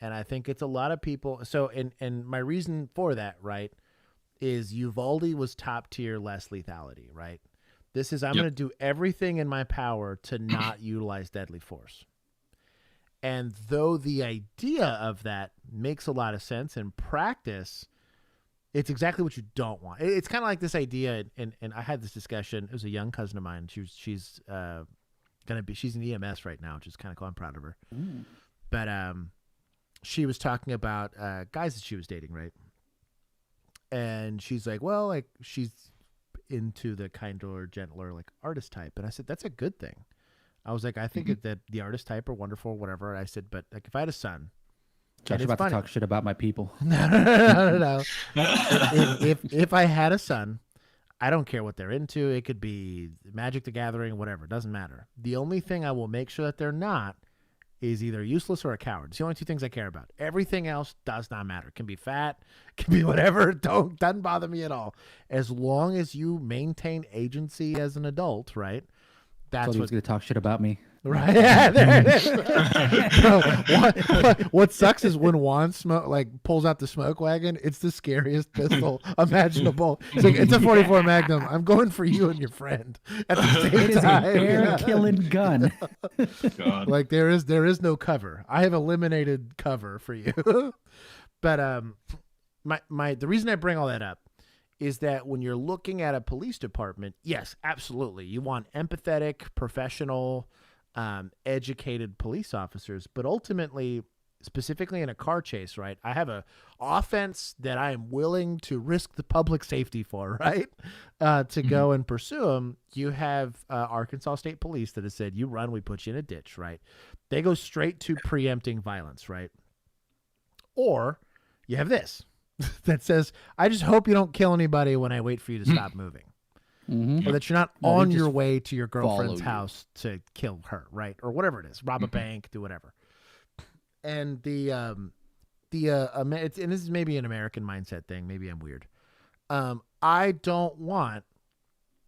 And I think it's a lot of people. So, and my reason for that, right, is Uvalde was top tier, less lethality, right? This is, I'm going to do everything in my power to not utilize deadly force. And though the idea of that makes a lot of sense in practice, it's exactly what you don't want. It's kind of like this idea, and I had this discussion. It was a young cousin of mine. She's in EMS right now, which is kind of cool. I'm proud of her. But she was talking about guys that she was dating, right? And she's like, well, like she's into the kinder, gentler, like artist type. And I said, that's a good thing. I was like, I think that the artist type are wonderful, whatever. And I said, but like if I had a son, Josh, about to talk shit about my people. No. If I had a son, I don't care what they're into. It could be Magic the Gathering, whatever. It doesn't matter. The only thing I will make sure that they're not is either useless or a coward. It's the only two things I care about. Everything else does not matter. Can be fat, can be whatever. Doesn't bother me at all. As long as you maintain agency as an adult, right? That's what's going to talk shit about me. Right. Yeah, there it is. Bro, what sucks is when Juan pulls out the smoke wagon, it's the scariest pistol imaginable. It's like, it's a 44 Magnum. I'm going for you and your friend at the same time. It is a bear-killing gun. God. Like there is no cover. I have eliminated cover for you. But the reason I bring all that up is that when you're looking at a police department, yes, absolutely. You want empathetic, professional, educated police officers, but ultimately, specifically in a car chase, right? I have a offense that I am willing to risk the public safety for, right? To go and pursue them. You have Arkansas State Police that has said, you run, we put you in a ditch, right? They go straight to preempting violence, right? Or you have this that says, I just hope you don't kill anybody when I wait for you to stop moving. Or that you're not on your way to your girlfriend's house to kill her, right? Or whatever it is, rob a bank, do whatever. And and this is maybe an American mindset thing. Maybe I'm weird. I don't want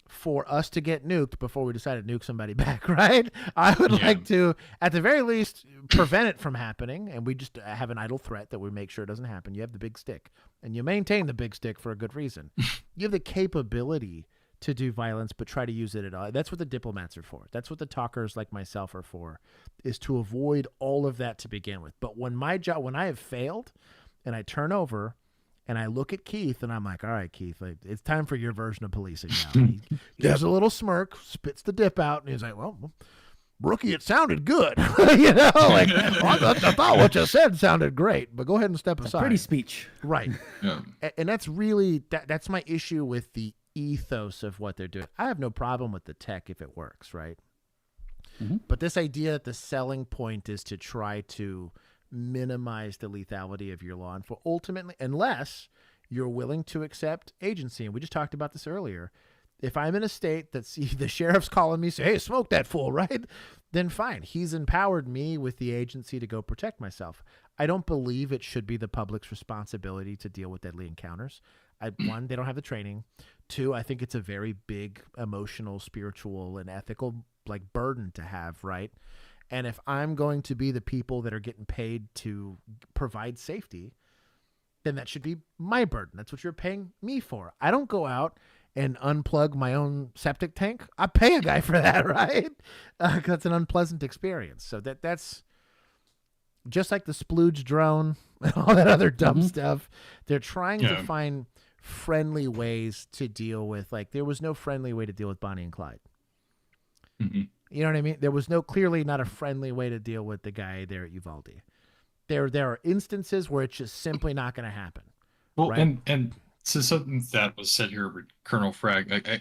for us to get nuked before we decide to nuke somebody back, right? I would like to, at the very least, prevent it from happening, and we just have an idle threat that we make sure it doesn't happen. You have the big stick, and you maintain the big stick for a good reason. You have the capability to do violence, but try to use it at all. That's what the diplomats are for. That's what the talkers like myself are for, is to avoid all of that to begin with. But when I have failed, and I turn over, and I look at Keith, and I'm like, all right, Keith, like, it's time for your version of policing now. He gives a little smirk, spits the dip out, and he's like, well, rookie, it sounded good. You know, like, I thought what you said sounded great, but go ahead and step aside. Pretty speech. Right. Yeah. And that's really, that's my issue with the ethos of what they're doing. I have no problem with the tech if it works, right? But this idea that the selling point is to try to minimize the lethality of your law enforcement, ultimately, unless you're willing to accept agency. And we just talked about this earlier. If I'm in a state that the sheriff's calling me, say, hey, smoke that fool, right? Then fine. He's empowered me with the agency to go protect myself. I don't believe it should be the public's responsibility to deal with deadly encounters. One, they don't have the training. Two, I think it's a very big emotional, spiritual, and ethical burden to have, right? And if I'm going to be the people that are getting paid to provide safety, then that should be my burden. That's what you're paying me for. I don't go out and unplug my own septic tank. I pay a guy for that, right? That's an unpleasant experience. So that's just like the splooge drone and all that other dumb stuff. They're trying to find friendly ways to deal with, there was no friendly way to deal with Bonnie and Clyde. You know what I mean? There was clearly not a friendly way to deal with the guy there at Uvalde. There are instances where it's just simply not going to happen. Well, right? and so something that was said here with Colonel Frag,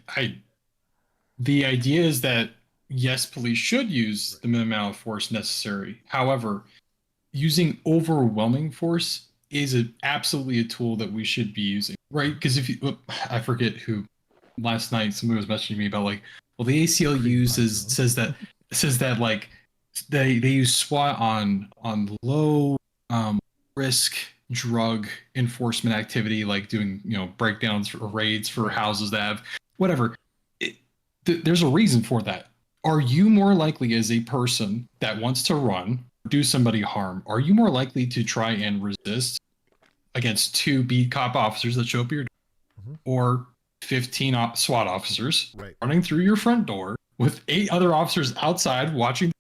the idea is that yes, police should use the minimum amount of force necessary. However, using overwhelming force is absolutely a tool that we should be using, right? Because I forget who last night somebody was messaging me about well, the ACLU says that they use SWAT on low risk drug enforcement activity, like doing breakdowns or raids for houses that have whatever. There's a reason for that. Are you more likely as a person that wants to run do somebody harm, are you more likely to try and resist against 2 beat cop officers that show up at your door, or 15 SWAT officers running through your front door with 8 other officers outside watching?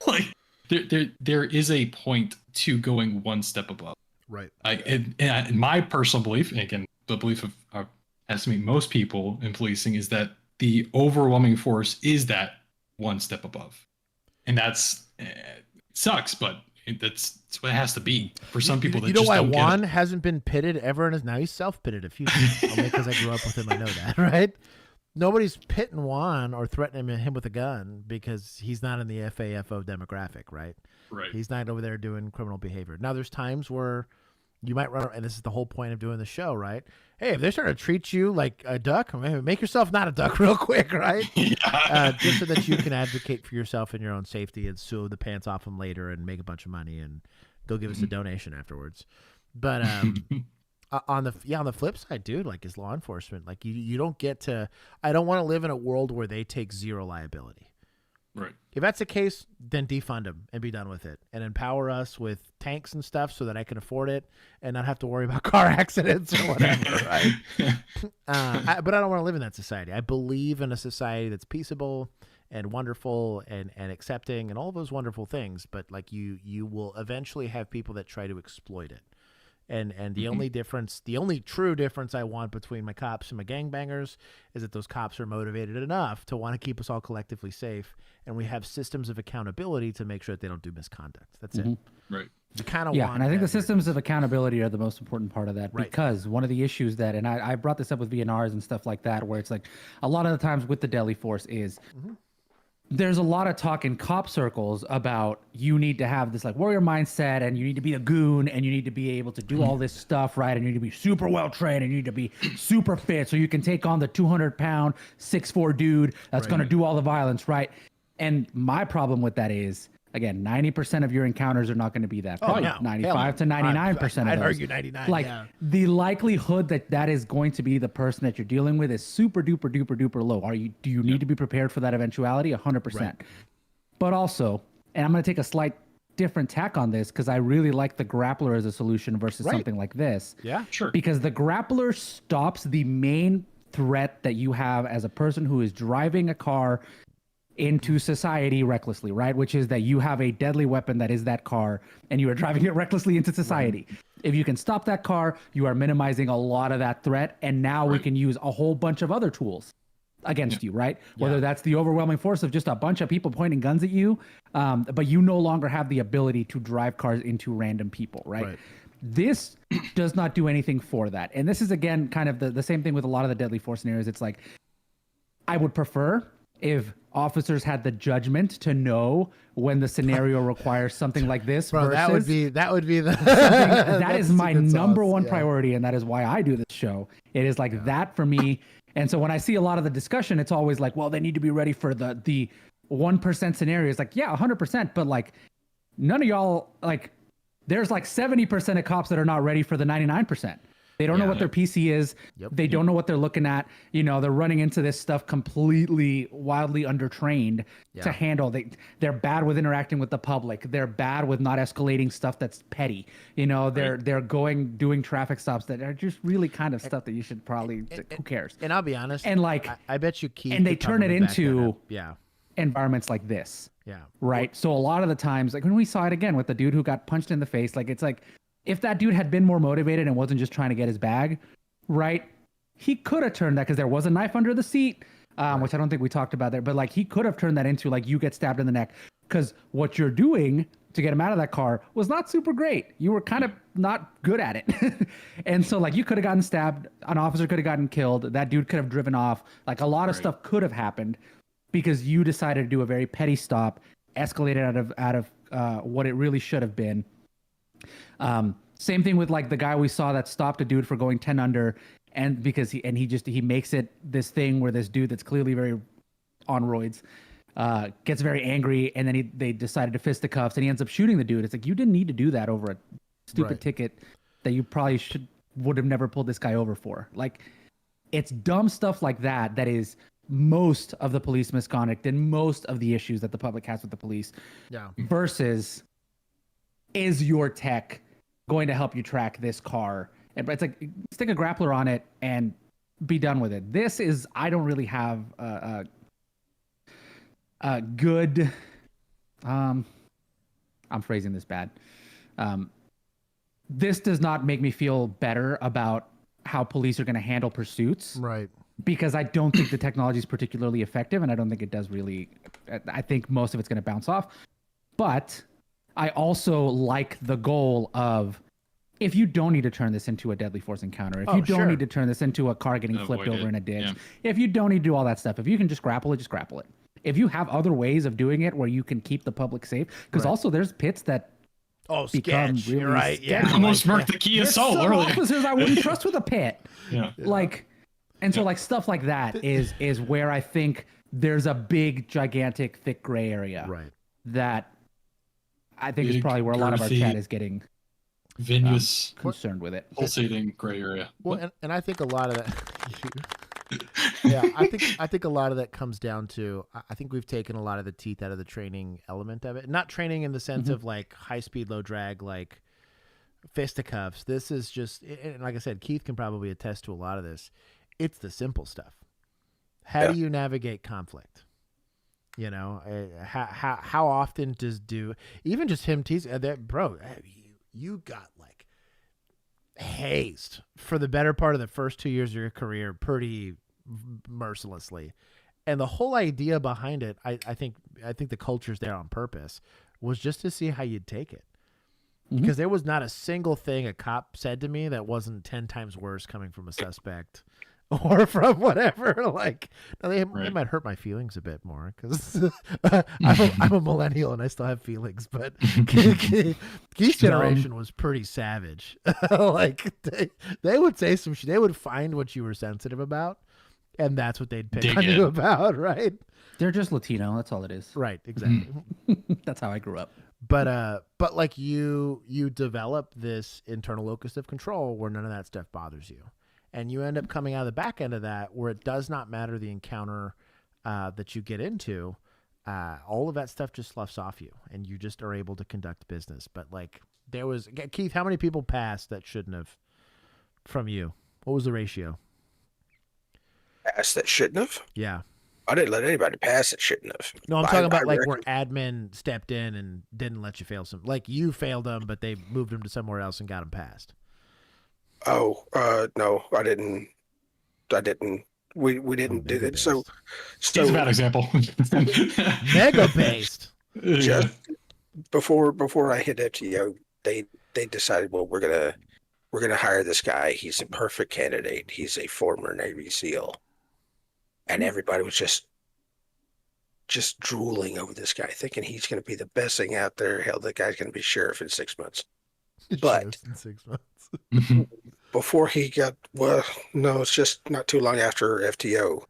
Like, there is a point to going one step above. Right. In my personal belief, and again, the belief of I estimate most people in policing, is that the overwhelming force is that one step above, and that's sucks, but that's what it has to be for some people. You know why Juan hasn't been pitted ever in his now he's self-pitted a few times. Only because I grew up with him, I know that, right? Nobody's pitting Juan or threatening him with a gun because he's not in the FAFO demographic, right? Right. He's not over there doing criminal behavior. Now, there's times where you might run, and this is the whole point of doing the show, right? Hey, if they're starting to treat you like a duck, make yourself not a duck real quick, right? Just so that you can advocate for yourself and your own safety and sew the pants off them later and make a bunch of money and go give us a donation afterwards. But on the flip side, dude, like as law enforcement, like you don't get to. I don't want to live in a world where they take zero liability. Right. If that's the case, then defund them and be done with it, and empower us with tanks and stuff so that I can afford it and not have to worry about car accidents or whatever. Right. But I don't want to live in that society. I believe in a society that's peaceable and wonderful and accepting and all those wonderful things. But like you will eventually have people that try to exploit it. And the only difference, the only true difference I want between my cops and my gangbangers is that those cops are motivated enough to want to keep us all collectively safe, and we have systems of accountability to make sure that they don't do misconduct. That's it. Right. You kind of and I think the systems of accountability are the most important part of that, because one of the issues that, and I brought this up with VNRs and stuff like that, where it's like a lot of the times with the deadly force is there's a lot of talk in cop circles about you need to have this like warrior mindset, and you need to be a goon, and you need to be able to do all this stuff, right? And you need to be super well trained, and you need to be super fit so you can take on the 200-pound 6'4" dude that's going to do all the violence, right? And my problem with that is, again, 90% of your encounters are not going to be that. Probably 95 to 99% of those. I'd argue 99. Like the likelihood that is going to be the person that you're dealing with is super duper duper duper low. Do you need to be prepared for that eventuality? 100%. Right. But also, and I'm going to take a slight different tack on this because I really like the grappler as a solution versus something like this. Yeah, sure. Because the grappler stops the main threat that you have as a person who is driving a car into society recklessly, right? Which is that you have a deadly weapon that is that car, and you are driving it recklessly into society. Right. If you can stop that car, you are minimizing a lot of that threat, and now we can use a whole bunch of other tools against you, right? Whether that's the overwhelming force of just a bunch of people pointing guns at you, but you no longer have the ability to drive cars into random people, right? This does not do anything for that. And this is, again, kind of the same thing with a lot of the deadly force scenarios. It's like, I would prefer if officers had the judgment to know when the scenario requires something like this. Bro, versus that would be the that is my number one priority, and that is why I do this show. It is like that for me. And so when I see a lot of the discussion, it's always like, well, they need to be ready for the 1% scenario. It's like, yeah, 100%, but like none of y'all, like there's like 70% of cops that are not ready for the 99%. They don't know what their PC is. They don't know what they're looking at. You know, they're running into this stuff completely wildly undertrained to handle. They're bad with interacting with the public. They're bad with not escalating stuff that's petty. You know, they're doing traffic stops that are just really kind of stuff that you should probably, who cares? And I'll be honest. And like, I bet you Keith. And they turn it into yeah. environments like this. Yeah. Right. So a lot of the times, like when we saw it again with the dude who got punched in the face, like it's like, if that dude had been more motivated and wasn't just trying to get his bag, right, he could have turned that, because there was a knife under the seat, which I don't think we talked about there, but like he could have turned that into like you get stabbed in the neck, because what you're doing to get him out of that car was not super great. You were kind of not good at it. And so like you could have gotten stabbed, an officer could have gotten killed, that dude could have driven off, like a lot of stuff could have happened because you decided to do a very petty stop, escalated out of what it really should have been. Same thing with like the guy we saw that stopped a dude for going 10 under, and because he makes it this thing where this dude that's clearly very on roids gets very angry, and then they decided to fisticuffs, and he ends up shooting the dude. It's like, you didn't need to do that over a stupid ticket that you probably would have never pulled this guy over for. Like, it's dumb stuff like that that is most of the police misconduct and most of the issues that the public has with the police. Yeah. Versus is your tech going to help you track this car? And it's like, stick a grappler on it and be done with it. This is, I don't really have a good, I'm phrasing this bad. This does not make me feel better about how police are going to handle pursuits. Right. Because I don't think the technology is particularly effective, and I don't think it does really. I think most of it's going to bounce off. But I also like the goal of, if you don't need to turn this into a deadly force encounter, if you don't need to turn this into a car getting flipped over in a ditch, if you don't need to do all that stuff, if you can just grapple it, just grapple it. If you have other ways of doing it where you can keep the public safe, because also there's pits that become sketch. really You're right. sketchy. Yeah. Almost marked the Kia Soul some earlier. officers I wouldn't trust with a pit. Yeah. Like, and so like stuff like that is where I think there's a big, gigantic, thick gray area. Right. That I think is Big, probably where a lot of our girthy, chat is getting Vinous, concerned with it. pulsating gray area. Well, and I think a lot of that. Yeah, I think a lot of that comes down to, I think we've taken a lot of the teeth out of the training element of it. Not training in the sense of like high speed, low drag, like fisticuffs. This is just, and like I said, Keith can probably attest to a lot of this. It's the simple stuff. How do you navigate conflict? You know, how often even just him teasing that, bro, you got like hazed for the better part of the first 2 years of your career pretty mercilessly. And the whole idea behind it, I think the culture's there on purpose, was just to see how you'd take it. Because there was not a single thing a cop said to me that wasn't 10 times worse coming from a suspect or from whatever. Like, now they might hurt my feelings a bit more because I'm a millennial and I still have feelings. But Keith's generation was pretty savage. Like they would say some shit. They would find what you were sensitive about, and that's what they'd pick on you about, right? They're just Latino. That's all it is. Right. Exactly. That's how I grew up. But like you develop this internal locus of control where none of that stuff bothers you. And you end up coming out of the back end of that where it does not matter the encounter that you get into. All of that stuff just sloughs off you and you just are able to conduct business. But like there was, Keith, how many people passed that shouldn't have from you? What was the ratio? Pass that shouldn't have? Yeah. I didn't let anybody pass that shouldn't have. No, I'm talking about like where admin stepped in and didn't let you fail some. Like you failed them, but they moved them to somewhere else and got them passed. Oh, no, I didn't. We didn't do that. So He's a bad example. Mega based. Just before I hit FTO, they decided, well, we're gonna hire this guy. He's a perfect candidate. He's a former Navy SEAL, and everybody was just drooling over this guy, thinking he's gonna be the best thing out there. Hell, the guy's gonna be sheriff in 6 months. But in 6 months. Before he got, well, no, it's just not too long after FTO,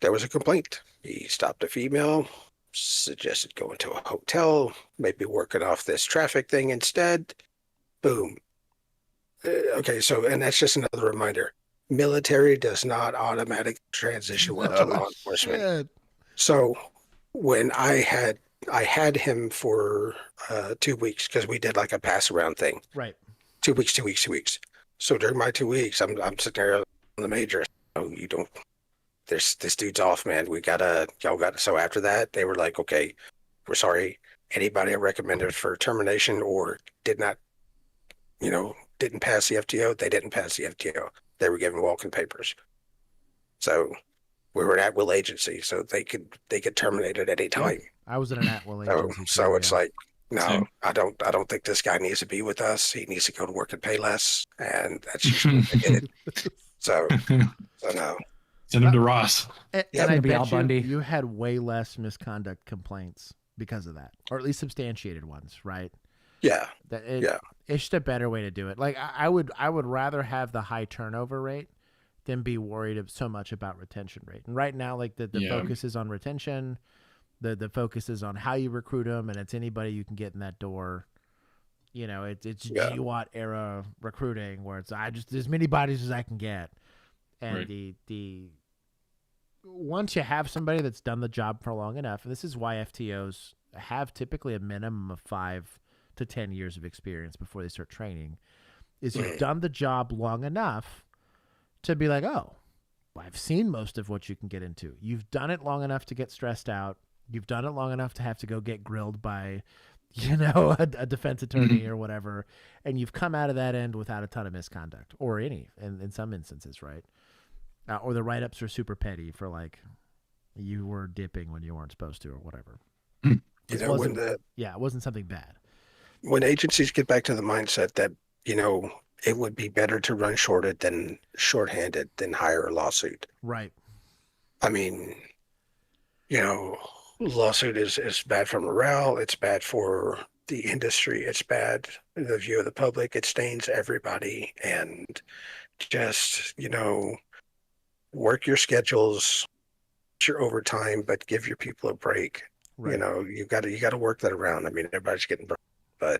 there was a complaint. He stopped a female, suggested going to a hotel, maybe working off this traffic thing instead. Boom. Okay, so, and that's just another reminder. Military does not automatically transition well to law enforcement. Shit. So when I had him for 2 weeks because we did like a pass around thing. Right. 2 weeks, 2 weeks, 2 weeks. So during my 2 weeks, I'm sitting there on the major. Oh, you don't. This dude's off, man. Y'all got. So after that, they were like, okay, we're sorry. Anybody I recommended for termination or didn't pass the FTO, they didn't pass the FTO. They were given walking papers. So we were an at-will agency, so they could terminate at any time. I was in an at-will agency. So it's like, no, I don't think this guy needs to be with us. He needs to go to work and pay less, and that's just what they did. So no. Send him to Ross. And I bet you had way less misconduct complaints because of that, or at least substantiated ones, right? Yeah. It's just a better way to do it. Like I would rather have the high turnover rate than be worried so much about retention rate. And right now, like the focus is on retention. The focus is on how you recruit them, and it's anybody you can get in that door. You know, it's GWAT era recruiting where it's just as many bodies as I can get. And once you have somebody that's done the job for long enough, and this is why FTOs have typically a minimum of 5 to 10 years of experience before they start training, is you've done the job long enough to be like, oh, I've seen most of what you can get into. You've done it long enough to get stressed out. You've done it long enough to have to go get grilled by, a defense attorney or whatever. And you've come out of that end without a ton of misconduct or any, in some instances, right? Or the write-ups are super petty for like, you were dipping when you weren't supposed to or whatever. It wasn't something bad. When agencies get back to the mindset that, it would be better to run shorthanded than hire a lawsuit. Right. I mean, lawsuit is bad for morale. It's bad for the industry. It's bad in the view of the public. It stains everybody. And just, work your schedules, your overtime, but give your people a break. Right. You got to work that around. I mean, everybody's getting burned,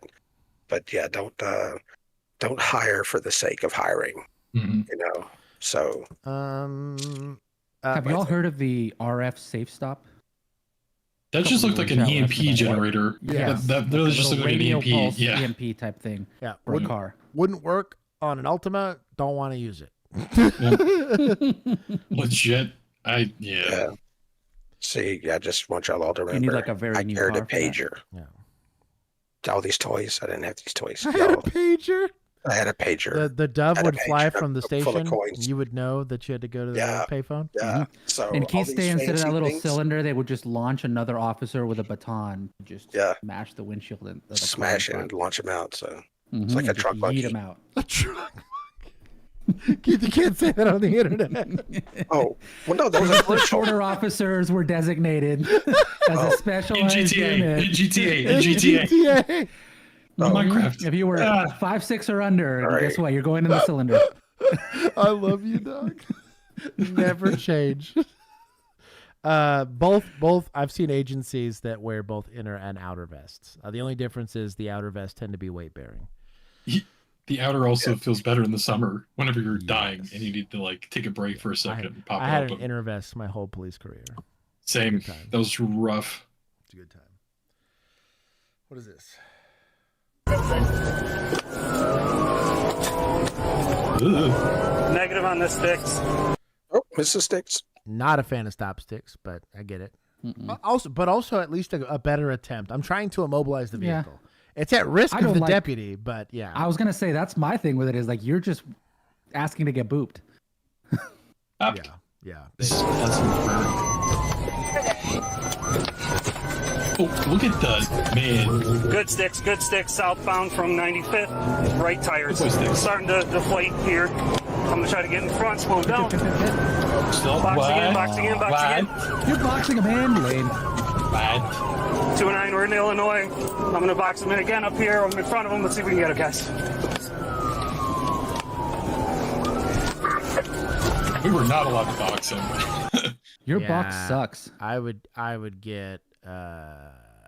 but yeah, don't hire for the sake of hiring. So have y'all heard of the RF Safe Stop? That just looked like an EMP generator. Yeah, that really just looked like an EMP. Yeah, EMP type thing. Yeah, for a car. Wouldn't work on an Ultima. Don't want to use it. Legit. See, I just want y'all all to remember. You need like a very new carried car a pager. Yeah. All these toys. I didn't have these toys. I had a pager. I had a pager. The dove would fly from the station. You would know that you had to go to the payphone. Yeah. So in Keystay, instead of that little cylinder, they would just launch another officer with a baton. Just smash the windshield and smash it and launch him out. So it's like a truck buggy. Eat him out. A truck. You can't say that on the internet. Oh, well, no, there was a shorter officers were designated as a specialized unit. In GTA. Minecraft. If you were 5'6" or under, guess what? You're going in the cylinder. I love you, dog. Never change. Both. I've seen agencies that wear both inner and outer vests. The only difference is the outer vests tend to be weight bearing. The outer also feels better in the summer whenever you're dying and you need to take a break for a second and pop I it had up. an inner vest my whole police career. Same. That was rough. It's a good time. What is this? Negative on the sticks. Oh, Mrs. Sticks. Not a fan of stop sticks, but I get it. Also at least a better attempt. I'm trying to immobilize the vehicle. It's at risk of the deputy, but yeah. I was gonna say that's my thing with it is like you're just asking to get booped. Yeah. Oh, look at the man. Good sticks. Southbound from 95th. Right tires. Starting to deflate here. I'm gonna try to get in front. Slow down. Boxing in. You're boxing him in, Lane. 209, we're in Illinois. I'm gonna box him in again up here. I'm in front of him. Let's see if we can get him, guys. We were not allowed to box him. Your box sucks. I would get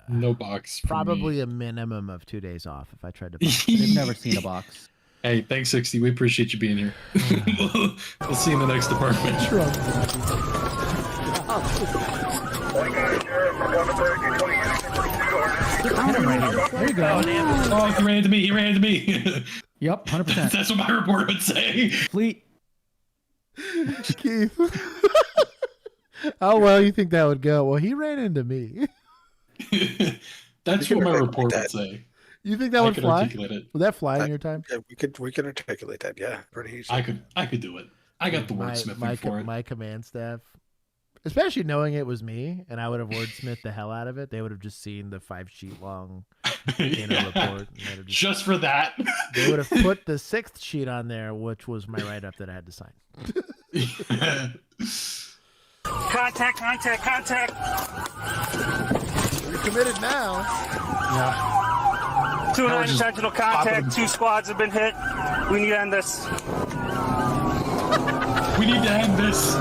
no box. Probably a minimum of 2 days off if I tried to box. I've never seen a box. Hey, thanks, 60. We appreciate you being here. We'll see you in the next department. There you go. Oh, he ran into me. Yep, 100%. That's what my report would say. Fleet. Keith. How well you think that would go? Well, he ran into me. That's what my report would say. You think that would fly? Articulate it. Would that fly in your time? Yeah, we could articulate that. Yeah, pretty easy. I could do it. I got the wordsmithing for it. My command staff, especially knowing it was me, and I would have wordsmithed the hell out of it. They would have just seen the 5-sheet long report. And just for that. They would have put the 6th sheet on there, which was my write-up that I had to sign. Contact. You're committed now. Yeah. 209 intentional contact. 2 squads have been hit. We need to end this. We need to end this.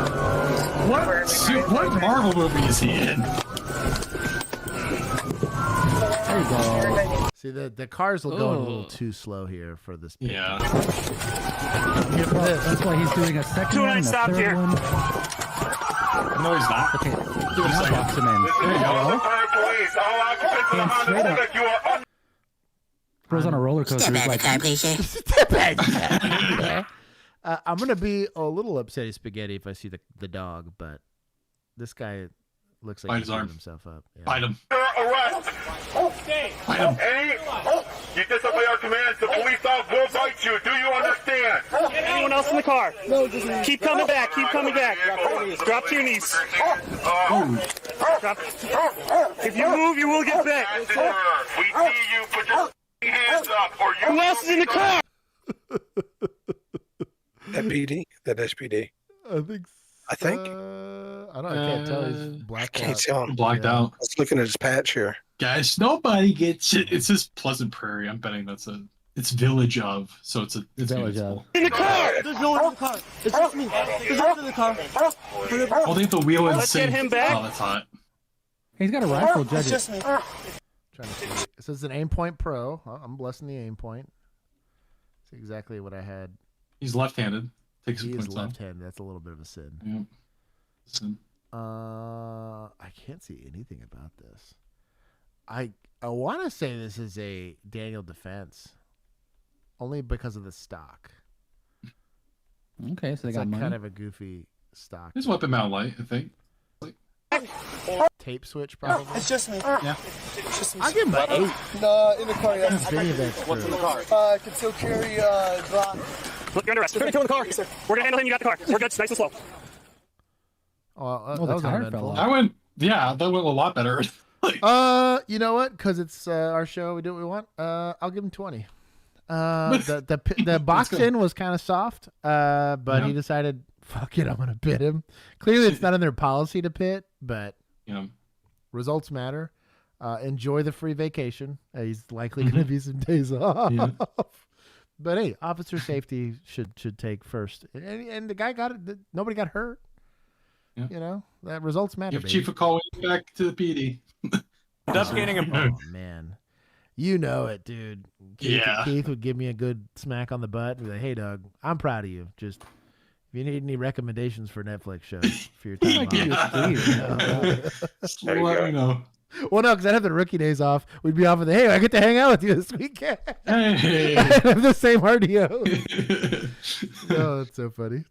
What Marvel movie is he in? There you go. See, the cars will go a little too slow here for this. Yeah. That's why he's doing a second 209 one, a stop third here. one. No, he's not. Okay, now box him in. There you go. Straight up. You are Bro's on a roller coaster. He's like, Step back. I'm gonna be a little upset at Spaghetti if I see the dog, but this guy looks like Bite he's his arm. giving himself up. Yeah. Bite him. arrest. Okay. Bite him. You disobey our commands, the police officer will bite you. Do you understand? Anyone else in the car? No, just me. Keep coming back. Keep coming back. Drop to your knees. Drop. If you move, you will get bit. We see you. Put your hands up, or you. Who else is in the car? That PD? That SPD? I think. I can't tell. He's blacked I can't out. tell him. Blacked out. I was looking at his patch here. Guys, nobody gets it. It's just Pleasant Prairie. I'm betting it's Village of. So it's Village of. In the car! There's no one in the car. It's just me. There's no one in the car. Oh, they have the wheel and Let's sync. get him back. Oh, that's hot. He's got a rifle, judge It's just me. Trying to see. It says an aim point pro. I'm blessing the aim point. It's exactly what I had. He's left-handed. Takes He some is points off. left-handed. That's a little bit of a sin. Yeah. Sin. I can't see anything about this. I want to say this is a Daniel defense, only because of the stock. Okay, so they It's got like money. kind of a goofy stock. His weapon mount light, I think. Tape switch, probably. It's just me. Yeah. It's just me. I'll give him an 8. No, in the car, yes. Vinny, that's What's in true. the car? I can still carry Glock. Look, you're under arrest. You're going to kill in the car. Yes, sir. We're going to handle him. You got the car. We're good. Nice and slow. Oh, the that was tire uneventful. fell off. That went a lot better. You know what? Because it's our show, we do what we want. I'll give him 20. The box in was kind of soft, but he decided, fuck it, I'm gonna pit him. Clearly, it's not in their policy to pit, but results matter. Enjoy the free vacation. He's likely gonna be some days off. Yeah. But hey, officer safety should take first. And the guy got it. Nobody got hurt. Yeah. You know that results matter. Give baby. Chief a call when you get back to the PD. Oh man, you know it, dude. Keith would give me a good smack on the butt and be like, "Hey, Doug, I'm proud of you. Just if you need any recommendations for Netflix shows for your time off, Let me know. Well, no, because I'd have the rookie days off. We'd be off with I get to hang out with you this weekend. Hey. I'd have the same RDO. Oh, that's so funny.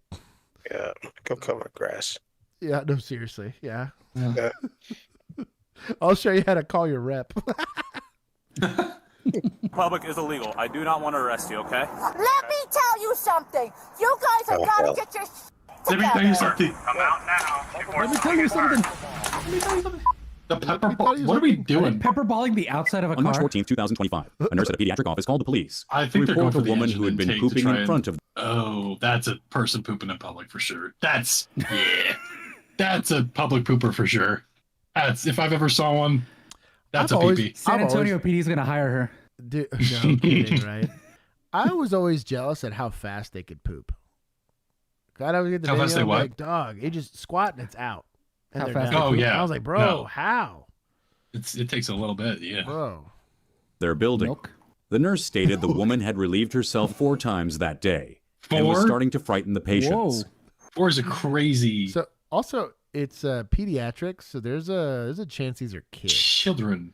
Yeah, go cut my grass. Yeah, no, seriously. Yeah. Yeah. I'll show you how to call your rep. Public is illegal. I do not want to arrest you, okay? Let me tell you something. You guys have got to get your Let me tell you something. Come out now. Let me tell you something. The pepper ball. What are we doing? Pepperballing the outside of a On March car. 14, 2025, a nurse at a pediatric office called the police I to think they're going report for a the woman engine who had been intake to pooping try in and- front of. Oh, that's a person pooping in public for sure. That's that's a public pooper for sure. That's if I've ever saw one. That's I've a always- pee-pee. San Antonio PD is going to hire her. Dude, no kidding, right? I was always jealous at how fast they could poop. God, I would get the How video fast they I'm what? like, dog, it just squat and it's out. And How they're fast done. they poop? Oh, yeah. I was like, bro, No. how? It takes a little bit, yeah. Bro. Their building. Milk. The nurse stated the woman had relieved herself 4 times that day and was 4? starting to frighten the patients. 4 is a crazy So also it's pediatrics, so there's a chance these are kids. children.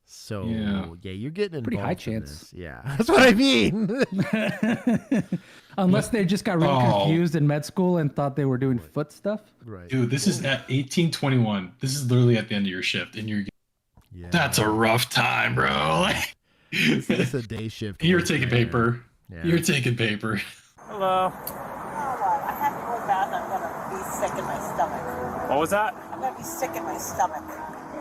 So Yeah. you're getting involved Pretty high in chance. this. Yeah. That's what I mean. Unless they just got really Oh. confused in med school and thought they were doing foot stuff. Right. Dude, this is at 18:21. This is literally at the end of your shift, and you're. Yeah. That's a rough time, bro. It's a day shift. You're work, taking man. paper. Yeah. You're taking paper. Hello. I have to go to the bathroom. I'm going to be sick in my stomach. What was that? I'm going to be sick in my stomach.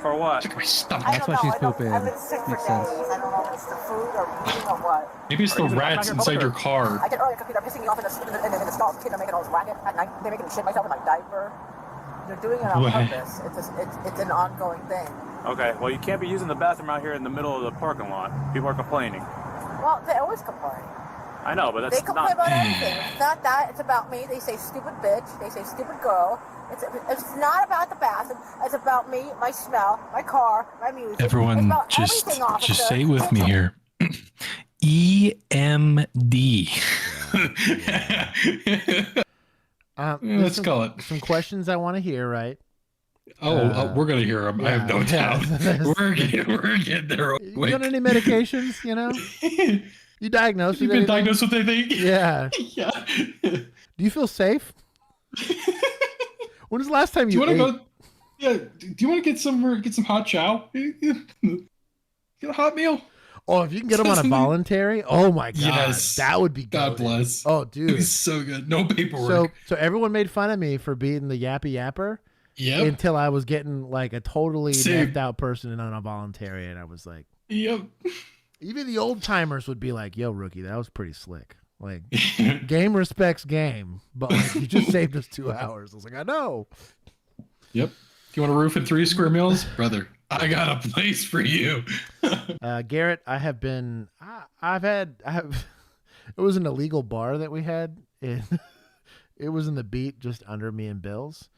For what? My stomach. That's why she's pooping. I've been sick for Makes days. sense. I don't know if it's the food or eating or what. Maybe it's the rats inside your car. I get early because they're pissing me off in the stalls. Kids are making all this racket at night. They're making me shit myself in my diaper. They're doing it on What? purpose. It's an ongoing thing. Okay, well, you can't be using the bathroom out here in the middle of the parking lot. People are complaining. Well, they always complain. I know, but They that's complain not... about everything. It's not that. It's about me. They say stupid bitch. They say stupid girl. It's not about the bathroom. It's about me, my smell, my car, my music. It's Everyone, about everything, officer. just say with me here. EMD. There's Let's call it. some questions I want to hear, right? We're gonna hear him. I have no doubt. We're getting there. You got any medications? You know, you diagnosed. You've been diagnosed with anything? Yeah. Yeah. Do you feel safe? When was the last time Do you want to ate? go? Yeah. Do you want to get some hot chow? Get a hot meal. Oh, if you can get them on a voluntary, oh my god, Yes. that would be God goated. bless. Oh, dude, It's so good. No paperwork. So everyone made fun of me for being the yappy yapper. Yep. Until I was getting like a totally Same. left out person and on a voluntary, and I was like, Yep. even the old timers would be like, "Yo, rookie, that was pretty slick." Like, game respects game, but like, you just saved us 2 hours. I was like, I know. Yep. Do you want a roof and 3 square meals, brother? I got a place for you. Garrett, I have. It was an illegal bar that we had. It was in the beat just under me and Bill's,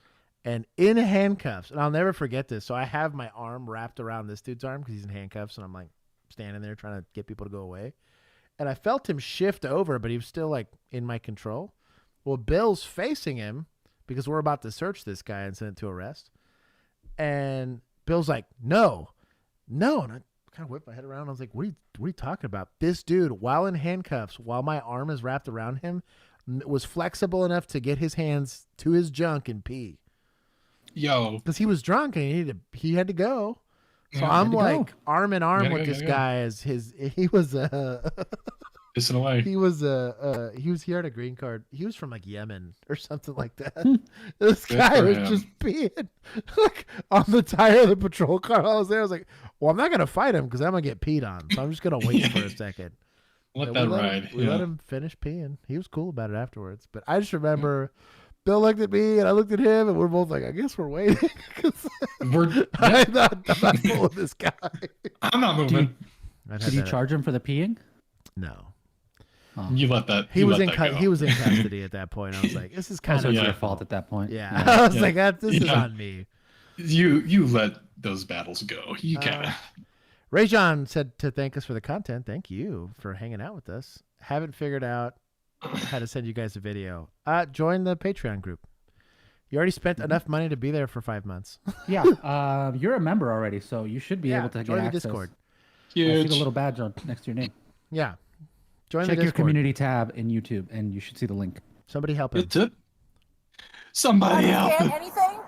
and in handcuffs. And I'll never forget this. So I have my arm wrapped around this dude's arm because he's in handcuffs, and I'm like standing there trying to get people to go away. And I felt him shift over, but he was still like in my control. Well, Bill's facing him because we're about to search this guy and send it to arrest. And Bill's like, no. And I kind of whipped my head around. I was like, what are you talking about? This dude, while in handcuffs, while my arm is wrapped around him, was flexible enough to get his hands to his junk and pee. Yo. Because he was drunk and he had to go. So Yeah, I'm had to like go. arm in arm Gotta with go, this gotta go. guy as he was Pissing away. He had a green card. He was from like Yemen or something like that. This Good guy for was him. just peeing like on the tire of the patrol car. While I was there. I was like, well, I'm not gonna fight him because I'm gonna get peed on. So I'm just gonna wait for a second. Let And that we ride. We let him finish peeing. He was cool about it afterwards. But I just remember Bill looked at me and I looked at him and we're both like, I guess we're waiting. I'm not full of this guy. I'm not moving. Did you charge him for the peeing? No. You let that. He you was let in that go. he was in custody at that point. I was like, this is kind Also, of it's my your fault at that point. Yeah. I was Yeah. like, this is Yeah. on me. You let those battles go. You can't. Ray John said to thank us for the content. Thank you for hanging out with us. Haven't figured out how to send you guys a video. Join the Patreon group. You already spent enough money to be there for 5 months. Yeah, you're a member already, so you should be able to join get the access. Discord. I see Huge. the little badge next to your name. Yeah. Join Check the your Discord. community tab in YouTube, and you should see the link. Somebody help him. It's it. Somebody help. Understand anything?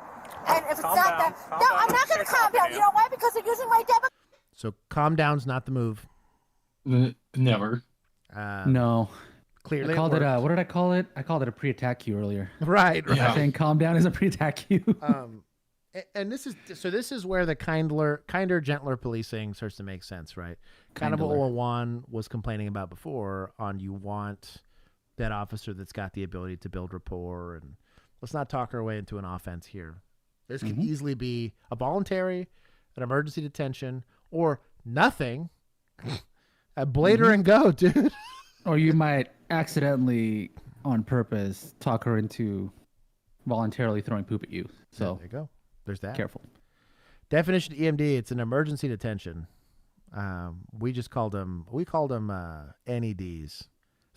And if it's not that, no, I'm not going to calm down. You know why? Because they're using my debit. So calm down's not the move. Never. No. Clearly, I called it. worked. What did I call it? I called it a pre-attack queue earlier. Right. Yeah. Saying calm down is a pre-attack queue. And this is where the kinder, gentler policing starts to make sense, right? Kind of what Juan was complaining about before. On you want that officer that's got the ability to build rapport, and let's not talk our way into an offense here. This could easily be a voluntary, an emergency detention, or nothing. A blader and go, dude. Or you might accidentally, on purpose, talk her into voluntarily throwing poop at you. So there you go. There's that. Careful. Definition of EMD, it's an emergency detention. We called them NEDs. It's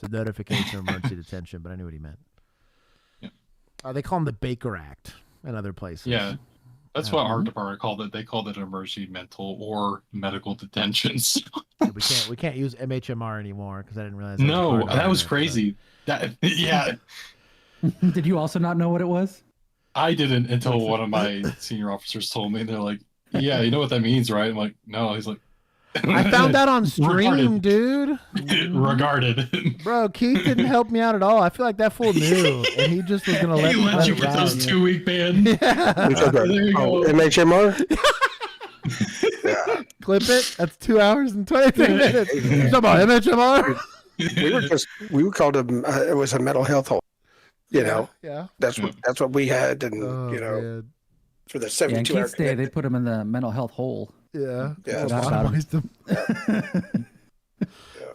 a notification of emergency detention, but I knew what he meant. Yeah. They call them the Baker Act in other places. Yeah. That's what our department called it. They called it emergency mental or medical detentions. we can't use MHMR anymore because I didn't realize. No, that was crazy. Yeah. Did you also not know what it was? I didn't until one of my senior officers told me. They're like, "Yeah, you know what that means, right?" I'm like, "No." He's like, I found that on stream, Regarded. dude. Regarded. Bro, Keith didn't help me out at all. I feel like that fool knew, and he just was gonna let He me let you it with ride. those 2-week ban. Yeah. There you go. MHMR? Clip it. That's 2 hours and 23 minutes. Talk about MHMR. we were called it was a mental health hole. You know, Yeah. that's what we had, and Oh, you know, man. for the Yeah, in 72 hour Keith's day, they put him in the mental health hole. Yeah. Yeah, Forgot about him. Lobotomized him.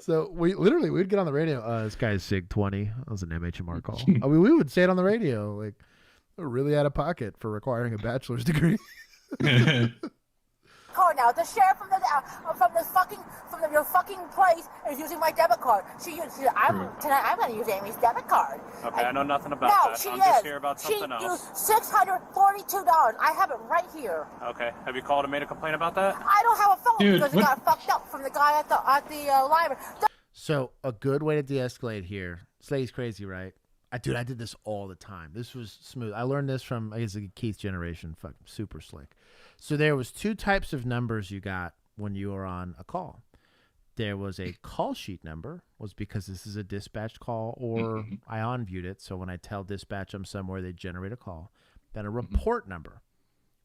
So we'd get on the radio. This guy's SIG 20. That was an MHMR call. I mean, we would say it on the radio, like, we're really out of pocket for requiring a bachelor's degree. Oh, now the sheriff from your fucking fucking place is using my debit card. Tonight I'm going to use Amy's debit card. Okay, I know nothing about No, that. she I'm is. just here about something She else. used $642. I have it right here. Okay, have you called and made a complaint about that? I don't have a phone Dude, because it got fucked up from the guy at the library. So a good way to de-escalate here. Slay's crazy, right? I did this all the time. This was smooth. I learned this from, I guess, Keith's generation. Fucking super slick. So there was 2 types of numbers you got when you were on a call. There was a call sheet number, was because this is a dispatched call, or I on-viewed it. So when I tell dispatch I'm somewhere, they generate a call. Then a report number,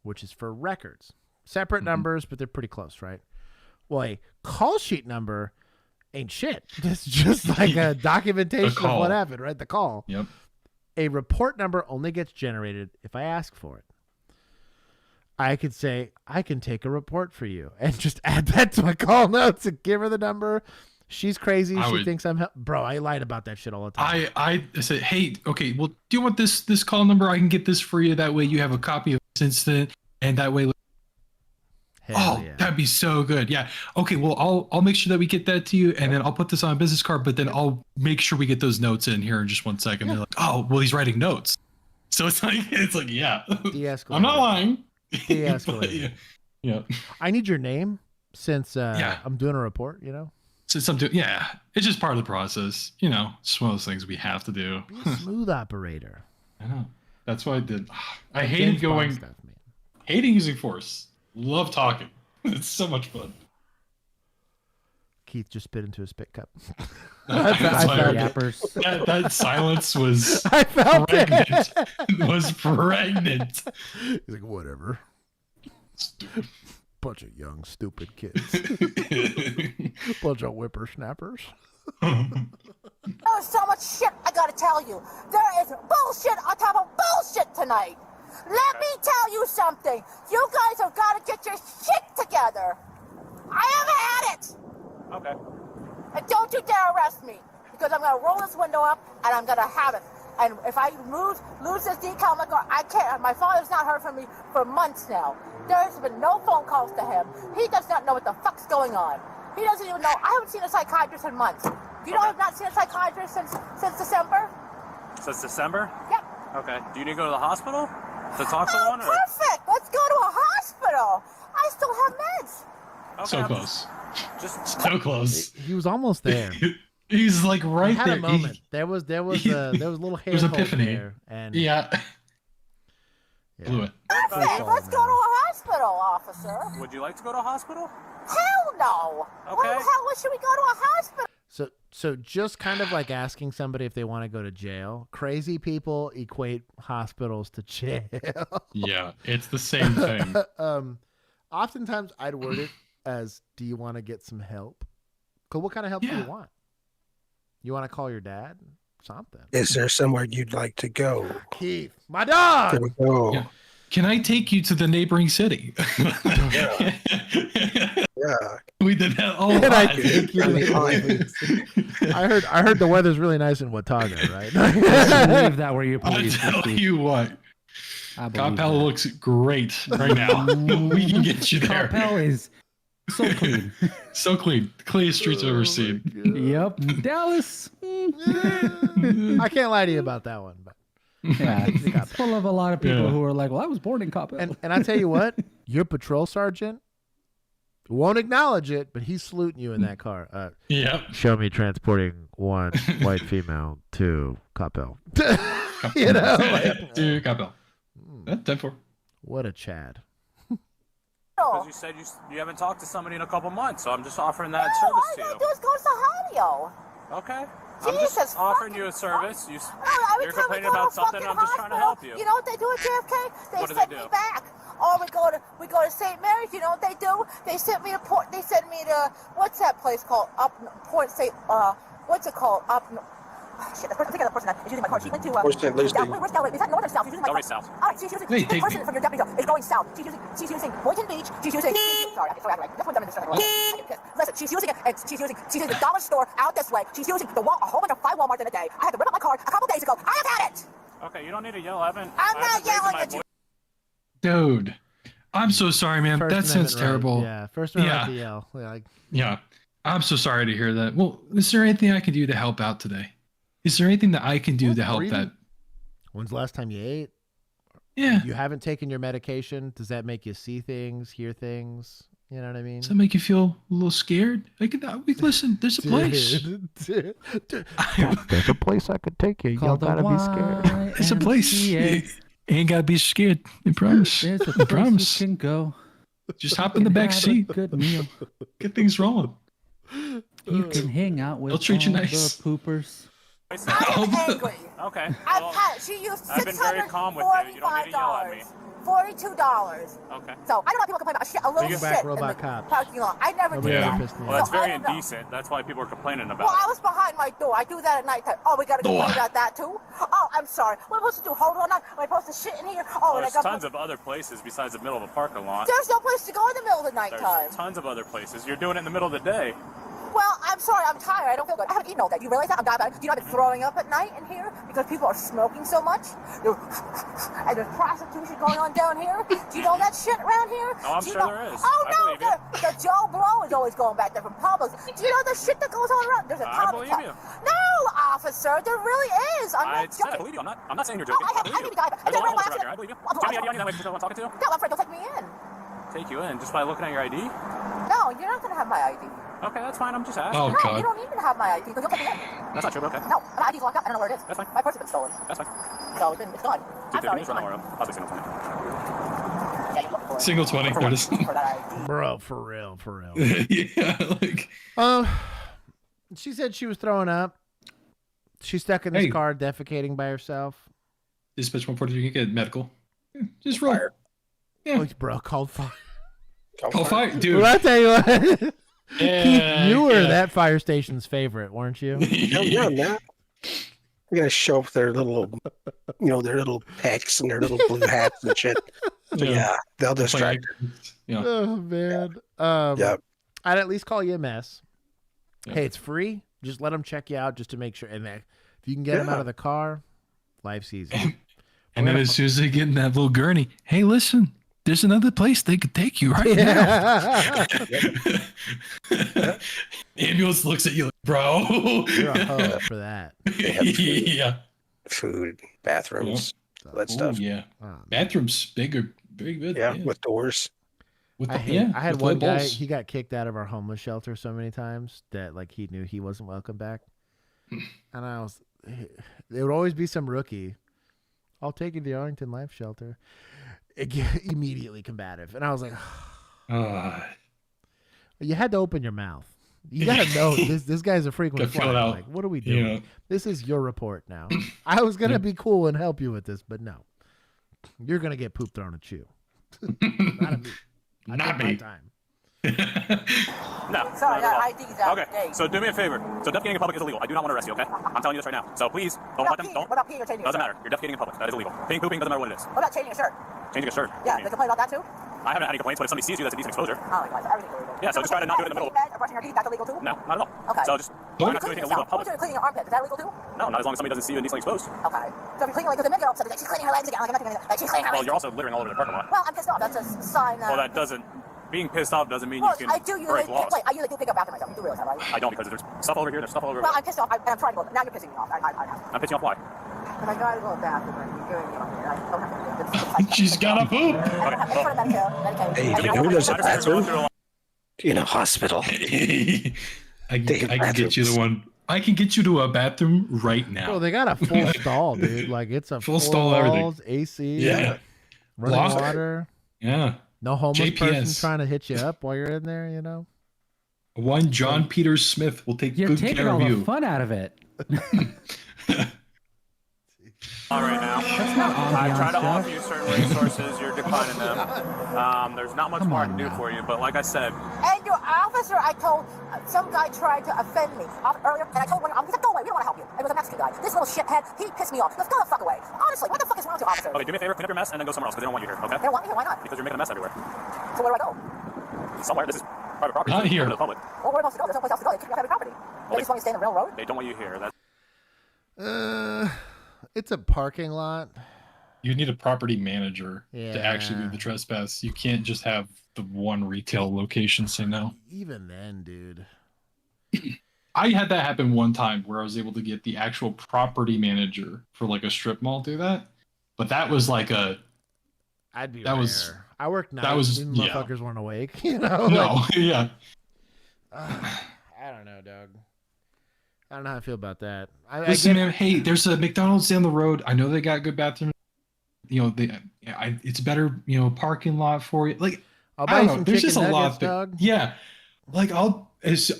which is for records. Separate numbers, but they're pretty close, right? Well, a call sheet number ain't shit. It's just like a documentation of what happened, right? The call. Yep. A report number only gets generated if I ask for it. I could say, I can take a report for you and just add that to my call notes and give her the number. She's crazy. She thinks I'm bro. I lied about that shit all the time. I said, hey, okay, well, do you want this call number? I can get this for you. That way you have a copy of this incident, and that way. That'd be so good. Yeah. Okay. Well, I'll make sure that we get that to you, and then I'll put this on a business card. But then I'll make sure we get those notes in here in just 1 second. They're like, oh, well, he's writing notes. So it's like, yeah. I'm not lying. De-escalate. Yeah. I need your name since I'm doing a report. Since I'm doing, it's just part of the process. It's one of those things we have to do. Be a smooth operator. I know. That's what I did. I hated hating using force. Love talking. It's so much fun. Keith just spit into a spit cup. That silence was I felt pregnant. It was pregnant. He's like, whatever. Bunch of young, stupid kids. Bunch of whippersnappers. There's so much shit I gotta tell you. There is bullshit on top of bullshit tonight. Let me tell you something. You guys have got to get your shit together. I have had it. Okay. And don't you dare arrest me, because I'm gonna roll this window up and I'm gonna have it. And if I lose this decal in my car, I can't. My father's not heard from me for months now. There's been no phone calls to him. He does not know what the fuck's going on. He doesn't even know. I haven't seen a psychiatrist in months. You know I've not seen a psychiatrist since December? Since December? Yep. Okay. Do you need to go to the hospital to talk to one? Perfect. Let's go to a hospital. I still have meds. Okay, So close. Just so close. He was almost there. He's like right had there. A moment. There was a little hair. There's epiphany. There, and blew it. Perfect. Let's go to a hospital, officer. Would you like to go to a hospital? Hell no. Okay. Why the hell should we go to a hospital? So just kind of like asking somebody if they want to go to jail. Crazy people equate hospitals to jail. Yeah, it's the same thing. Oftentimes I'd word it as, do you want to get some help? Because what kind of help do you want? You want to call your dad? Something. Is there somewhere you'd like to go? Keith, my dog. There we go. Yeah. Can I take you to the neighboring city? Yeah. We did that all Can the I time. take you to the I heard the weather's really nice in Watauga, right? I believe that where you I police. tell you what, believe Coppell looks great right now. We can get you there. Coppell is so clean. So clean. Cleanest streets I've ever seen. Yep. Dallas. I can't lie to you about that one, but Yeah, it's full of a lot of people who are like, well, I was born in Coppell. and I tell you what, your patrol sergeant won't acknowledge it, but he's saluting you in that car. Show me transporting one white female to Coppell. You know? To Coppell. 10-4. What a Chad. Because you said you haven't talked to somebody in a couple months, so I'm just offering that service All to I you. gotta do is go to Sahadio. Okay. I'm Jesus just offering you a service. You're Every time we complaining go to about a something, fucking I'm just trying to help you. You know what they do at JFK? They What do send they me do? back. Or we go to St. Mary's. You know what they do? They send me to what's that place called? Port St. What's it called? Shit, I'm thinking of the person that is using my car. She went to Where's St. Lucie? where's Delaware? Is that north or south? She's using my car. South. All right, she's using Hey, the take person me. from your deputy is going south. She's using Boynton Beach. She's using sorry, that's what I'm doing. Listen, she's using it, and she's using the dollar store out this way. She's using a whole bunch of 5 Walmarts in a day. I had to rip up my car a couple days ago. I have had it. Okay, you don't need to yell. I'm not yelling at you. Dude, I'm so sorry, man. That sounds terrible. Yeah, First Amendment right to yell. Yeah. I'm so sorry to hear that. Well, is there anything I can do to help out today? Is there anything that I can do to help that? When's the last time you ate? Yeah. You haven't taken your medication. Does that make you see things, hear things? You know what I mean? Does that make you feel a little scared? Listen, there's a place. There's a place I could take you. You don't gotta be scared. There's a place. You ain't gotta be scared. I promise. There's a I promise. place you can go. Just hop in the back seat. Good meal. Get things rolling. You can hang out with They'll treat you all nice. the poopers. I'm angry. Okay. She used I've been very calm with you. You don't need to yell at me. $42. Okay. So I don't want people complaining about a little Bring back shit robot in the cops. parking lot. I never do Yeah. that. Well, that's So I very don't know. indecent. That's why people are complaining about Well, I was behind my door. I do that at night time. Oh, we gotta complain about that too? Oh, I'm sorry. What am I supposed to do? Hold on. Am I supposed to shit in here? Oh, and I There's got tons of other places besides the middle of a parking lot. There's no place to go in the middle of the night time. There's tons of other places. You're doing it in the middle of the day. Well, I'm sorry, I'm tired. I don't feel good. I haven't eaten all day. Do you realize that? I'm diabetic. Do you know I've been throwing up at night in here because people are smoking so much? And there's prostitution going on down here. Do you know that shit around here? Oh, I'm Do you sure know? there is. Oh, I no, believe you. the Joe Blow is always going back there from Publix. Do you know the shit that goes on around? There's a I comic believe you. No, officer, there really is. I'm I not said I joking. believe you. I'm not saying you're joking. Oh, I believe can you. be diabetic. There's a lot of Last us around here. I believe you. I'm Do you have any ID that way people I'm talking to? No, I'm afraid they'll take me in. Take you in just by looking at your ID? No, you're not going to have my ID. Okay, that's fine. I'm just asking. Oh, No, God. you don't need to have my ID because you'll take me in. That's not true, but okay. No, my ID's locked up. I don't know where it is. That's fine. My purse has been stolen. That's fine. So it's gone. I'm sorry. Just run around. I'll say single 20. Yeah, you're looking for it. Single 20. There it is. For that ID. Bro, for real. Yeah, like. She said she was throwing up. She's stuck in this Hey. car defecating by herself. Dispatch 143, you can get medical. Yeah, just roll. Oh, bro, called fire. Call fire, dude. Well, I tell you what. Yeah, you were yeah. that fire station's favorite, weren't you? Yeah, man. You gotta show up their little, their little pecs and their little blue hats and shit. So, yeah, they'll distract her. Yeah. Oh man. Yeah. I'd at least call you a mess. Hey, it's free. Just let them check you out just to make sure. And if you can get them out of the car, life's easy. And then as soon as they get in that little gurney, hey, listen, there's another place they could take you right now. Ambulance looks at you like, bro. You're a hoe for that. Yeah. Food, bathrooms, all that stuff. Yeah. Bathrooms, bigger, very good. Yeah, with doors. With I had with one guy, bowls. he got kicked out of our homeless shelter so many times that like he knew he wasn't welcome back. And there would always be some rookie. I'll take you to the Arlington Life Shelter. Immediately combative. And I was like, you had to open your mouth. You got to know this guy's a frequent Gotta feel flyer. it out. Like, what are we doing? Yeah. This is your report now. I was going to be cool and help you with this, but no. You're going to get poop thrown at you. Not at me. Not my me. time. No. Sorry, that ID's out Okay, of date. so do me a favor. So defecating in public is illegal. I do not want to arrest you, okay? I'm telling you this right now. So please, don't let them, don't. What about peeing or changing your Doesn't shirt? matter. You're defecating in public. That is illegal. Peeing, pooping, doesn't matter what it is. What about changing your shirt? Changing a shirt. Yeah, I they complain about that too? I haven't had any complaints, but if somebody sees you, that's a decent exposure. Oh my God, so everything's illegal. Yeah, so just try to not do it in the middle. Or brushing your teeth, that's illegal too? No, not at all. Okay. So just try not to do anything illegal in What public. about cleaning your armpit? Is that illegal too? No, not as long as somebody doesn't see you indecently exposed. Okay. So if you're cleaning, like, because the men get upset, like, she's cleaning her legs again, like, I'm not doing anything. Like, she's cleaning her Well, legs. you're also littering all over the parking lot. Well, I'm pissed off. That's a sign that. Well, that doesn't. Being pissed off doesn't mean Well, you can I do usually, break laws. wait, I usually do pick up after myself. You do realize that, right? I don't because there's stuff over here, there's stuff all over. Well, I'm pissed off, and I'm trying to go. Now you're pissing me off. I'm pissing off why? But I gotta go to the bathroom, and you're doing it on here. I don't have to do it. She's got a poop. I don't have any sort of Medicare. Hey, I you don't know there's a have- bathroom in a hospital. I can get you the one. I can get you to a bathroom right now. Bro, they got a full stall, dude. Like it's a Full stall, walls, everything. AC, Yeah. running Lock. water. Yeah. No homeless person JPS. trying to hit you up while you're in there, you know? One John Peters Smith will take You're good taking care all of the you. fun out of it. All right now. That's not I try to ambiance, offer Jeff. you certain resources, you're declining them. There's not much Come more I on can do now. for you, but like I said, And your officer, I told, some guy tried to offend me earlier, and I told one officer, he said, go away, we don't want to help you. It was a Mexican guy. This little shithead, he pissed me off. He goes, go the fuck away. Honestly, what the fuck is wrong with you, officer? okay, do me a favor, clean up your mess and then go somewhere else because they don't want you here, okay? They don't want me here, why not? Because you're making a mess everywhere. So where do I go? Somewhere. This is private property. Not It's here. open to the public. Well, where am I supposed to go? There's no place else to go. They kick me off every property. They just want me to stay in the real road? They don't want you here. That's It's a parking lot. You need a property manager Yeah. to actually do the trespass. You can't just have the one retail location say no. Even then, dude. I had that happen one time where I was able to get the actual property manager for like a strip mall do that, but that was like a. I'd be. That rare. was. I worked nights. That was Motherfuckers weren't awake. You know. No. Like, yeah. I don't know, Doug. I don't know how I feel about that. Listen, man. Hey, there's a McDonald's down the road. I know they got good bathrooms. You know, it's better. You know, parking lot for you. Like, I'll buy you some there's chicken just a nuggets, lot. Doug. Yeah. Like I'll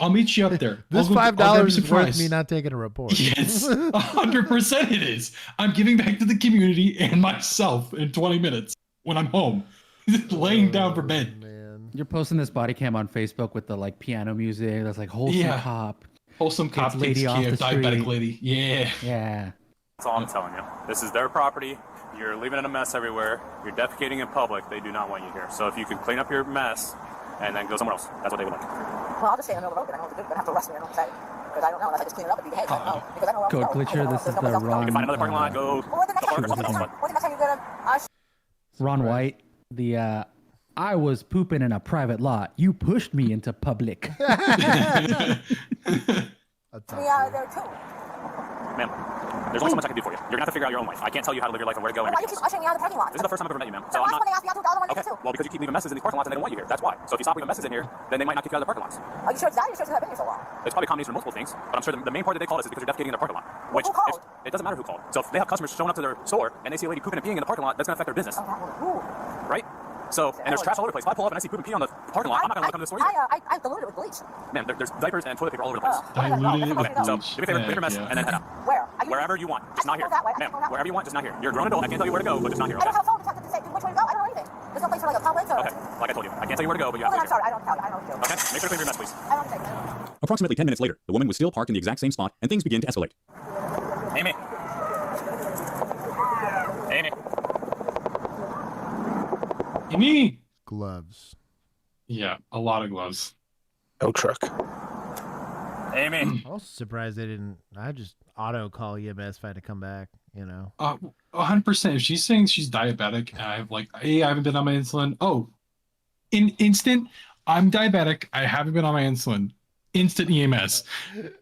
meet you up there. This $5 is worth me not taking a report. Yes, 100% it is. I'm giving back to the community and myself in 20 minutes when I'm home, laying down for bed. Man. You're posting this body cam on Facebook with the like piano music. That's like wholesome cop. Wholesome cop takes lady off care the of diabetic street. lady. Yeah. Yeah. That's all I'm telling you. This is their property. You're leaving it a mess everywhere. You're defecating in public. They do not want you here. So if you can clean up your mess and then go somewhere else, that's what they would like. Well, I'll just stay in the middle of the road, but I know they're going to have to arrest me or something. Because I don't know unless I just clean it up and be behaved. I don't know. Because I know where I'm Code going. Glitcher, this is the Ron. You can find another parking lot, go. Well, what's the next time you're going to... Ron White, the I was pooping in a private lot. You pushed me into public. Me out there too. Ma'am, there's only so much I can do for you. You're going to have to figure out your own life. I can't tell you how to live your life and where to go. Why do you keep ushering me out of the parking lot? This is the first time I've ever met you, ma'am. So I'm not... When they ask me out to do, I don't want Okay, to too. well, because you keep leaving messes in these parking lots and they don't want you here. That's why. So if you stop leaving messes in here, then they might not kick you out of the parking lots. Are you sure it's that? Are you sure it's not been here so long? It's probably a combination of multiple things, but I'm sure the main part that they called us is because you're defecating in the parking lot. Which who called? It doesn't matter who called. So if they have customers showing up to their store and they see a lady pooping and peeing in the parking lot, that's going to affect their business. Right? So, and there's trash all over the place. If I pull up and I see poop and pee on the parking lot, I'm not going to come to the store either. I diluted it with bleach. Ma'am, there's diapers and toilet paper all over the place. Diluted it with Okay, so bleach. do me a favor, clean your mess and then head out. Where? Wherever you want, just not here. Ma'am, wherever you want, just not here. You're a grown adult. I can't tell you where to go, but just not here. I don't have a phone to say which way to go. I don't know anything. There's no place for like a public or... Okay, like I told you, I can't tell you where to go, but you have Well, to then I'm sorry. I don't tell you. I don't know. Okay, make sure to clean your mess, please. I don't take it. Approximately 10 minutes later, the woman was still parked in the exact same spot, and things began to escalate. Amy. Amy. Amy. Gloves. Yeah, a lot of gloves. No truck. Amy. I'm also surprised they didn't. I just auto call EMS if I had to come back. You know. 100%. If she's saying she's diabetic, and I'm like, hey, I haven't been on my insulin. Oh, in instant, I'm diabetic. I haven't been on my insulin. Instant EMS.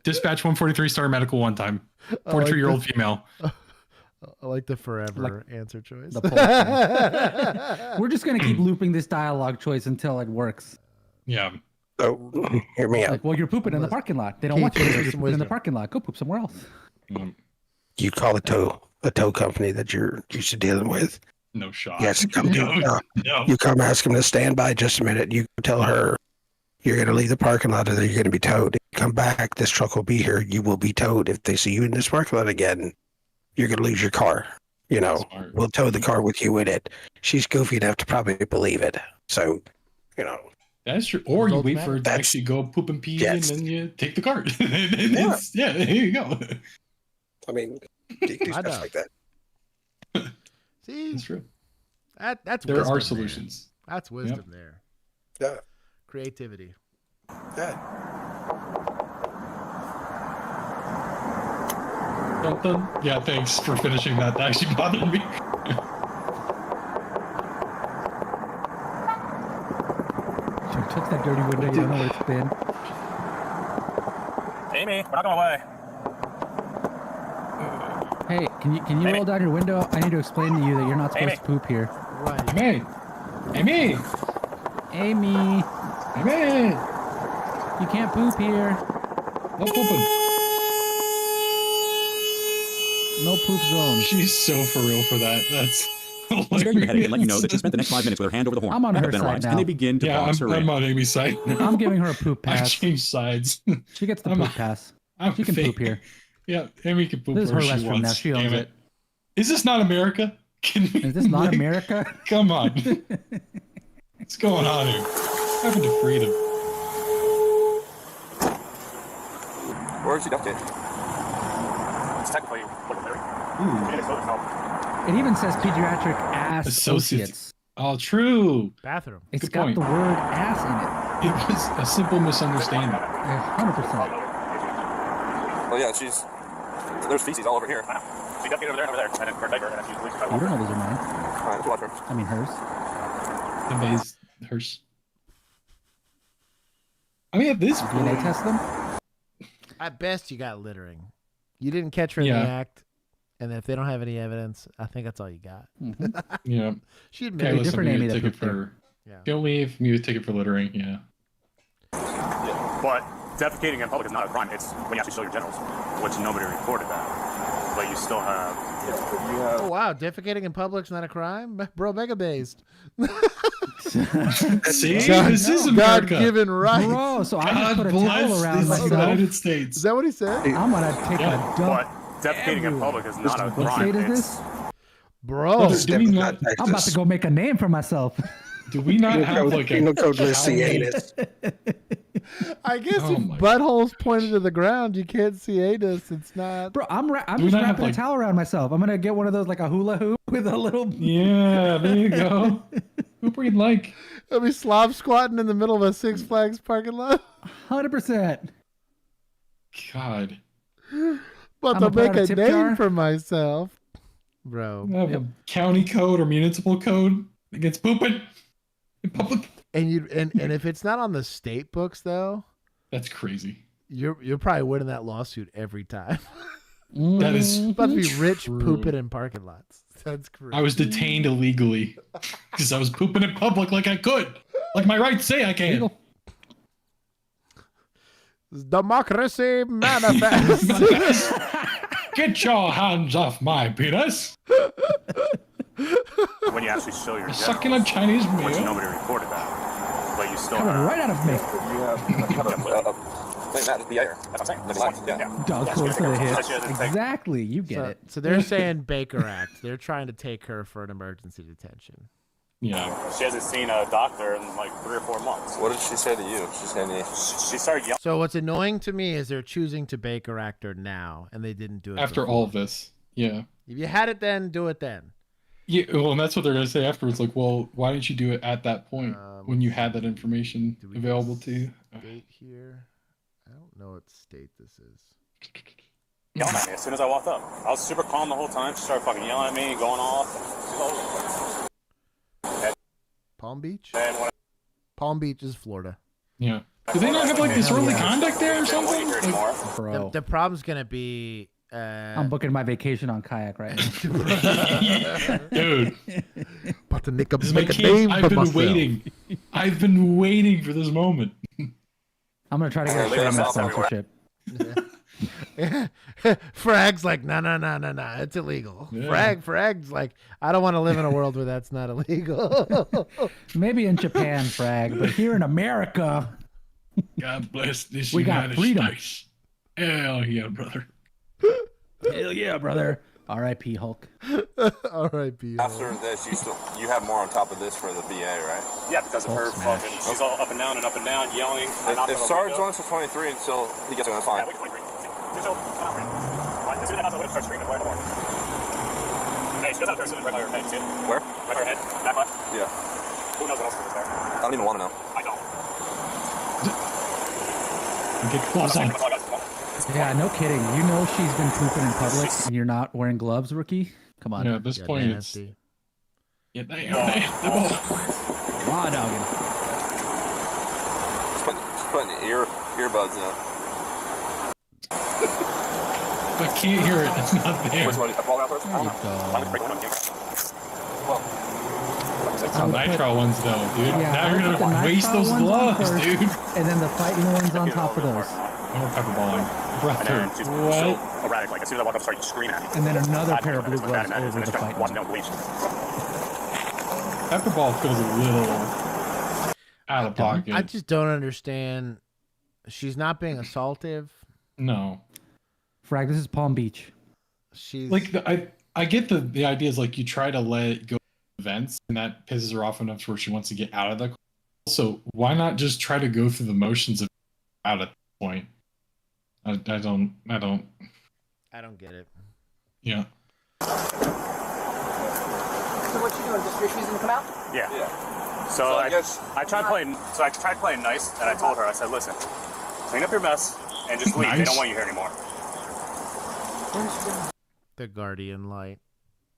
Dispatch 143 Star Medical one time. 43-year-old female. I like the forever answer choice. We're just gonna keep looping this dialogue choice until it works. Yeah. So hear me out. Like, well, you're pooping in the parking lot. They don't want you to poop in the parking lot. Go poop somewhere else. You call a tow company that you're used to dealing with. No shot. Yes, come No. You come ask them to stand by just a minute. You tell her you're going to leave the parking lot or you're going to be towed. If you come back, this truck will be here. You will be towed. If they see you in this parking lot again, you're going to lose your car. You know, we'll tow the car with you in it. She's goofy enough to probably believe it. So, you know. That's true. Or you wait for it to actually go poop and pee and then you take the cart. Yeah, there you go. I mean, do stuff like that. See? That's true. That's there wisdom are solutions. There. That's wisdom there. Yeah. Creativity. Yeah. Dun, dun. Yeah, thanks for finishing that. That actually bothered me. She took that dirty window. You don't know where it's been. Amy, we're not going away. Hey, can you roll down your window? I need to explain to you that you're not supposed to poop here. Right. Amy. Amy. You can't poop here. No pooping. No poop zone. She's so for real for that. That's Spare your headache and let you know that she spent the next 5 minutes with her hand over the horn. I'm on her Then side arrives, now. and they begin to boss her I'm in. on Amy's side. I'm giving her a poop I've pass. changed sides. She gets the poop pass. She can poop here. Yeah, Amy can poop This is where her she restroom wants. now. She owns Damn it. Is this not America? Is this not America? Come on. What's going on here? What happened to freedom? Where is she ducked it? It's technically like a It even says pediatric ass associates. Oh, true. Bathroom. It's Good got point. the word ass in it. It was a simple misunderstanding. 100%. Oh yeah, there's feces all over here. She ducked it over there, and then her diaper, and then she's leaking. You don't know those are mine. All right, let's watch her. I mean hers. Hers. I mean, this. DNA test them. At best, you got littering. You didn't catch her in the act, and if they don't have any evidence, I think that's all you got. Yeah. She'd Okay, make listen, different we Amy need a that ticket pooped there. for. Yeah. Don't leave. We need a ticket for littering. Yeah. But defecating in public is not a crime. It's when you actually show your genitals, which nobody reported that. But you still have. Oh wow, defecating in public's not a crime, bro. Mega based. See, this is America. God-given right. Bro, so I just God put a bless towel around this myself. United States. Is that what he said? I'm gonna take a dump. But defecating in public is not a What crime. state is It's- this? Bro, Do we not? I'm about to go make a name for myself. Do we not have like a Penal code lists the county- anus. I guess Oh if my buttholes pointed to the ground, you can't see anus. It's not. Bro, I'm Do just we not have, wrapping like- a towel around myself. I'm gonna get one of those like a hula hoop with a little. Yeah, there you go. Who breed like? I'll be slob squatting in the middle of a Six Flags parking lot. 100%. God. About I'ma to put make out a a tip name jar. for myself, bro. I have a county code or municipal code against pooping in public. And you and if it's not on the state books though, That's crazy. you're probably winning that lawsuit every time. That is. About to be rich True. pooping in parking lots. That's crazy. I was detained illegally because I was pooping in public like I could, like my rights say I can. Democracy manifest. Get your hands off my penis. when you actually show your Sucking a Chinese which meal. nobody reported that. But you still Coming have. right out of me. That's what I'm saying. Yeah. Dog close to the hip. Exactly. You get it. So they're saying Baker Act. They're trying to take her for an emergency detention. Yeah. She hasn't seen a doctor in like 3 or 4 months. What did she say to you? She started yelling. So what's annoying to me is they're choosing to Baker Act her now, and they didn't do it After before. all of this. Yeah. If you had it then, do it then. Yeah, well, and that's what they're gonna say afterwards. Like, well, why didn't you do it at that point when you had that information available to you? State here. I don't know what state this is. Yelling at me as soon as I walked up. I was super calm the whole time. She started fucking yelling at me, going off. Palm Beach? And when Palm Beach is Florida. Yeah. Do they not have like disorderly conduct there or something? Like, Bro. The problem's gonna be. I'm booking my vacation on kayak right now. dude, about to make a, this is my make a chance. name I've for been myself. waiting. I've been waiting for this moment. I'm gonna try to get a Sherman sponsorship. Frag's like, no, it's illegal. Yeah. Frag's like, I don't want to live in a world where that's not illegal. Maybe in Japan, Frag, but here in America, God bless this we got United freedom. States. Hell yeah, brother. Hell yeah, brother. R.I.P. Hulk. R.I.P. after this, you have more on top of this for the VA, right? Yeah, because of her fucking. She's all up and down, yelling. If Sarge wants to 23 until he gets it, that's fine. Yeah, we can 23. As soon as that house I would start screaming right more. Hey, she does have a person right by her head, see it? Where? Right by her head, back left. Yeah. Who knows what else is there? I don't even want to know. I don't. Get close on. Yeah, no kidding. You know she's been pooping in public, and you're not wearing gloves, rookie. Come on. Yeah, at this point, it's. nasty. Yeah, Raw dogging. Just putting earbuds in. I can't hear it. It's not there. Which one? A ball out first? There you go. Some nitrile ones, though, dude. Yeah, now I you're put the gonna waste nitrile those ones on gloves, first, dude. And then the fighting ones on top of those. More pepperballing. Brother, And then she's what? so erratic. Like as soon as I walk up, started screaming at me. And then another I pair of blue was bad gloves at it, over and the just fighting. watching them bleach. Pepperball feels a little out of pocket. I just don't understand. She's not being assaultive. No. Frag, this is Palm Beach. She's Like, I get the idea is like you try to let it go events, and that pisses her off enough to where she wants to get out of the. So why not just try to go through the motions of out at this point? I don't get it. Yeah. So what you doing? Just refusing to come out? Yeah. So I tried playing nice, and I told her, I said, listen, clean up your mess and just leave. They don't want you here anymore. The Guardian light.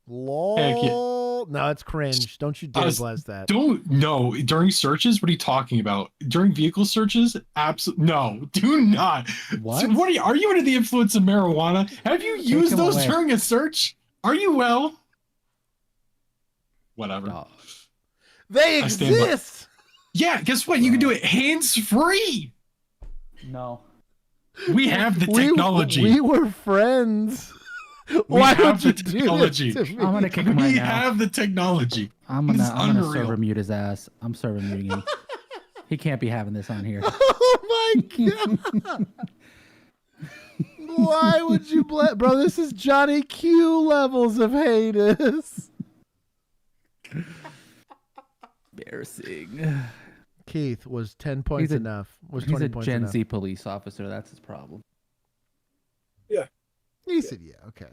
Heck LOL. No, it's cringe. Don't you dare blast that. No, during searches, what are you talking about? During vehicle searches? Absolutely no, do not. What? So are you under the influence of marijuana? Have you used those during a search? Are you well? Whatever. Oh. They exist. Yeah, guess what? You can do it hands-free. No. We have the technology. We were friends. Why would you do this to me? I'm gonna kick him right now. We have the technology. I'm gonna server mute his ass. I'm server muting him. He can't be having this on here. Oh my god! Why would you bro? This is Johnny Q levels of heinous. Embarrassing. Keith, was 10 points enough? Was 20 he's a points Gen enough? Z police officer. That's his problem. Yeah. He said, "Yeah, okay."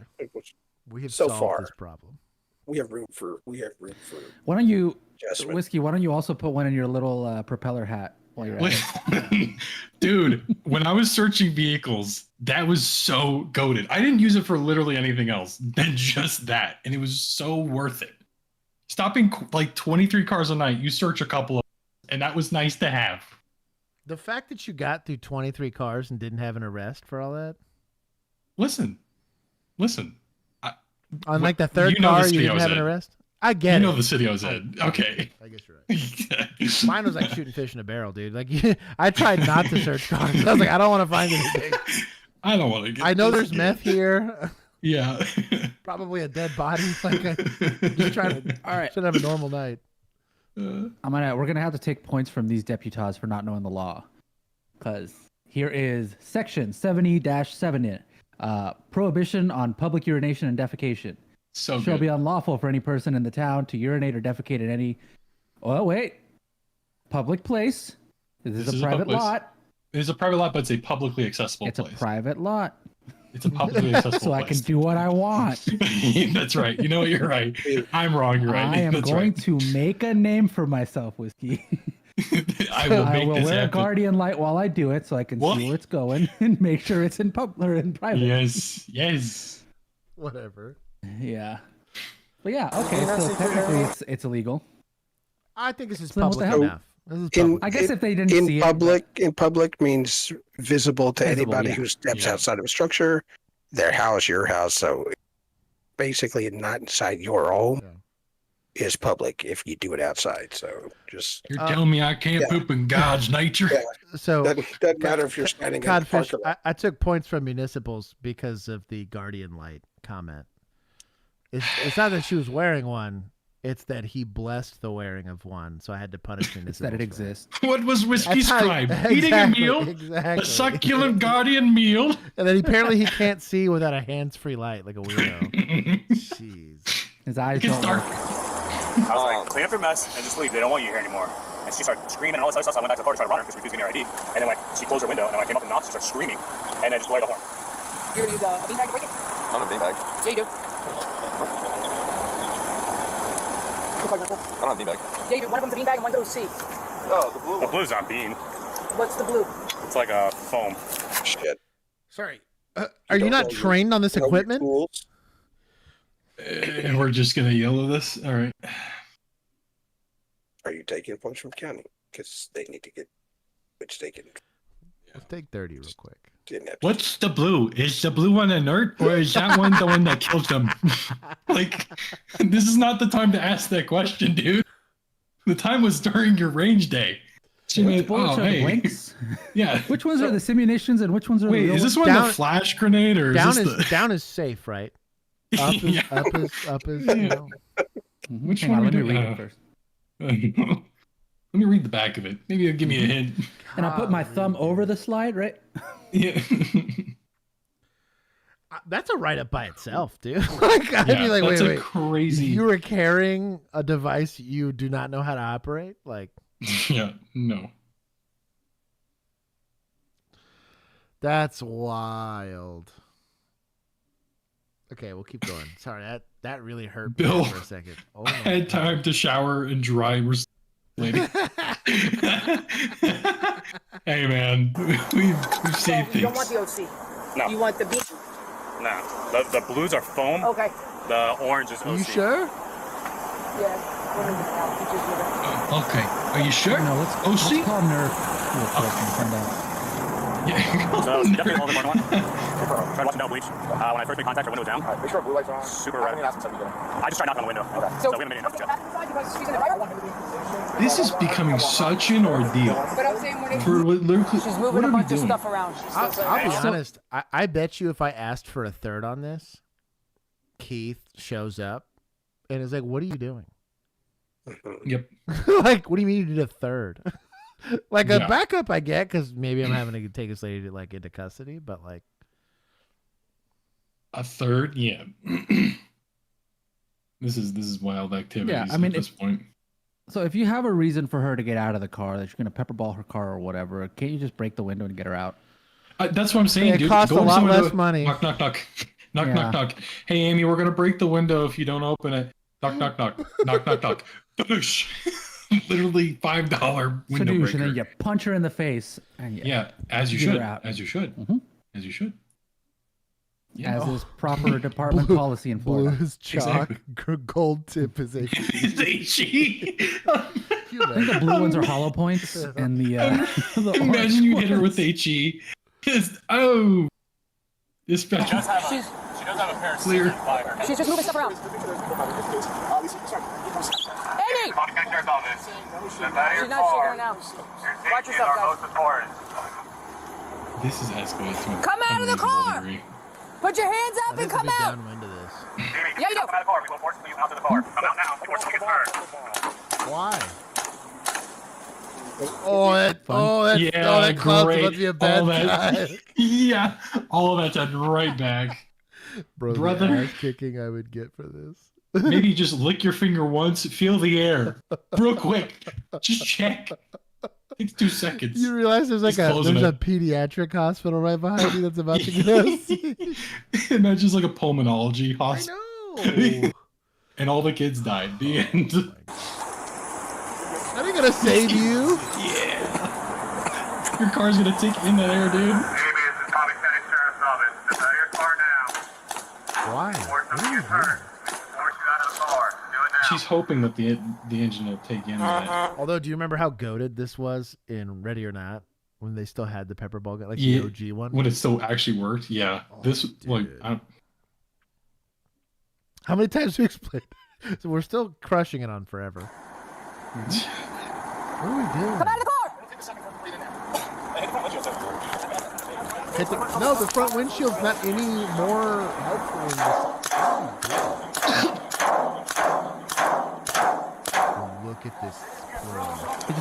We have so solved far this problem. We have room for. Why don't you, adjustment. Whiskey? Why don't you also put one in your little propeller hat while you're at it? Dude, when I was searching vehicles, that was so goated. I didn't use it for literally anything else than just that, and it was so worth it. Stopping like 23 cars a night, you search a couple of, and that was nice to have. The fact that you got through 23 cars and didn't have an arrest for all that. Listen. On like the third car, you didn't have an arrest? I get it. You know the city I was in. Okay. I guess you're right. Mine was like shooting fish in a barrel, dude. Like I tried not to search cars. I was like, I don't want to find anything. I don't want to get I know there's meth here. Yeah. Probably a dead body. Like just trying to. All right. Should have a normal night. We're gonna have to take points from these deputies for not knowing the law, because here is section 70-7. Prohibition on public urination and defecation. Shall be unlawful for any person in the town to urinate or defecate in any. Oh wait, public place. This is a private lot. It is a private lot, but it's a publicly accessible place. It's a private lot. It's a publicly accessible so place. I can do what I want. That's right. You know what? You're right. I'm wrong. You're right. I am going to make a name for myself, Whiskey. I will make this wear happen. a guardian light while I do it, so I can see where it's going and make sure it's in public or in private. Yes. Whatever. Yeah. But yeah, okay. So technically, it's illegal. I think this is So what the public hell? enough. This is public. I guess if they didn't in see public, in public means visible to Visible, anybody yeah. who steps outside of a structure, their house, your house. So basically, not inside your home is public if you do it outside. So just You're telling me I can't poop in God's nature? Yeah. So doesn't matter if you're standing in the Codfish, parking lot. I took points from municipals because of the guardian light comment. It's not that she was wearing one. It's that he blessed the wearing of one, so I had to punish municipals. that it exists. What was Whiskey's That's how- crime? exactly, Eating a meal? exactly. A succulent guardian meal? And then apparently he can't see without a hands-free light, like a weirdo. Jeez. His eyes don't work. I was like, clean up your mess and just leave. They don't want you here anymore. And she started screaming and all this other stuff. So I went back to the car to try to run her because she refused to give me her ID. And then like she closed her window and when I came up and knocked, she started screaming and then just blowed the horn. You're gonna use a beanbag to break it? I'm a beanbag. Yeah, you do. I don't have a beanbag. Yeah, you do. One of them's a beanbag and one's OC. Oh, the blue. The blue's not bean. What's the blue? It's like a foam. Shit. Sorry. Are you not trained on this equipment? And we're just going to yell at this? All right. Are you taking points from county? Because they need to get, which they can. Let's take 30 real quick. What's the blue? Is the blue one inert, or is that one the one that kills them? Like, this is not the time to ask that question, dude. The time was during your range day. Which bullets are the blanks? Yeah. Which ones are the simulations and which ones are the real is this ones? one the flash grenade, or down is this is the... down is safe, right? Up is up is you know. Which Hang one on, are let we me read doing? it first. Let me read the back of it. Maybe it'll give me a hint. And I put my thumb over the slide, right? Yeah. That's a write-up by itself, dude. Like, I'd be like, that's wait. crazy. You were carrying a device you do not know how to operate? Like, yeah, no. That's wild. Okay, we'll keep going. Sorry, that really hurt Bill, me for a second. Oh, I had time to shower and dry. Lady. Hey, man, we've saved You don't things. want the OC. No. You want the bean. No. The blues are foam. Okay. The orange is OC. You sure? Okay. Are you sure? No, let's call Nerf real quick and find out. Yeah. So definitely all the important one. Tried watching No Bleach. When I first made contact, her window was down. Make sure blue lights are on. Super red. I just tried knocking on the window. Okay. So we haven't made any noise. This is becoming such an ordeal. But I'm saying when For what, she's moving a bunch of stuff around. I'll be honest. I bet you if I asked for a third on this, Keith shows up and is like, "What are you doing?" Yep. Like, what do you mean you did a third? Like a backup, I get, because maybe I'm having to take this lady like into custody, but like a third, yeah. This is wild activities. Yeah, I mean, at this point. So if you have a reason for her to get out of the car, that you're gonna pepperball her car or whatever, can't you just break the window and get her out? That's what I'm saying, it dude. costs a lot less money. Knock, knock, knock. Knock, knock, knock. Hey, Amy, we're going to break the window if you don't open it. Knock, knock, knock. Knock, knock, knock. Boosh. Literally $5 window breaker. And then you punch her in the face. And as you should. As you should. Mm-hmm. As you should. Yeah. As is proper department policy in Florida. Blue is chalk, gold tip is HE. I think the blue ones are hollow points, and the imagine you hit her with HE. Oh, dispatcher. She does have a pair of clear. She's just moving stuff around. Amy! Bodycam Sheriff's Office. Step out of your She's not car. shaking her now. Your Watch safety is yourself, our guys. most important. This is escalating to an Come out of the car! degree. Put your hands up and come out! Into this. Yeah, you do. Come out of the car. We will force you out to the car. Come out now before someone gets hurt. Why? That cloud's great. about to be a bad guy. Yeah, all of that done right back. Brother, the ass kicking I would get for this. Maybe just lick your finger once, feel the air, real quick. Just check. Takes 2 seconds. You realize there's like a pediatric hospital right behind you that's about to get us. Imagine just like a pulmonology hospital. I know. And all the kids died. The end. Are they gonna save you? Yeah. Your car's gonna take in that air, dude. Why? She's hoping that the engine will take in that. Although, do you remember how goated this was in Ready or Not when they still had the pepperball gun, like the OG one? When it still actually worked, yeah. How many times do we explain? So we're still crushing it on forever. What are we doing? Come out of the car! No, the front windshield's not any more helpful in this. Look at this.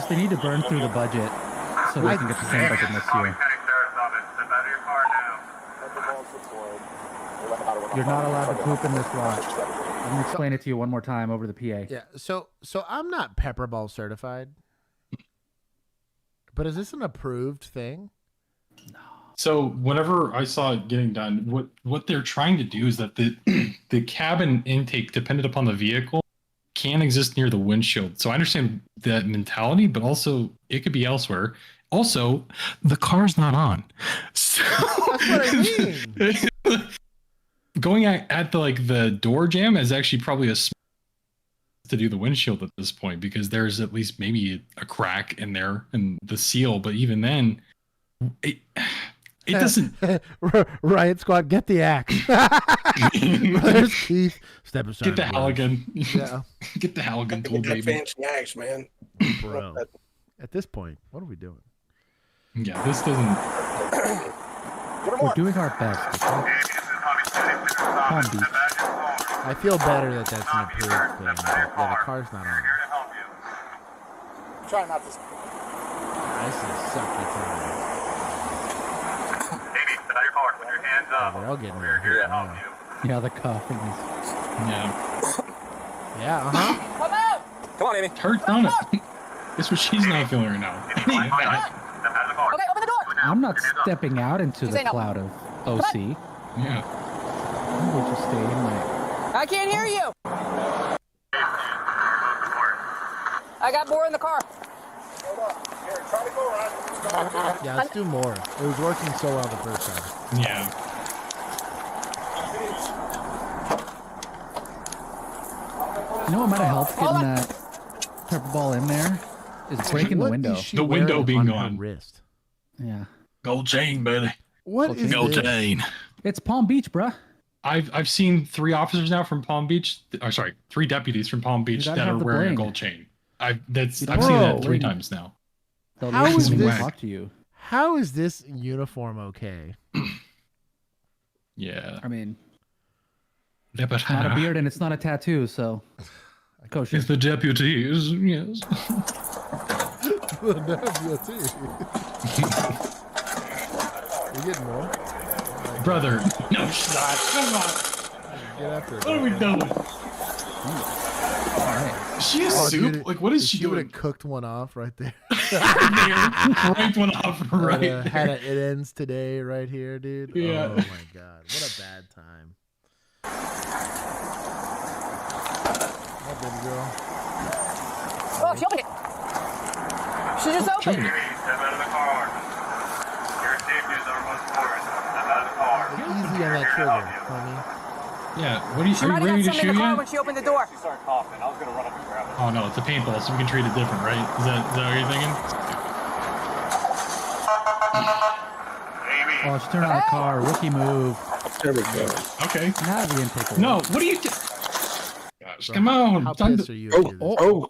They need to burn through the budget so they can get the same budget next year. You're not allowed to poop in this lot. I'm gonna explain it to you one more time over the PA. Yeah. So I'm not Pepperball certified, but is this an approved thing? No. So whenever I saw it getting done, what they're trying to do is that the cabin intake, dependent upon the vehicle, can exist near the windshield. So I understand that mentality, but also it could be elsewhere. Also, the car's not on. So, that's what I mean. Going at the door jam is actually probably a to do the windshield at this point, because there's at least maybe a crack in there in the seal. But even then, it doesn't. Riot Squad, get the axe. There's Keith. Step aside. Get the Halligan. Yeah. Get the Halligan, tool baby. Fancy axe, man. Bro. At this point, what are we doing? Yeah, this doesn't. We're doing our best. Palm Beach. I feel better that that's an approved thing. But yeah, the car's not on. Try not to. This is sucky time. They're all getting real here. Yeah, the coughing is. Yeah. Come out! Come on, Amy. Hurt on it. That's what she's not feeling right now. Okay, open the door! I'm not stepping out into the cloud of OC. Yeah. I will just stay in my. I can't hear you! I got more in the car. Yeah, let's do more. It was working so well the first time. Yeah. You know what might have helped getting that pepper ball in there is breaking the window. The window being gone. Wrist. Yeah. Gold chain, baby. What is gold this? chain? It's Palm Beach, bruh. I've seen 3 officers now from Palm Beach. Or sorry, 3 deputies from Palm Beach that are wearing a gold chain. I've seen that 3 times now. How is this? Talk to you. How is this uniform okay? Yeah. I mean, it's not a beard and it's not a tattoo, so kosher. It's the deputies, yes. The deputy. You getting more? Brother, no shot. Come on. Get after it. What are we doing? She is soup. Dude, like, what is she you would doing? have cooked one off right there. Ranked one off right there. It ends today right here, dude. Yeah. Oh my god, what a bad time. Oh, baby girl. Oh, she opened it. She just opened it. Step out of the car. Your safety is our most important. Step out of the car. Easy on that trigger, homie. Yeah, what are you, She are might you have ready got to something in shoot the car yet? when she opened the door. She started coughing. I was going to run up and grab it. Oh no, it's a paintball, so we can treat it different, right? Is that what you're thinking? Oh, she turned on the car. Rookie move. There we go. Okay. Now the intake. No, what are you doing? Gosh, come on. How Time pissed to- are you? Oh,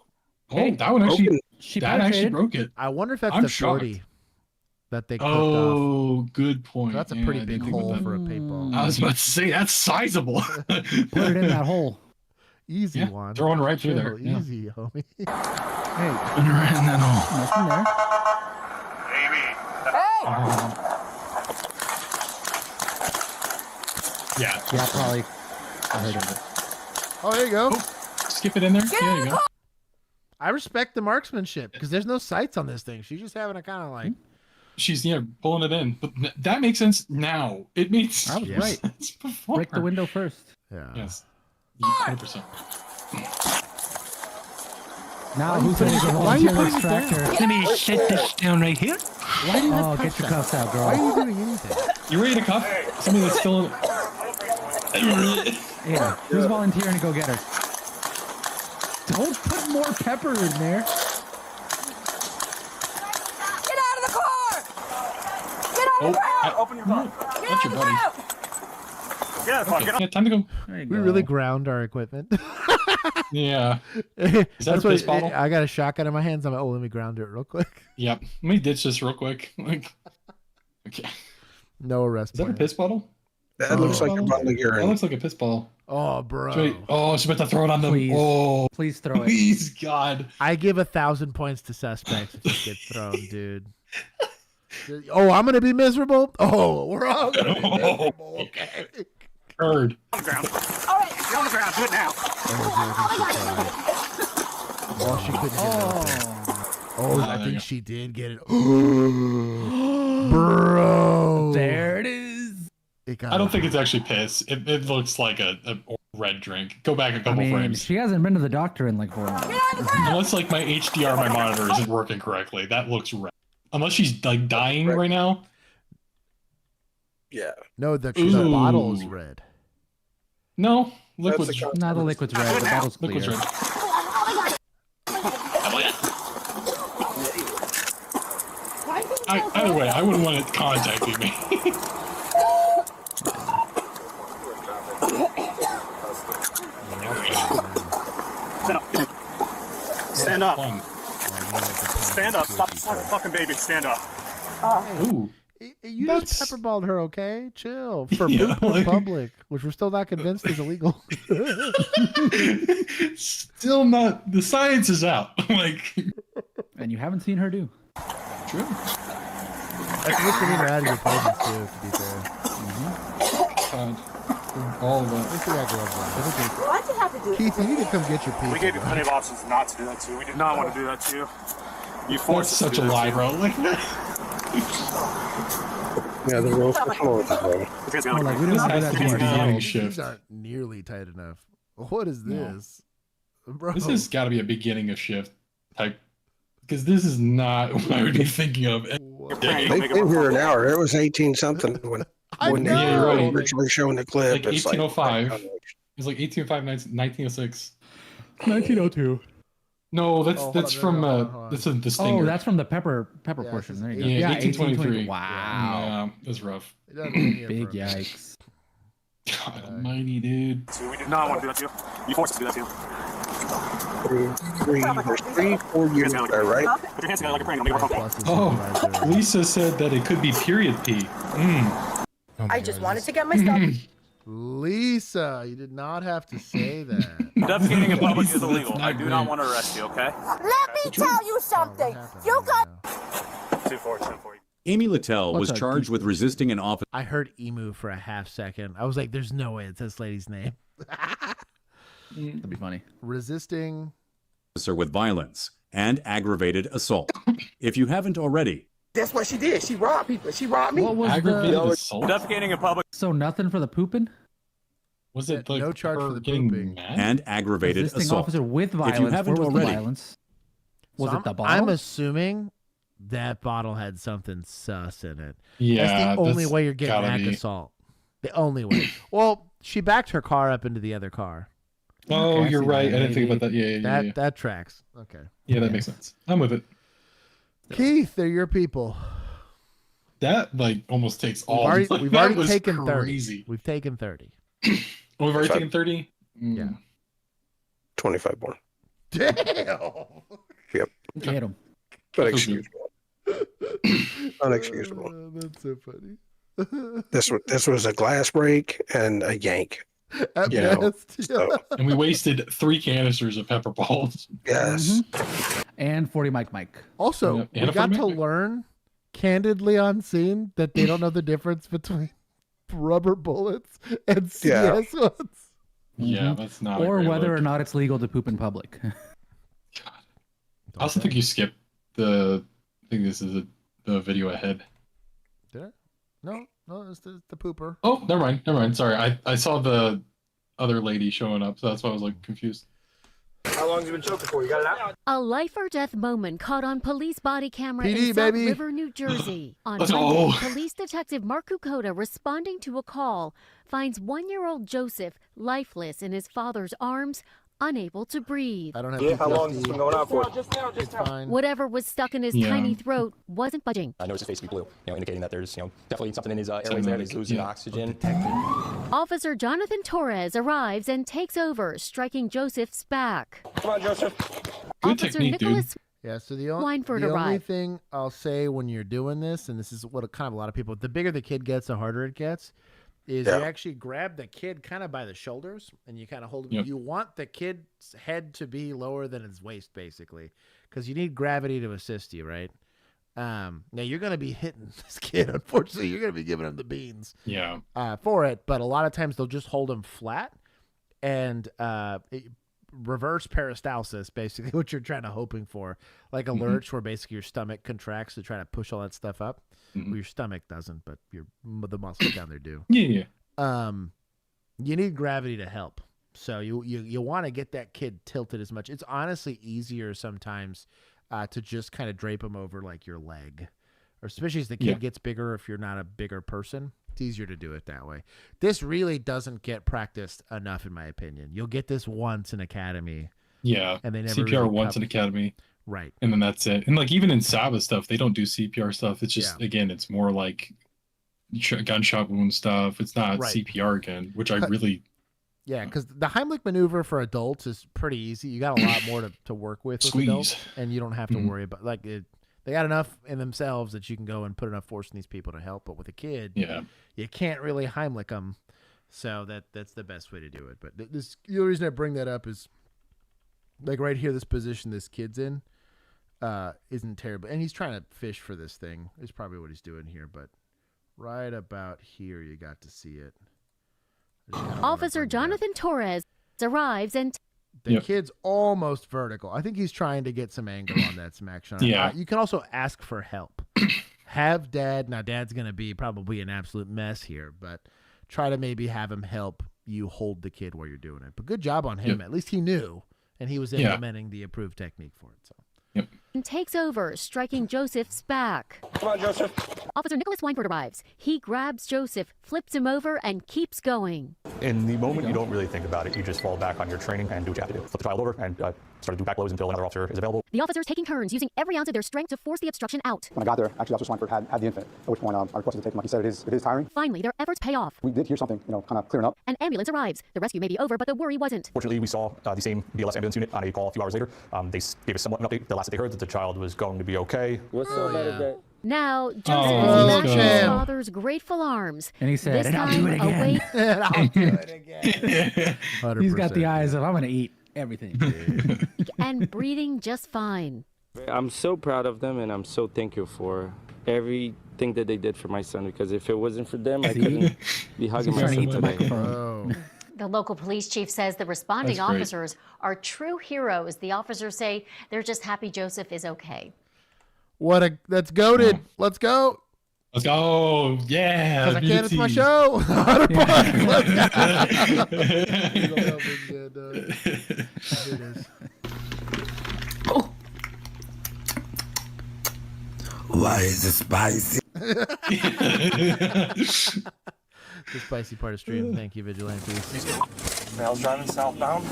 that one actually, She that actually penetrated. broke it. I wonder if that's I'm the shocked. 40 that they cooked off. Oh, good point. So that's a Yeah, pretty I big didn't think hole about for a paintball. that. I was about to say, that's sizable. Put it in that hole. Easy Yeah, one. throwing right through there. Chill, Yeah. Easy, homie. Hey, Right in that hole. nothing there. Hey! Yeah. Yeah, probably. I heard of it. Oh, there you go. Skip it in there. Get Yeah, out there of you the go. I respect the marksmanship because there's no sights on this thing. She's just having a kind of like. She's pulling it in, but that makes sense now. It makes I was right. sense before. Break the window first. Yeah. Yes. 100%. Now who's going to go Why are you volunteer putting it down? extractor? Let me set this down right here. Why do you have Get your cuffs cuffs out, Why are girl. you doing anything? You ready to cuff somebody that's still in? Yeah, who's volunteering to go get her? Don't put more pepper in there. Get out of the car! Get out of the ground! Open your car. Get That's out your of the buddy. ground! Get out of the car. Okay. Get out. Yeah, time to go. There you We go. really ground our equipment. Yeah. That's a piss bottle? I got a shotgun in my hands. I'm like, oh, let me ground it real quick. Yep. Let me ditch this real quick. Like, okay. No arrest. Is that a plan. piss bottle? That looks like a bottle of That urine. looks like a piss ball. Oh, bro. Wait. Oh, she's about to throw it on them. Please. Oh, Please throw it. please, God. I give 1,000 points to suspects if it gets thrown, dude. Oh, I'm gonna be miserable. Oh, we're all gonna be miserable. Okay. Heard. On the ground. All right, you're on the ground. Do it now. Oh, she couldn't get it. Oh, I there you think go. she did get it. Bro. There it is. It got I don't think it's actually piss. It looks like a red drink. Go back a I couple mean, frames. she hasn't been to the doctor in like 4 months. Unless like my HDR, my monitor isn't working correctly. That looks red. Unless she's like dying right now. Yeah. No, the Ooh. bottle's red. No, liquid's That's a Not the liquid's red. The bottle's clear. liquid's red. Either way, I wouldn't want it contacting me. Stand up. Fun. Stand up. Stop like a fucking baby. Stand up. Ooh. You That's- just pepperballed her, okay? Chill. For Yeah, poop in like- public, which we're still not convinced is illegal. Still not. The science is out. Like, And you haven't seen her do. true. That's what you need her out of your presence, too, to be fair. God. All of that. At least we got gloves on. Why'd you have to do it? Keith, you need to come get your people. We gave you plenty of options not to do that to you. We did not want to do that to you. You forced us That's to such do a that lie, to bro. Like, Yeah, the rules for Florida, bro. you. Oh, like, we didn't This want to do has that to to be you. the beginning These shift. aren't nearly tight enough. What is this? Bro. This has got to be a beginning of shift type. Because this is not what I would be thinking of. They've been here an hour. It was 18 something when I they know. were originally showing the clip. Like It's 1805. It's like 1805, 1906. 1902. No, that's from this is the Stinger. Oh, that's from the pepper portion. There you go. Yeah, 1823. Wow. Yeah, that's rough. Big yikes. God almighty, dude. No, I want to do that to you. You forced us to do that to you. There's 4 years there, right? Put your hands together like you're praying. I'll make it more comfortable. Oh, Lisa said that it could be period pee. I just wanted to get my stuff. Lisa, you did not have to say that. Defecating in public is illegal. I do not want to arrest you, okay? Let me tell you something. You got 2-4. Amy Littell was charged with resisting an officer. I heard emu for a half second. I was like, there's no way it's this lady's name. That'd be funny. Resisting with violence and aggravated assault. If you haven't already. That's what she did. She robbed people. She robbed me. What was assault? Defecating in public. So nothing for the pooping? Was it like no charge for the getting pooping mad? And aggravated Resisting assault. officer with violence. If you haven't Where was already. the violence? Was So it the bottle? I'm assuming that bottle had something sus in it. Yeah, that's the only that's way you're getting gotta ag be. assault. The only way. Well, she backed her car up into the other car. Oh, Okay, I you're see right. that. I didn't think about that. Yeah. That tracks. Okay. Yeah, that makes sense. I'm with it. Keith, they're your people. That like almost takes all. We've that already was taken crazy. 30. We've taken 30. Oh, we've already taken 30. Yeah. 25 more. Damn. Yep. Get him. Unexcusable. Unexcusable. That's so funny. This was a glass break and a yank. At You know, best. so, And we wasted 3 canisters of pepper balls. yes. And 40 Mike. Also, And we a got to format. learn candidly on scene that they don't know the difference between rubber bullets and CS ones. Yeah, that's not. Or a great whether look. or not it's legal to poop in public. I also think you skipped the. I think this is the video ahead. Did I? No, it's the pooper. Oh, never mind. Sorry, I saw the other lady showing up, so that's why I was like confused. How long has you been choking for? You got it out? A life or death moment caught on police body camera PD, in South baby. River, New Jersey. On Let's Monday, go. police detective Mark Kukota, responding to a call, finds 1-year-old Joseph lifeless in his father's arms, unable to breathe. I don't have Yeah, how long has PTSD. this been going on for? It's fine. Whatever was stuck in his Yeah. tiny throat wasn't budging. I noticed his face to be blue, indicating that there's, definitely something in his airways there. He's losing oxygen. Officer Jonathan Torres arrives and takes over, striking Joseph's back. Come on, Joseph. Good Officer technique, dude. Nicholas Yeah, so the Weinford only arrived. thing I'll say when you're doing this, and this is what kind of a lot of people, the bigger the kid gets, the harder it gets, is Yeah. you actually grab the kid kind of by the shoulders and you kind of hold him. Yep. You want the kid's head to be lower than his waist, basically, because you need gravity to assist you, right? Now you're going to be hitting this kid. Unfortunately, you're going to be giving him the beans Yeah. for it, but a lot of times they'll just hold him flat and reverse peristalsis, basically what you're trying to hoping for, like a lurch where basically your stomach contracts to try to push all that stuff up. Well, your stomach doesn't, but the muscles down there do. Yeah. You need gravity to help, so you want to get that kid tilted as much. It's honestly easier sometimes to just kind of drape him over like your leg, or especially as the kid gets bigger. If you're not a bigger person, it's easier to do it that way. This really doesn't get practiced enough, in my opinion. You'll get this once in academy. Yeah. And they never CPR really once in academy. Right. And then that's it. And like even in Sabbath stuff, they don't do CPR stuff. It's just again, it's more like gunshot wound stuff. It's not Right. CPR again, which I really. Yeah, because the Heimlich maneuver for adults is pretty easy. You got a lot more to work with adults, and you don't have to worry about they got enough in themselves that you can go and put enough force in these people to help. But with a kid, you can't really Heimlich them. So that's the best way to do it. But the only reason I bring that up is like right here, this position this kid's in isn't terrible, and he's trying to fish for this thing. Is probably what he's doing here, but right about here, you got to see it. Officer Jonathan Torres arrives and The kid's almost vertical. I think he's trying to get some angle on that, some action on it. Yeah. You can also ask for help. Have dad. Now, dad's going to be probably an absolute mess here, but try to maybe have him help you hold the kid while you're doing it. But good job on him. At least he knew, and he was implementing the approved technique for it. So. and takes over, striking Joseph's back. Come on, Joseph. Officer Nicholas Weinford arrives. He grabs Joseph, flips him over, and keeps going. In the moment, you don't really think about it. You just fall back on your training and do what you have to do. Flip the child over and start to do back blows until another officer is available. The officers taking turns, using every ounce of their strength to force the obstruction out. When I got there, actually, Officer Swanford had the infant, at which point I requested to take him. Like he said, it is tiring. Finally, their efforts pay off. We did hear something, kind of clearing up. An ambulance arrives. The rescue may be over, but the worry wasn't. Fortunately, we saw the same BLS ambulance unit on a call a few hours later. They gave us somewhat an update. The last that they heard that the child was going to be okay. What's up, that? Now, Joseph is back in his father's grateful arms. And he said, this and I'll time do it again. away. And I'll do it again. 100%. He's got the eyes of, I'm going to eat everything. And breathing just fine. I'm so proud of them, and I'm so thankful for everything that they did for my son, because if it wasn't for them, I couldn't be hugging my son today. The local police chief says the responding officers are true heroes. The officers say they're just happy Joseph is okay. That's goated. Let's go. Let's go. Yeah. Because I can't, it's my show. Why is it spicy? The spicy part of stream. Thank you, Vigilantes. Male's driving southbound.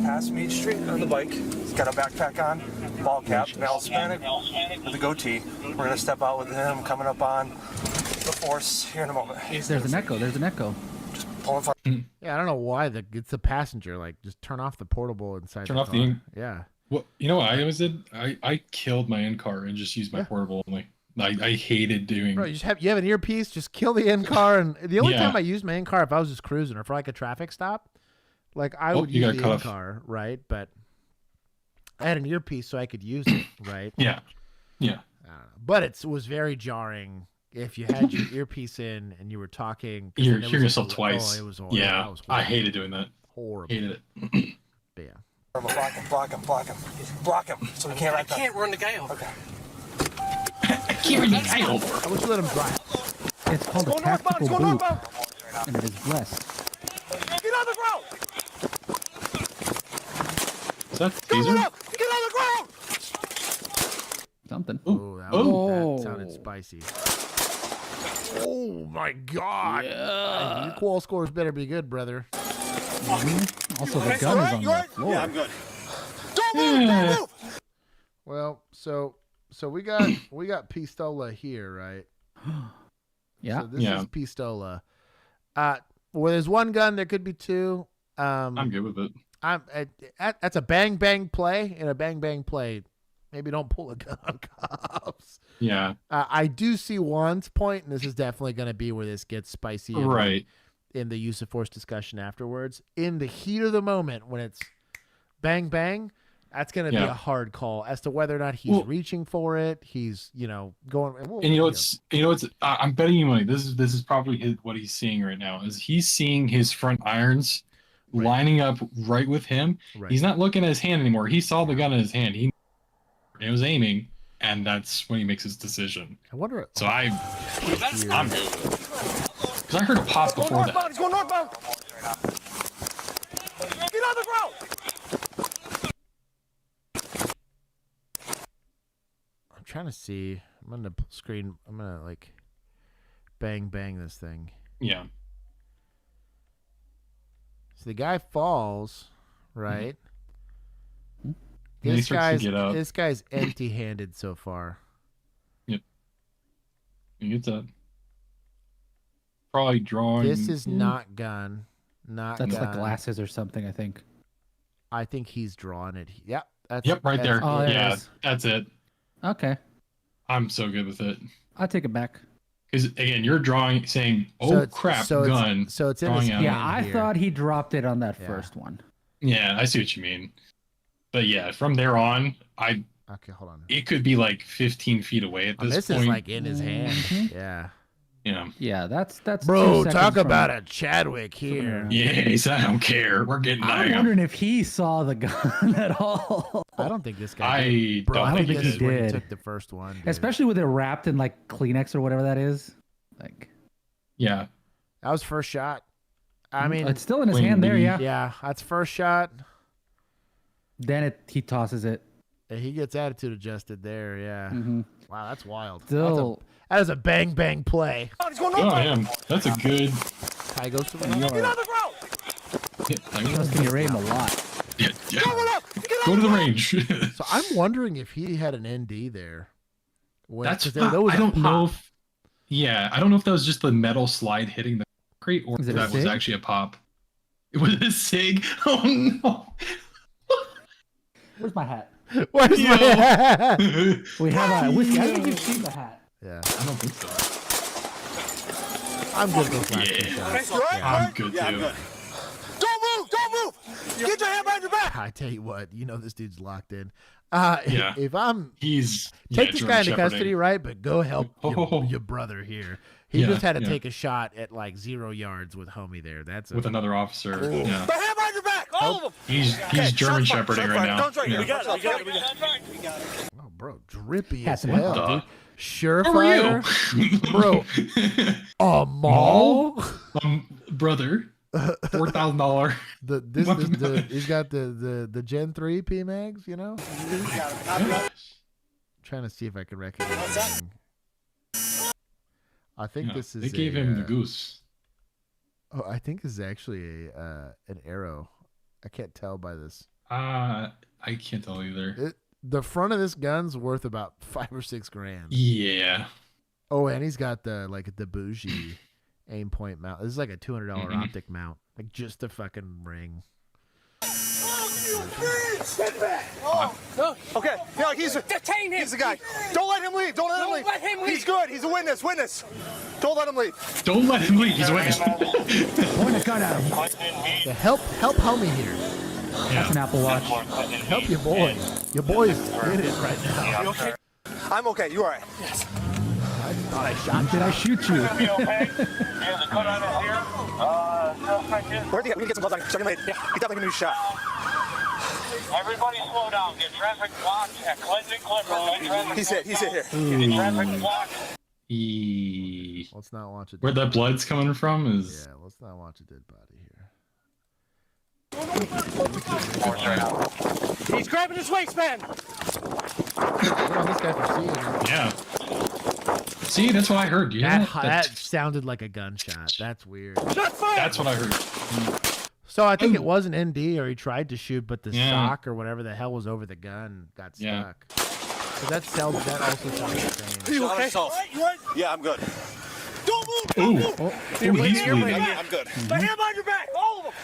Past Mead Street on the bike. He's got a backpack on, ball cap, male Hispanic with a goatee. We're going to step out with him coming up on the force here in a moment. There's an echo. There's an echo. Just pulling for. Yeah, I don't know why. It's the passenger. Like, just turn off the portable inside Turn the off car. the. Yeah. Well, you know what I always did? I killed my in-car and just used my portable only. I hated doing. Bro, you have an earpiece, just kill the in-car. And the only time I used my in-car, if I was just cruising or for like a traffic stop, like I would use the in-car, right? But I had an earpiece so I could use it, right? Yeah. Yeah. But it was very jarring if you had your earpiece in and you were talking. You're hearing yourself twice. Oh, it was horrible. Yeah. Was I hated doing that. Horrible. Hated it. But yeah. Block him. Block him. So we can't. I can't run the guy over. Okay. I can't run the guy over. I wish you let him drive. It's called a tactical boot, and it is blessed. Get on the ground. Is that DEEZ? Get on the ground. Something. Oh, that sounded spicy. Oh my God! Yeah. Your qual scores better be good, brother. Also, the gun is on the floor. Yeah, I'm good. Don't move! Well, so we got Pistola here, right? Yeah. So this is Pistola. Where there's one gun, there could be two. I'm good with it. That's a bang bang play, and a bang bang play. Maybe don't pull a gun on cops. Yeah. I do see Juan's point, and this is definitely going to be where this gets spicy. Right. In the use of force discussion afterwards. In the heat of the moment, when it's bang bang, that's going to be a hard call as to whether or not he's reaching for it. He's, going. And I'm betting you money. This is probably what he's seeing right now. Is he's seeing his front irons lining up right with him. Right. He's not looking at his hand anymore. He saw the gun in his hand. He was aiming, and that's when he makes his decision. I wonder. So I'm good with it. Because I heard a pop before that. He's going northbound. Get on the ground. I'm trying to see. I'm on the screen. I'm gonna bang this thing. Yeah. So the guy falls, right? Mm-hmm. This guy's empty-handed so far. Yep. He gets up. Probably drawing. This is not gun. That's like glasses or something, I think. I think he's drawn it. Yep. Right there. Oh, yeah, that's it. Okay. I'm so good with it. I'll take it back. Because again, you're saying, crap, gun. So it's in his hand. Yeah, I thought he dropped it on that first one. Yeah, I see what you mean. But yeah, from there on, okay, hold on. It could be like 15 feet away at this point. This is like in his hand. Mm-hmm. Yeah. Yeah, that's bro. Talk about a Chadwick here. Yeah, he said, I don't care. We're getting. I'm wondering if he saw the gun at all. I don't think this guy. I don't think this he is did. where he took the first one, dude. Especially with it wrapped in like Kleenex or whatever that is. Yeah, that was first shot. I mean, it's still in his hand there. Yeah. Yeah, that's first shot. Then he tosses it. And he gets attitude adjusted there, yeah. Wow, that's wild. Still, that is a bang bang play. Oh, damn. That's a good. Ty goes to the You're trusting your aim a lot. Yeah. Go to the range. So I'm wondering if he had an ND there. That's. I don't know if. Yeah, I don't know if that was just the metal slide hitting the concrete or if that was actually a pop. It was a SIG. Oh no. Where's my hat? Where's my hat? We have a whiskey. I think you've seen the hat. Yeah. I don't think so. I'm good with I'm good too. I'm good. Don't move! Don't move! Get your hand behind your back! I tell you what, you know this dude's locked in. Yeah. If I'm he's take this guy into custody, right? But go help your brother here. He just had to take a shot at like 0 yards with homie there. That's with another officer. Yeah. The hand behind your back! All of them! He's German shepherding right now. We got it. Oh, bro, drippy That's as what hell, the- dude. Surefire, bro. A mall, brother. $4,000. He's got the Gen 3 PMags, you know. Trying to see if I can recognize anything. I think this is. They gave him the goose. Oh, I think this is actually an arrow. I can't tell by this. I can't tell either. The front of this gun's worth about $5 or $6 grand. Yeah. Oh, and he's got the bougie aim point mount. This is like a $200 optic mount, like just a fucking ring. Stand back. Okay. Yeah, Detain him. He's the guy. Don't let him leave. Don't let him leave. He's good. He's a witness. Don't let him leave. Don't let him leave. He's a witness. Point a gun at him. Yeah, help homie here. That's an Apple Watch. Help your boy. Your boy's in it right now. You okay? I'm okay. You all right? Yes. I thought I shot. Did I shoot you? Where'd he get? We can get some gloves on him. Check him later. He definitely gonna be shot. Everybody slow down. Get traffic blocked at Clinton Clipper. He's hit here. Get traffic blocked. Let's not watch it. Where that blood's coming from is. Yeah, let's not watch a dead body here. He's grabbing his waistband. This guy for seeing him. Yeah. See, that's what I heard. Yeah. That sounded like a gunshot. That's weird. That's what I heard. So I think it was an ND, or he tried to shoot, but the sock or whatever the hell was over the gun got stuck. So that also sounds insane. Are you okay? Yeah, I'm good. Don't move! He's bleeding. I'm good. The hand behind your back! All of them!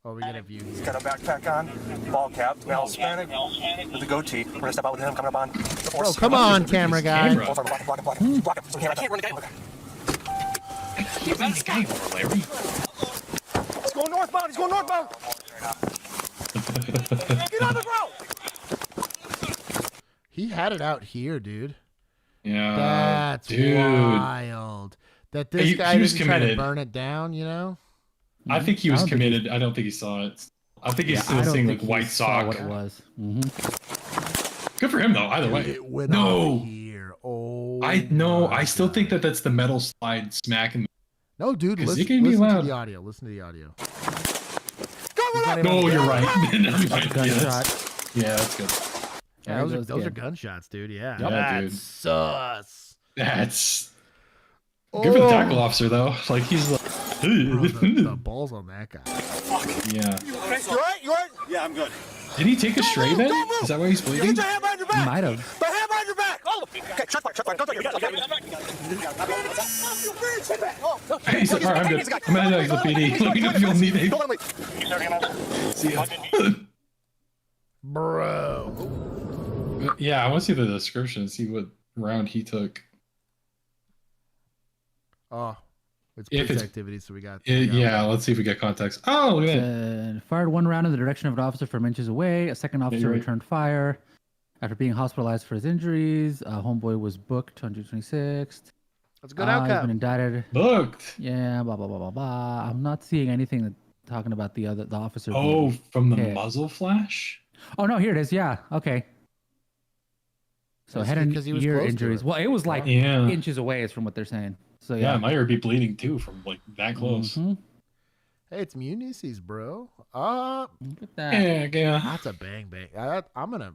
Oh, we got a view. He's got a backpack on, ball cap, male Hispanic, with a goatee. We're gonna step out with him coming up on. Oh, come on, camera guy. Block him. I can't run the guy. Get the guy over, Larry. He's going northbound. Get on the ground! He had it out here, dude. Yeah. That's wild. That this guy didn't try to burn it down, you know? I think he was committed. I don't think he saw it. I think he's still seeing like white sock. What it was. Good for him though. Either way. It went off here. Oh. I still think that that's the metal slide smacking. No, dude. Listen to the audio. Listen to the audio. No, you're right. Gunshot. Yeah, that's good. Yeah, those are gunshots, dude. Yeah. Yeah, that's sus. That's good for the tackle officer though. Like he's like the balls on that guy. Yeah. You all right? Yeah, I'm good. Did he take a stray then? Is that why he's bleeding? Get your hand behind your back! Might have. The hand behind your back! All of them! Okay, shot fire. Don't take it. Hey, he's like, alright, I'm good. I'm gonna head to the PD. Let me know if you'll need it. Don't let him leave. See ya. Bro. Yeah, I want to see the description, see what round he took. Oh, it's police activity, so we got. Yeah, let's see if we get context. Oh, look at that. Fired one round in the direction of an officer from inches away. A second officer returned fire after being hospitalized for his injuries. Homeboy was booked on June 26th. That's a good outcome. He's been indicted. Booked. Yeah, blah blah blah blah blah. I'm not seeing anything that talking about the officer. Oh, from the muzzle flash. Oh no, here it is. Yeah, okay. So head and ear injuries. Well, it was like inches away, is from what they're saying. So yeah, it might be bleeding too from like that close. Hey, it's Munices, bro. Look at that. Yeah. That's a bang bang. I'm gonna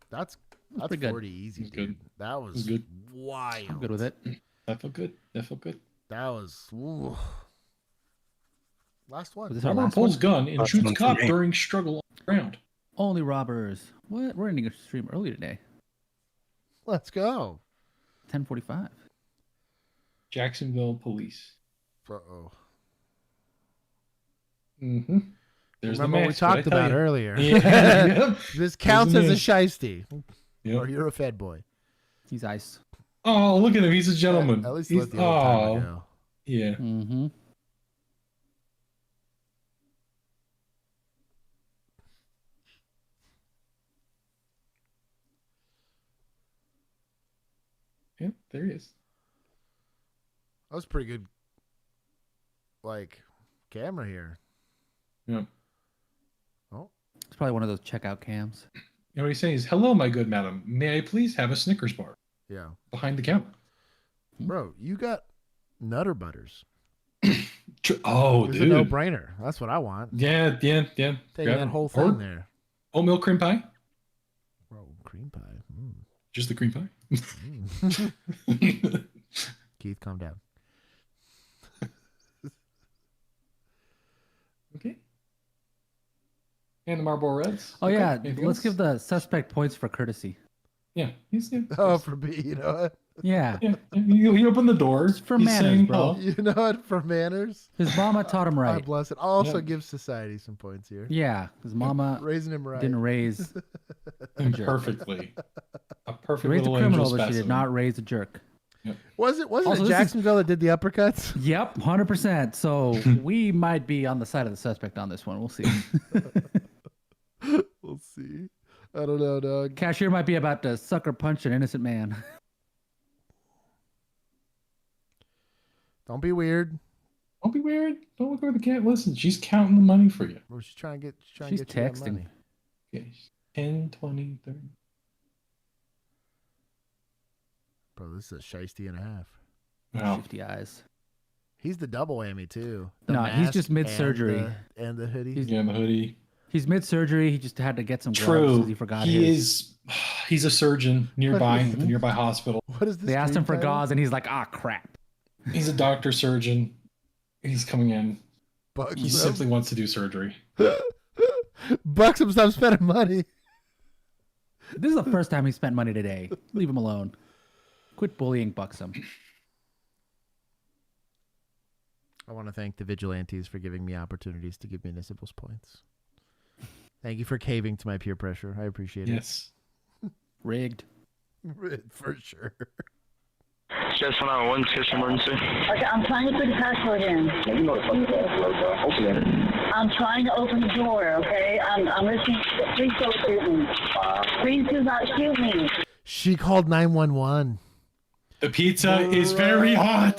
That's pretty good. 40 easy, dude. Good. That was good. wild. I'm good with it. That felt good. That was. Ooh. Last one. Was this our Robber last pulls one? gun and Last shoots one for cop me. during struggle on the ground. Only robbers. What? We're ending a stream early today. Let's go. 10:45. Jacksonville police. Uh-oh. Mm-hmm. There's Remember the what we mask, what'd I talked tell about you? earlier. Yeah. Yep. This counts There's as the a mask. shiesty. Yep. Or you're a Fed boy. He's ice. Oh, look at him. He's a gentleman. At least He's, let the old timer go. Yeah. Mm-hmm. Yeah, there he is. That was pretty good. Like, camera here. Yeah. Oh. It's probably one of those checkout cams. You know what he's saying is, hello, my good madam. May I please have a Snickers bar? Yeah. Behind the counter. Bro, you got Nutter Butters. Oh, It's dude. a no-brainer. That's what I want. Yeah. Taking Grab that it. whole Or thing there. Oatmeal cream pie? Bro, cream pie. Mm. Just the cream pie? Keith, calm down. Okay. And the Marlboro Reds. Oh Okay. yeah, Anything let's else? give the suspect points for courtesy. Yeah. He's Oh, for me, you know what? Yeah. Yeah. He opened the door. For He's manners, saying bro. hello. You know what? For manners. His mama taught him God right. bless it. I'll also Yeah. give society some points here. Yeah, his mama Raising him right. didn't raise a jerk. Perfectly. A She perfect raised a little criminal, angel but she did specimen. not raise a jerk. Wasn't Also, it this is- Jacksonville that did the uppercuts? Yep, 100%. So we might be on the side of the suspect on this one. We'll see. We'll see. I don't know, dog. Cashier might be about to sucker punch an innocent man. Don't be weird. Don't be weird. Don't look over the cat. Listen, she's counting the money for you. Or she's trying to get. She's to get you that texting. money. Okay. 10, 20, 30. Bro, this is a shiesty and a half. Wow. 50 eyes. He's the double whammy too. The No, he's mask just mid-surgery. and the hoodie. Yeah, and the hoodie. He's mid-surgery. He just had to get some gloves True. because he forgot He his. is. He's a surgeon nearby, What is- at the nearby hospital. What is this? They asked him for stream title? gauze, and he's like, "Ah, crap." He's a doctor surgeon. He's coming in. Bucks He him. simply wants to do surgery. Bucks him. Stop spending money. This is the first time he spent money today. Leave him alone. Quit bullying Buxom. I want to thank the vigilantes for giving me opportunities to give municipals points. Thank you for caving to my peer pressure. I appreciate Yes. Rigged. it. For sure. Just 191, case emergency. Okay, I'm trying to put the password in. I'm trying to open the door, okay? I'm listening. Please don't shoot me. Please do not shoot me. She called 911. The pizza is very hot.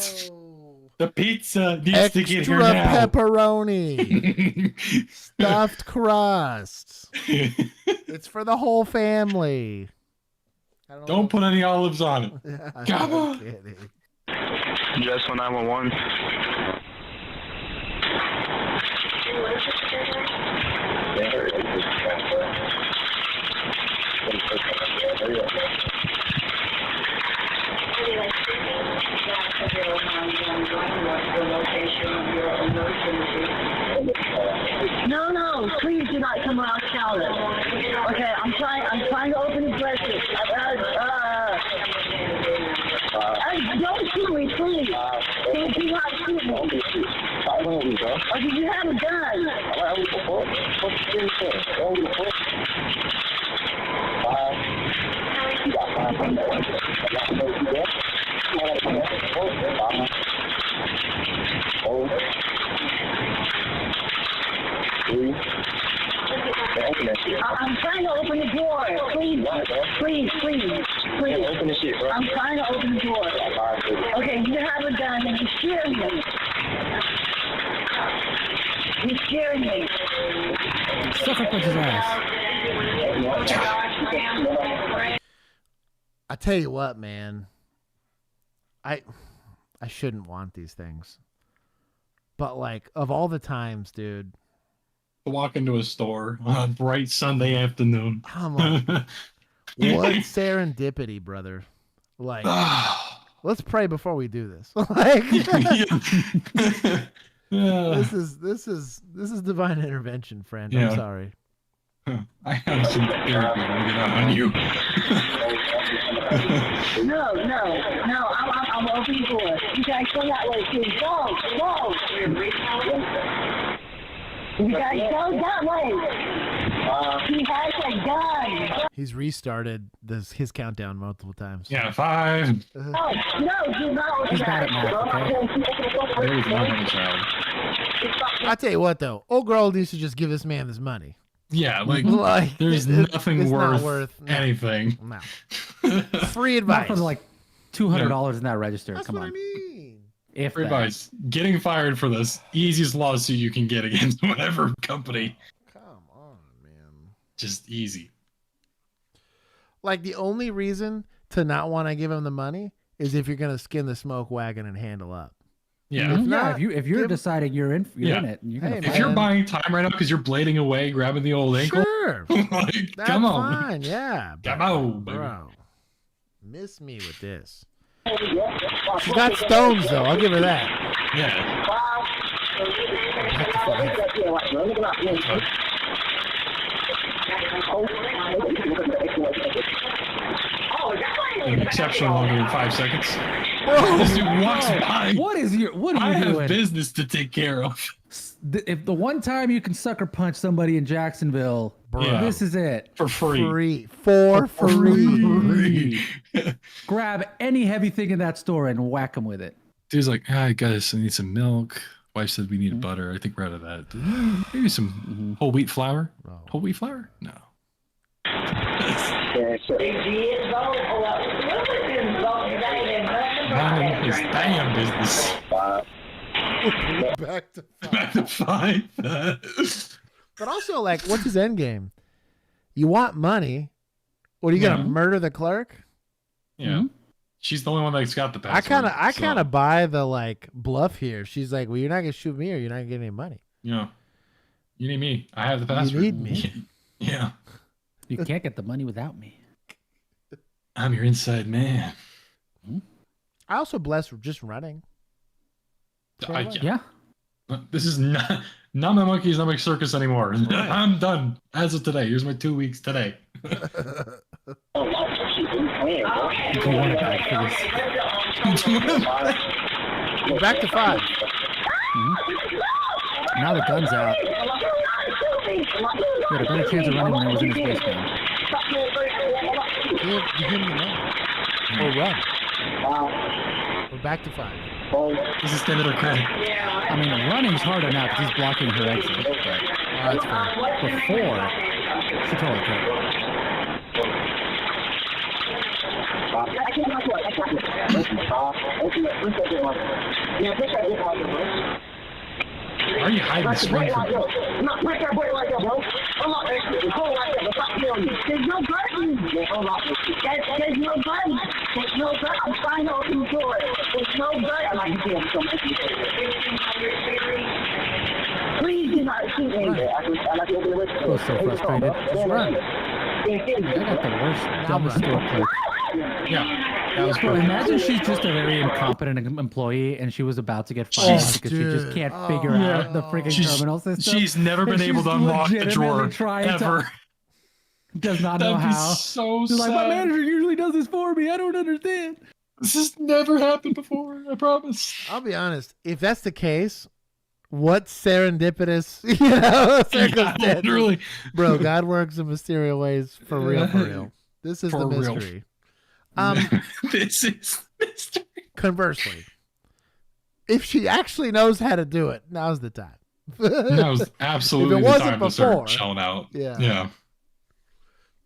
The pizza needs to get here Extra now. pepperoni. Stuffed crust. It's for the whole family. Don't put any olives on it. Come on. Just 911. No, please do not come around Charlotte. Okay, I'm trying to open the breakfast. Don't shoot me, please. Please do not shoot me. Okay, you have a gun. I'm trying to open the door. Please. I'm trying to open the door. Okay, you have a gun and you're scaring me. You're scaring me. Sucker punch his ass. I tell you what, man. I shouldn't want these things. But like, of all the times, dude. To walk into a store on a bright Sunday afternoon. I'm like, What serendipity, brother. Like, let's pray before we do this. Like, this is divine intervention, friend. I'm sorry. I have some therapy to get out on you. No, I'm open for it. You guys go that way, too. Go. You guys go that way. He has a gun. He's restarted his countdown multiple times. Yeah, 5. No, do not. He's bad at math, okay? I tell you what, though, old girl needs to just give this man this money. Yeah, like there's nothing worth anything. No. Free advice. Not for like $200 in that register. That's Come what on. I mean. Free advice. Getting fired for this. Easiest lawsuit you can get against whatever company. Come on, man. Just easy. Like, the only reason to not want to give him the money is if you're going to skin the smoke wagon and handle up. Yeah. If you're deciding you're in it, and you're gonna if you're buying time right now because you're blading away, grabbing the old ankle, sure. like, That's come on, fine. Yeah, come on, baby. bro. Miss me with this. She got stones though. I'll give her that. Yeah. An exceptional longer than 5 seconds. This dude walks by. What are you I have doing? business to take care of. If the one time you can sucker punch somebody in Jacksonville, this is it. For free. For free. Grab any heavy thing in that store and whack them with it. Dude's like, I need some milk. Wife said we need butter. I think we're out of that. Maybe some whole wheat flour. Whole wheat flour? No. Mind his damn business. Back to 5. Back to 5. But also, like, what's his end game? You want money? What, are you gonna murder the clerk? Yeah. She's the only one that's got the password. I kind of buy the like bluff here. She's like, well, you're not gonna shoot me, or you're not gonna get any money. Yeah. You need me. I have the password. You need me. Yeah. You can't get the money without me. I'm your inside man. I also bless just running. Yeah. This is not my monkeys, not my circus anymore. I'm done as of today. Here's my 2 weeks today. You want it back for this. We're back to 5. Now the gun's out. He had a better chance of running when it was in his waistband. Give him the money. Or run. We're back to 5. This is standard or credit. I mean, running's harder now because he's blocking her exit. But that's fair. Before, she totally could. Why are you hiding the screen from me? There's no button. There's no button. I'm trying to open the door. There's no button. Please do not shoot me. I was so frustrated. Just run. I got the worst, dumbest store clerk. Yeah. That was Bro, imagine she's just a very incompetent employee and she was about to get fired because she just can't figure out the freaking terminal system. She's never been able to unlock the drawer ever. Does not know how. So She's sad. like, my manager usually does this for me. I don't understand. This has never happened before. I promise. I'll be honest. If that's the case, what serendipitous, circumstance. Yeah, literally. Bro, God works in mysterious ways for real, for real. This is the mystery. This is mystery. Conversely, if she actually knows how to do it, now's the time. Now's absolutely the time to start shelling out. Yeah.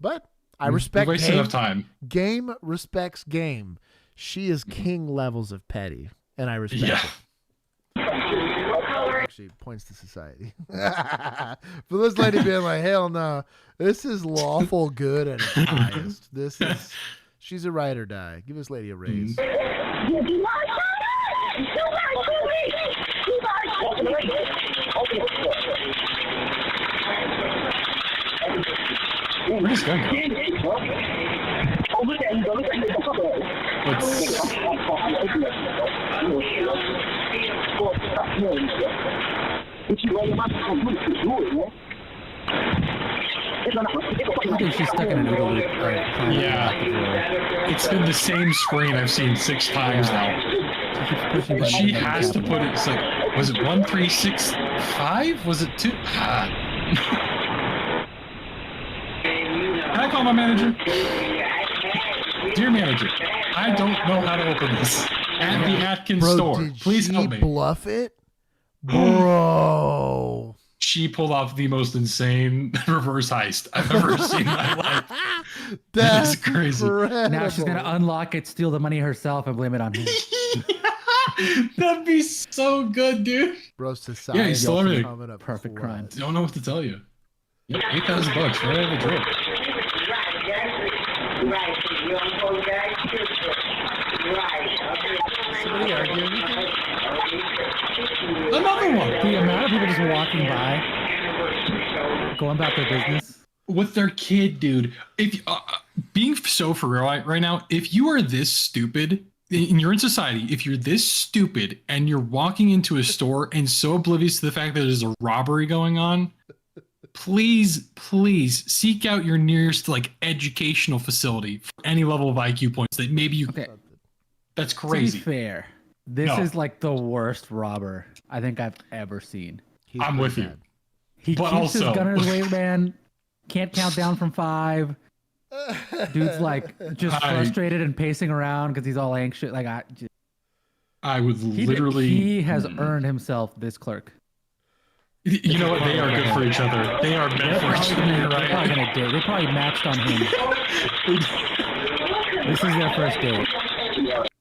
But I respect wasted game. enough time. Game respects game. She is king levels of petty, and I respect it. Actually points to society. For this lady being like, hell no, this is lawful good at its highest. She's a ride or die. Give this lady a raise. Where's this gun go? I think she's stuck in an OODA loop. Yeah. It's been the same screen I've seen 6 times now. She has to put it, it's like, was it 1365? Was it 2? Can I call my manager? Dear manager, I don't know how to open this. At the Atkins store. Please help me. Bluff it? Bro. She pulled off the most insane reverse heist I've ever seen in my life. That is crazy. Now she's gonna unlock it, steal the money herself, and blame it on him. That'd be so good, dude. Bro, society. Yeah, he stole everything. Perfect crime. Don't know what to tell you. Yep, $8,000 right out of the drawer. Somebody argue anything? Another one. The amount of people just walking by, going about their business with their kid, dude. If being so for real right now, if you are this stupid and you're in society, if you're this stupid and you're walking into a store and so oblivious to the fact that there's a robbery going on, please seek out your nearest educational facility for any level of IQ points that maybe you. Okay. That's crazy. To be fair, this is the worst robber I think I've ever seen. I'm with you. He keeps his gun in his waistband, can't count down from 5. Dude's just frustrated and pacing around because he's all anxious. I would literally. He has earned himself this clerk. You know what? They are good for each other. They are meant for each other. They probably matched on him. This is their first date.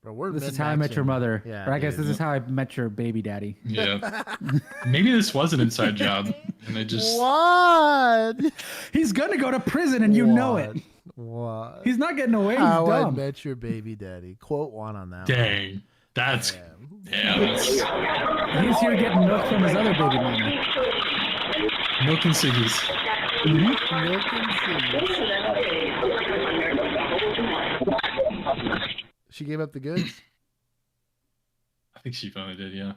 Bro, this is how I met your mother. Yeah, or I guess this is how I met your baby daddy. Yeah. Maybe this was an inside job, and they just. What? He's gonna go to prison, and you know it. What? He's not getting away. He's How dumb. I met your baby daddy. Quote 1 on that. Dang. That's. Damn. He's here getting milk from his other baby mama. Milk and ciggies. Milk and ciggies. She gave up the goods? I think she finally did, yeah.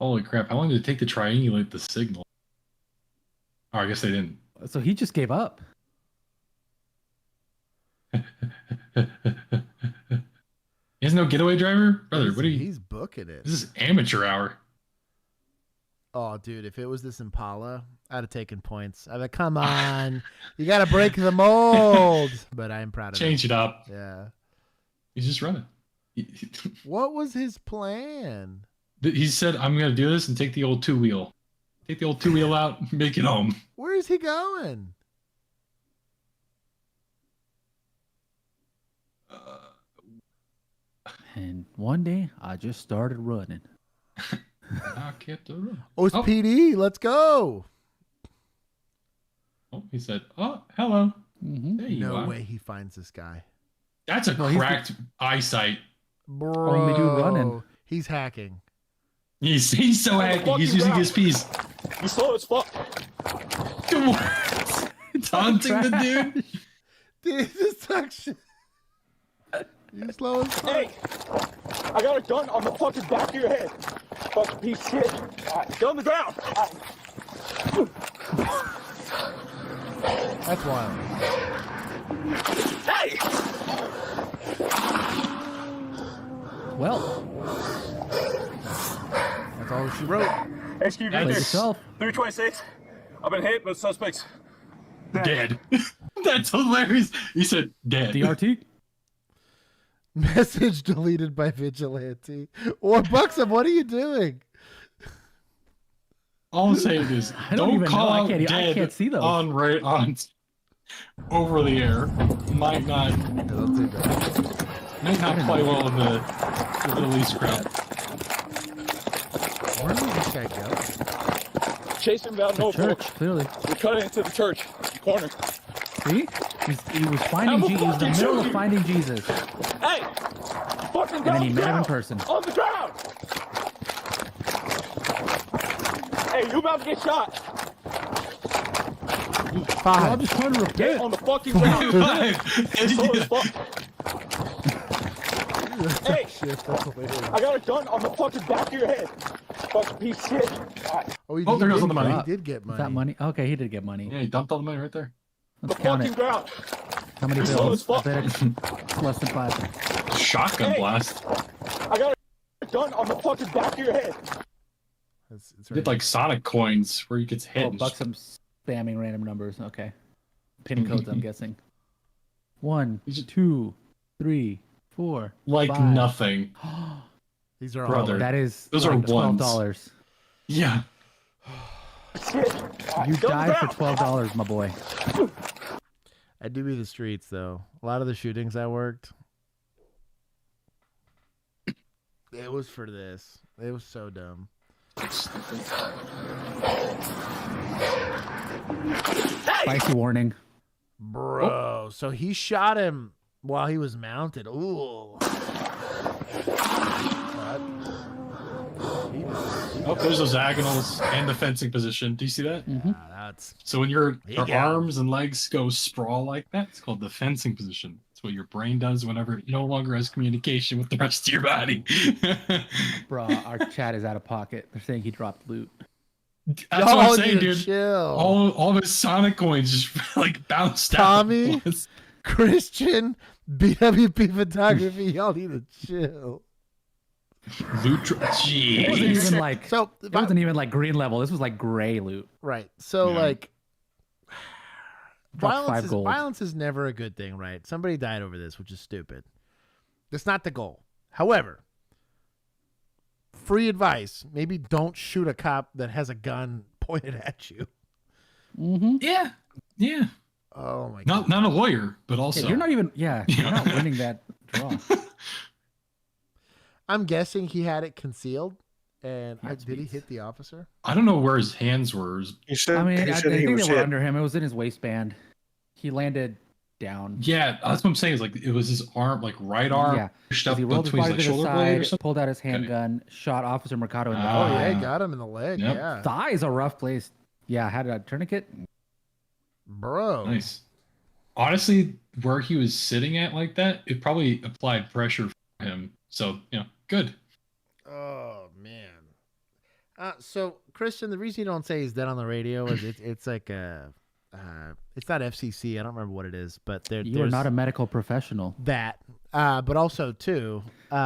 Holy crap. How long did it take to triangulate the signal? Oh, I guess they didn't. So he just gave up. He has no getaway driver? Brother, what are you? He's booking it. This is amateur hour. Oh, dude, if it was this Impala, I'd have taken points. I'd be like, come on. You got to break the mold. But I'm proud of him. Change it up. Yeah. He's just running. What was his plan? He said, I'm going to do this and take the old 2-wheel. Take the old 2-wheel out, make it home. Where is he going? And one day, I just started running. I kept the run. Oh, it's PD. Let's go. Oh, he said, oh, hello. Mm-hmm. There you No are. way he finds this guy. That's a cracked eyesight. Bro. Only dude running. He's hacking. He's so hacky. He's using his piece. You slow as fuck. Taunting the dude. Dude, this sucks shit. You slow as fuck. Hey, I got a gun on the fucking back of your head. Fucking piece of shit. Get on the ground. That's wild. Hey! Well, that's all she wrote. HQV Play yourself. 326. I've been hit, but suspects Dead. That's hilarious. He said dead. DRT. Message deleted by Vigilante. Or Buxom, what are you doing? All I'm saying is, I don't even call know. out I dead can't see those. on over the air. Might not play well with the least crowd. Where did this guy go? chasing down no church, folks. clearly. We're cutting into the church corner. See? He was finding Jesus. He was in the middle of finding Jesus. Hey! Fucking And then he met him in person. On the ground! Hey, you about to get shot. Five. I'm just trying to repent. Get on the fucking ground. It's slow as fuck. Hey, I got a gun on the fucking back of your head. fucking piece of shit. Oh, he Oh, there goes all the money. He did get Is money. that money? Okay, he did get money. Yeah, he dumped all the money right there. Let's count it. Ground. How many Slow bills? as fuck. I bet it's less than 5. Shotgun blast. I got a gun on the fucking back of your head. It's He did like Sonic coins where he gets hit. Oh, and Buck's some spamming random numbers. Okay. Pin codes, I'm guessing. 1, 2, 3, 4. like 5. nothing. These are Brother, all. That is those like are ones. $12. Yeah. You die for $12, my boy. I do be the streets though. A lot of the shootings I worked, it was for this. It was so dumb. Spicy warning. Bro, so he shot him while he was mounted. Ooh. Oh, there's those diagonals and the fencing position. Do you see that? That's So when your He got him. arms and legs go sprawl like that, it's called the fencing position. It's what your brain does whenever it no longer has communication with the rest of your body. Bro, our chat is out of pocket. They're saying he dropped loot. That's what I'm saying, dude, dude. chill. All of his Sonic coins just like bounced Tommy, out. Christian, BWP photography. Y'all need to chill. Loot. It wasn't Jeez. even like So it wasn't even like green level. This was like gray loot. Right. So Yeah. like Dropped 5 gold. violence is never a good thing, right? Somebody died over this, which is stupid. That's not the goal. However, free advice, maybe don't shoot a cop that has a gun pointed at you. Mm-hmm. Yeah. Yeah. Oh my god. Not a lawyer, but also You're not even you're not winning that draw. I'm guessing he had it concealed. And That's did he beats. hit the officer? I don't know where his hands were. He said, I mean, he I said he think was they were hit. under him. It was in his waistband. He landed down. Yeah, that's what I'm saying. Is like it was his arm, like right arm, Yeah. pushed 'Cause up he rolled his between body his to the shoulder blade or side, something. pulled out his handgun, shot Officer Mercado in the Ah. Oh yeah, thigh. he got him in the leg. Yep. Yeah. Thigh is a rough place. Yeah, had a tourniquet. Bro. Nice. Honestly, where he was sitting at like that, it probably applied pressure for him. So good. Oh man. So Christian, the reason you don't say he's dead on the radio is it's like it's not FCC. I don't remember what it is, but You are there's not a medical professional. that. But also too, great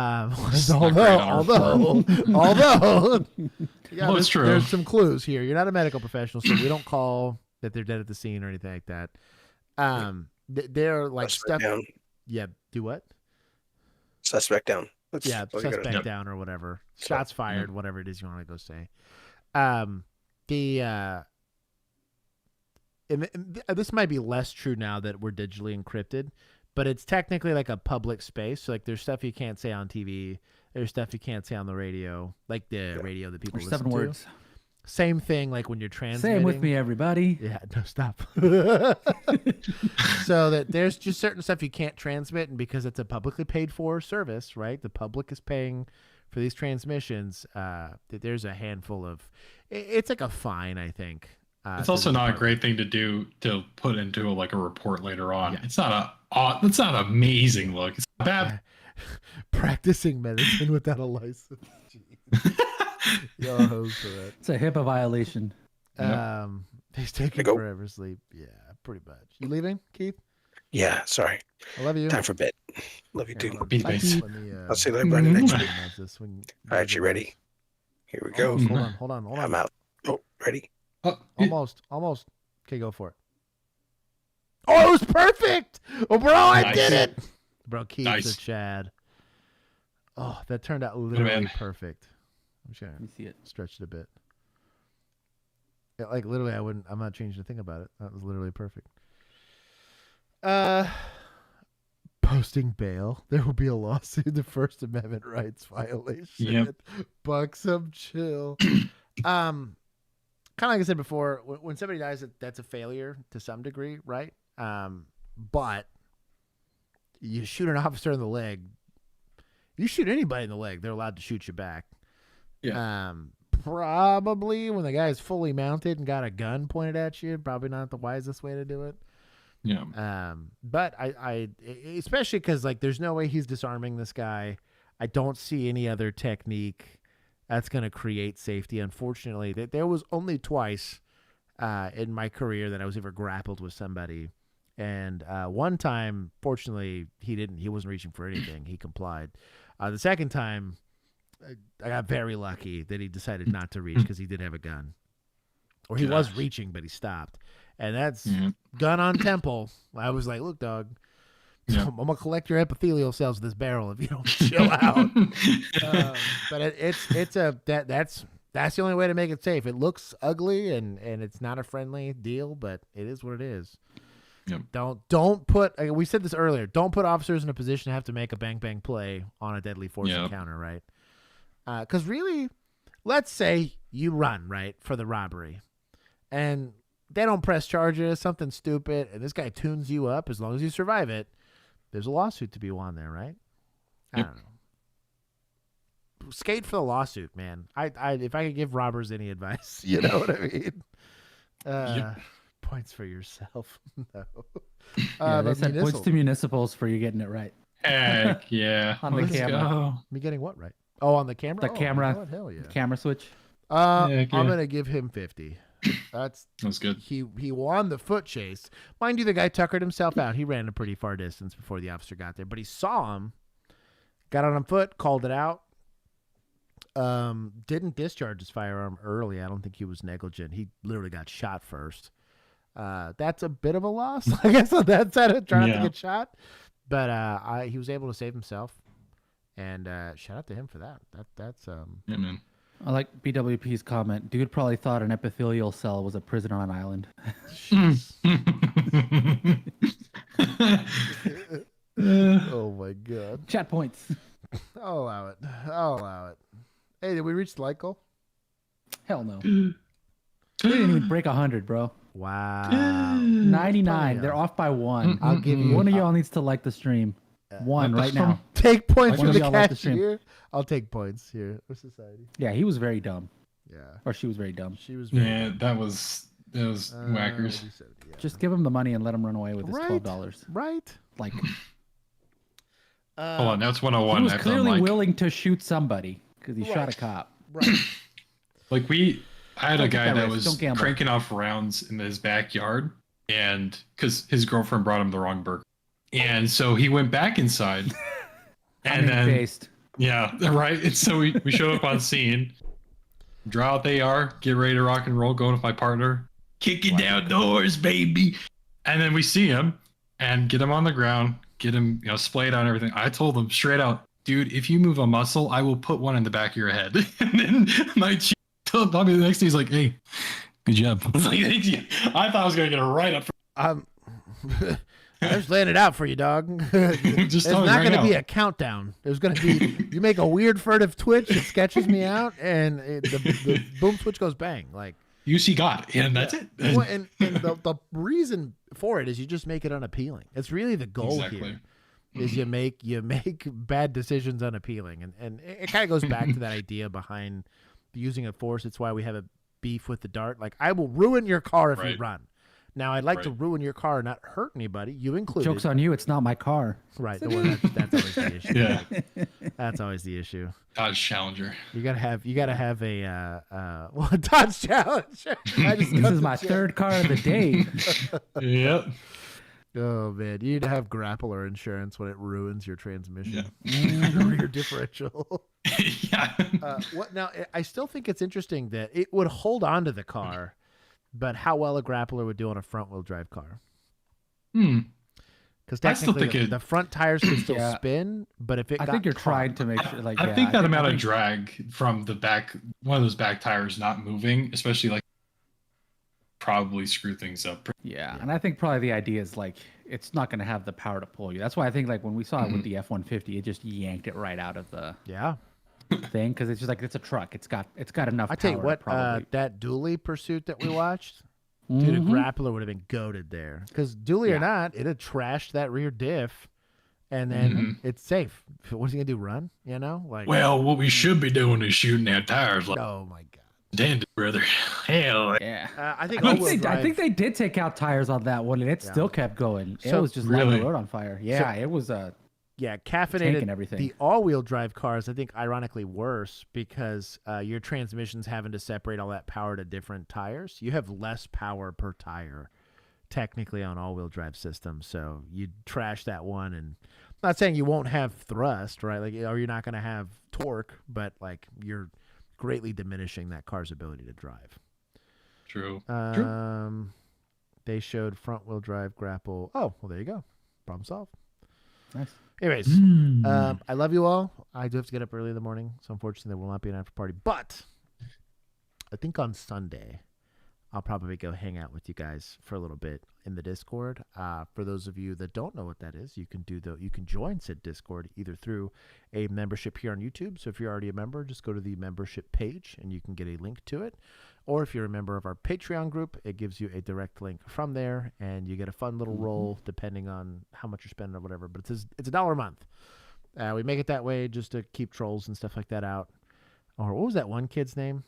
although Well, it's true. There's some clues here. You're not a medical professional, so we don't call that they're dead at the scene or anything like that. They're like Suspect down. Yeah. Do what? Suspect down. That's Yeah, all you gotta suspect do. down or whatever. Shots fired, whatever it is you want to go say. This might be less true now that we're digitally encrypted, but it's technically like a public space. So like, there's stuff you can't say on TV. There's stuff you can't say on the radio, like the radio that people There's listen 7 to. words. Same thing, like when you're transmitting. Same with me, everybody. Yeah, no, stop. So that there's just certain stuff you can't transmit, and because it's a publicly paid for service, right? The public is paying for these transmissions. That there's a handful of. It's like a fine, I think. It's to also the not a department. great thing to do to put into like a report later on. It's not it's not an amazing look. It's not bad. Practicing medicine without a license. Y'all hoes for that. It's a HIPAA violation. He's taking go. forever sleep. Yeah, pretty much. You leaving, Keith? Yeah, sorry. I love you. Time for bed. Love you Here, too. let Be me- nice. let me, I'll see you later next week. minimize this when- All right, you ready? Here we go. Hold on. I'm out. Oh, ready? Almost. Okay, go for it. Oh, it was perfect. Oh, bro, I Nice. did it. Bro, Keith's Nice. a Chad. Oh, that turned out man. literally perfect. I'm sure. Let me see it. Stretched it a bit. Yeah, like literally, I'm not changing a thing about it. That was literally perfect. Posting bail. There will be a lawsuit. The First Amendment rights violation. Yep. Buck some chill. Kind of like I said before, when somebody dies, that's a failure to some degree, right? But you shoot an officer in the leg. You shoot anybody in the leg, they're allowed to shoot you back. Yeah. Probably when the guy is fully mounted and got a gun pointed at you, probably not the wisest way to do it. Yeah. But I especially because like there's no way he's disarming this guy. I don't see any other technique. That's going to create safety. Unfortunately, there was only twice in my career that I was ever grappled with somebody. And one time, fortunately, he wasn't reaching for anything. He complied. The second time, I got very lucky that he decided not to reach because he did have a gun. Or he was reaching, but he stopped. And that's gun on temple. I was like, look, dog, I'm going to collect your epithelial cells with this barrel if you don't chill out. But that's the only way to make it safe. It looks ugly and it's not a friendly deal, but it is what it is. Yep. Don't put, we said this earlier, don't put officers in a position to have to make a bang play on a deadly force encounter, right? Because really, let's say you run, right, for the robbery, and they don't press charges, something stupid, and this guy tunes you up. As long as you survive it, there's a lawsuit to be won there, right? I don't know. Skate for the lawsuit, man. If I could give robbers any advice, you know what I mean? Points for yourself. No. They said points to municipals for you getting it right. Heck yeah. On the camera. Go. Me getting what right? Oh, on the camera? The camera. You know what? Hell yeah. Camera switch. I'm going to give him 50. That's good. He won the foot chase. Mind you, the guy tuckered himself out. He ran a pretty far distance before the officer got there, but he saw him, got on foot, called it out. Didn't discharge his firearm early. I don't think he was negligent. He literally got shot first. That's a bit of a loss, I guess, on that side of trying to get shot. But he was able to save himself, and shout out to him for that. That's yeah, man. I like BWP's comment. Dude probably thought an epithelial cell was a prison on an island. Oh my god. Chat points. I'll allow it. Hey, did we reach the light goal? Hell no. We didn't even break 100, bro. Wow. 99. They're off by 1. I'll give you one of y'all needs to like the stream. One right now. Take points One for of the y'all like the cashier. I'll take points here for society. Yeah, he was very dumb. Yeah. Or she was very dumb. She was very dumb. that was whackers. Just give him the money and let him run away with his $12. Right. Like hold on, that's 101. he was That's clearly willing to shoot somebody because he shot a cop. Right. Like I had a guy that was Don't gamble. cranking off rounds in his backyard, and because his girlfriend brought him the wrong burger, and so he went back inside, and then based. yeah, right. And so we showed up on scene, draw out the AR, get ready to rock and roll, going with my partner, kick it down doors, baby, and then we see him and get him on the ground, get him splayed on everything. I told him straight out, dude, if you move a muscle, I will put one in the back of your head. And then my chief told me the next day, he's like, hey, good job. I was like, thank you. I thought I was going to get a write-up. I just laying it out for you, dog. There's not going to be a countdown. There's going to be, you make a weird furtive twitch, it sketches me out, and the boom switch goes bang. Like, you see God, and that's it. Well, and the reason for it is you just make it unappealing. It's really the goal here. Is you make bad decisions unappealing, and it kind of goes back to that idea behind using a force. It's why we have a beef with the dart. Like, I will ruin your car if you run. Now, I'd like to ruin your car and not hurt anybody, you included. Joke's on you. It's not my car. Right. Well, that's always the issue. Yeah. That's always the issue. Dodge Challenger. You gotta have a Dodge Challenger. This is my third car of the day. Yep. Oh man, you need to have grappler insurance when it ruins your transmission, your rear differential. Yeah. What now? I still think it's interesting that it would hold on to the car, but how well a grappler would do on a front-wheel drive car. Because technically, the front tires can still spin, but if I think you're trying to make sure. Like, I think that amount of drag from the back, one of those back tires not moving, especially like, probably screw things up. Yeah, and I think probably the idea is like it's not going to have the power to pull you. That's why I think like when we saw it with the F-150, it just yanked it right out of the thing because it's just like it's a truck. It's got enough. I tell you what, that dually pursuit that we watched, dude, a grappler would have been goated there because dually or not, it'd have trashed that rear diff, and then it's safe. What's he gonna do? Run? You know, like. Well, what we should be doing is shooting our tires. Like, oh my god. Damn, brother. Hell yeah. I think they did take out tires on that one, and it still kept going. It was just lighting the road on fire. Yeah, it was Yeah, tank caffeinated. and everything. The all-wheel drive cars, I think, ironically worse because your transmission's having to separate all that power to different tires. You have less power per tire, technically, on all-wheel drive systems. So you trash that one, and I'm not saying you won't have thrust, right? Like, or you're not going to have torque, but like you're greatly diminishing that car's ability to drive. True. They showed front-wheel drive grapple. Oh, well, there you go. Problem solved. Nice. Anyways, I love you all. I do have to get up early in the morning, so unfortunately there will not be an after party. But I think on Sunday, I'll probably go hang out with you guys for a little bit in the Discord. For those of you that don't know what that is, you can join said Discord either through a membership here on YouTube. So if you're already a member, just go to the membership page and you can get a link to it. Or if you're a member of our Patreon group, it gives you a direct link from there, and you get a fun little roll depending on how much you're spending or whatever. But it's $1 a month. We make it that way just to keep trolls and stuff like that out. Or what was that one kid's name?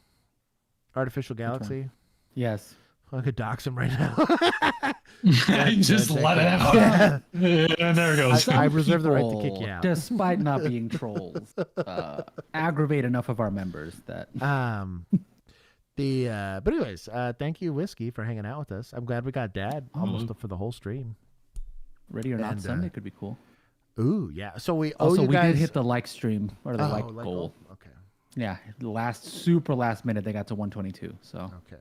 Artificial Galaxy? Yes. I could dox him right now. Just let it out. Yeah, there it goes. I reserve the right to kick you out. Despite not being trolls, aggravate enough of our members that... But anyways, thank you, Whiskey, for hanging out with us. I'm glad we got Dad almost for the whole stream. Ready or Not Sunday could be cool. Ooh, yeah. So we did hit the like stream or the like goal. Okay. Yeah, super last minute they got to 122. So okay.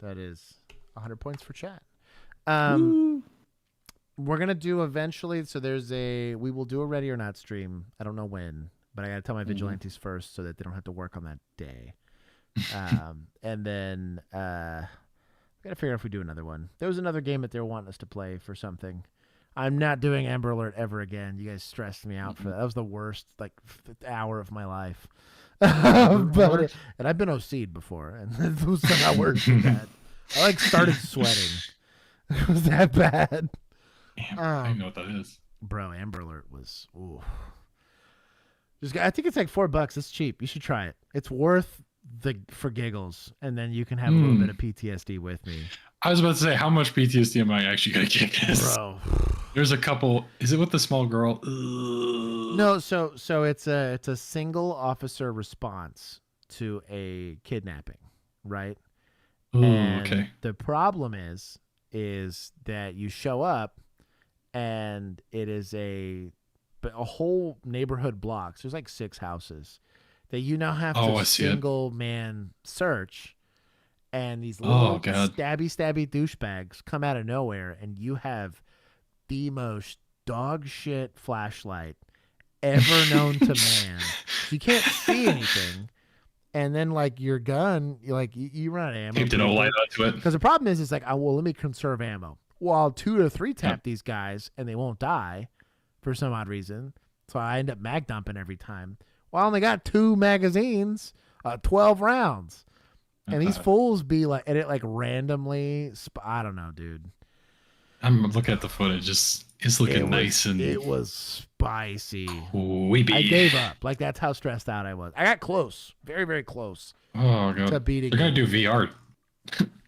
That is 100 points for chat. We're gonna do eventually. So we will do a Ready or Not stream. I don't know when, but I gotta tell my vigilantes first so that they don't have to work on that day. And then we gotta figure out if we do another one. There was another game that they were wanting us to play for something. I'm not doing Amber Alert ever again. You guys stressed me out for that. That was the worst hour of my life. And I've been OC'd before, and it was not worse than that. I started sweating. It was that bad. I know what that is. Bro, Amber Alert was ooh. I think it's like $4. It's cheap. You should try it. It's worth for giggles, and then you can have a little bit of PTSD with me. I was about to say, how much PTSD am I actually gonna kick this? Bro, there's a couple. Is it with the small girl? No, so it's a single officer response to a kidnapping, right? Okay. The problem is that you show up, and it is a whole neighborhood block. So there's like 6 houses that you now have to single man search, and these little stabby douchebags come out of nowhere, and you have the most dog shit flashlight ever known to man. You can't see anything, and then your gun, you run out of ammo. Keep no light onto it. Because the problem is, let me conserve ammo. Well, I'll 2 to 3 tap these guys, and they won't die for some odd reason. So I end up mag dumping every time. Well, I only got 2 magazines, 12 rounds. And these fools be and it randomly, I don't know, dude. I'm looking at the footage. It's looking nice and it was spicy. Weepy. I gave up. That's how stressed out I was. I got close, very, very close. Oh god, to beating. They're gonna do VR.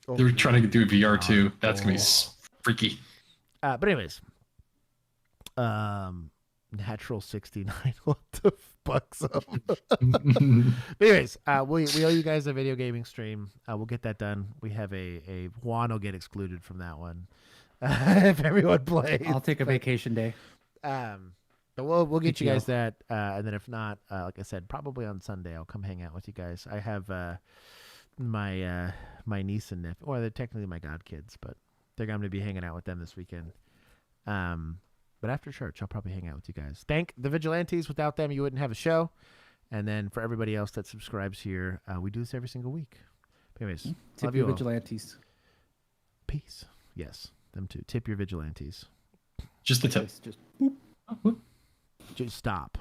They're trying to do VR too. That's gonna be freaky. But anyways, Natural 69. What the fuck's up? Anyways, we owe you guys a video gaming stream. We'll get that done. We have a Juan will get excluded from that one if everyone plays. I'll take a vacation day. But we'll get you guys that, and then if not, like I said, probably on Sunday I'll come hang out with you guys. I have my niece and nephew. Well, they're technically my godkids, but they're going to be hanging out with them this weekend. But after church, I'll probably hang out with you guys. Thank the vigilantes. Without them, you wouldn't have a show. And then for everybody else that subscribes here, we do this every single week. But anyways, tip your vigilantes. Peace. Yes, them too. Tip your vigilantes. Just the tip. Just boop. Just stop.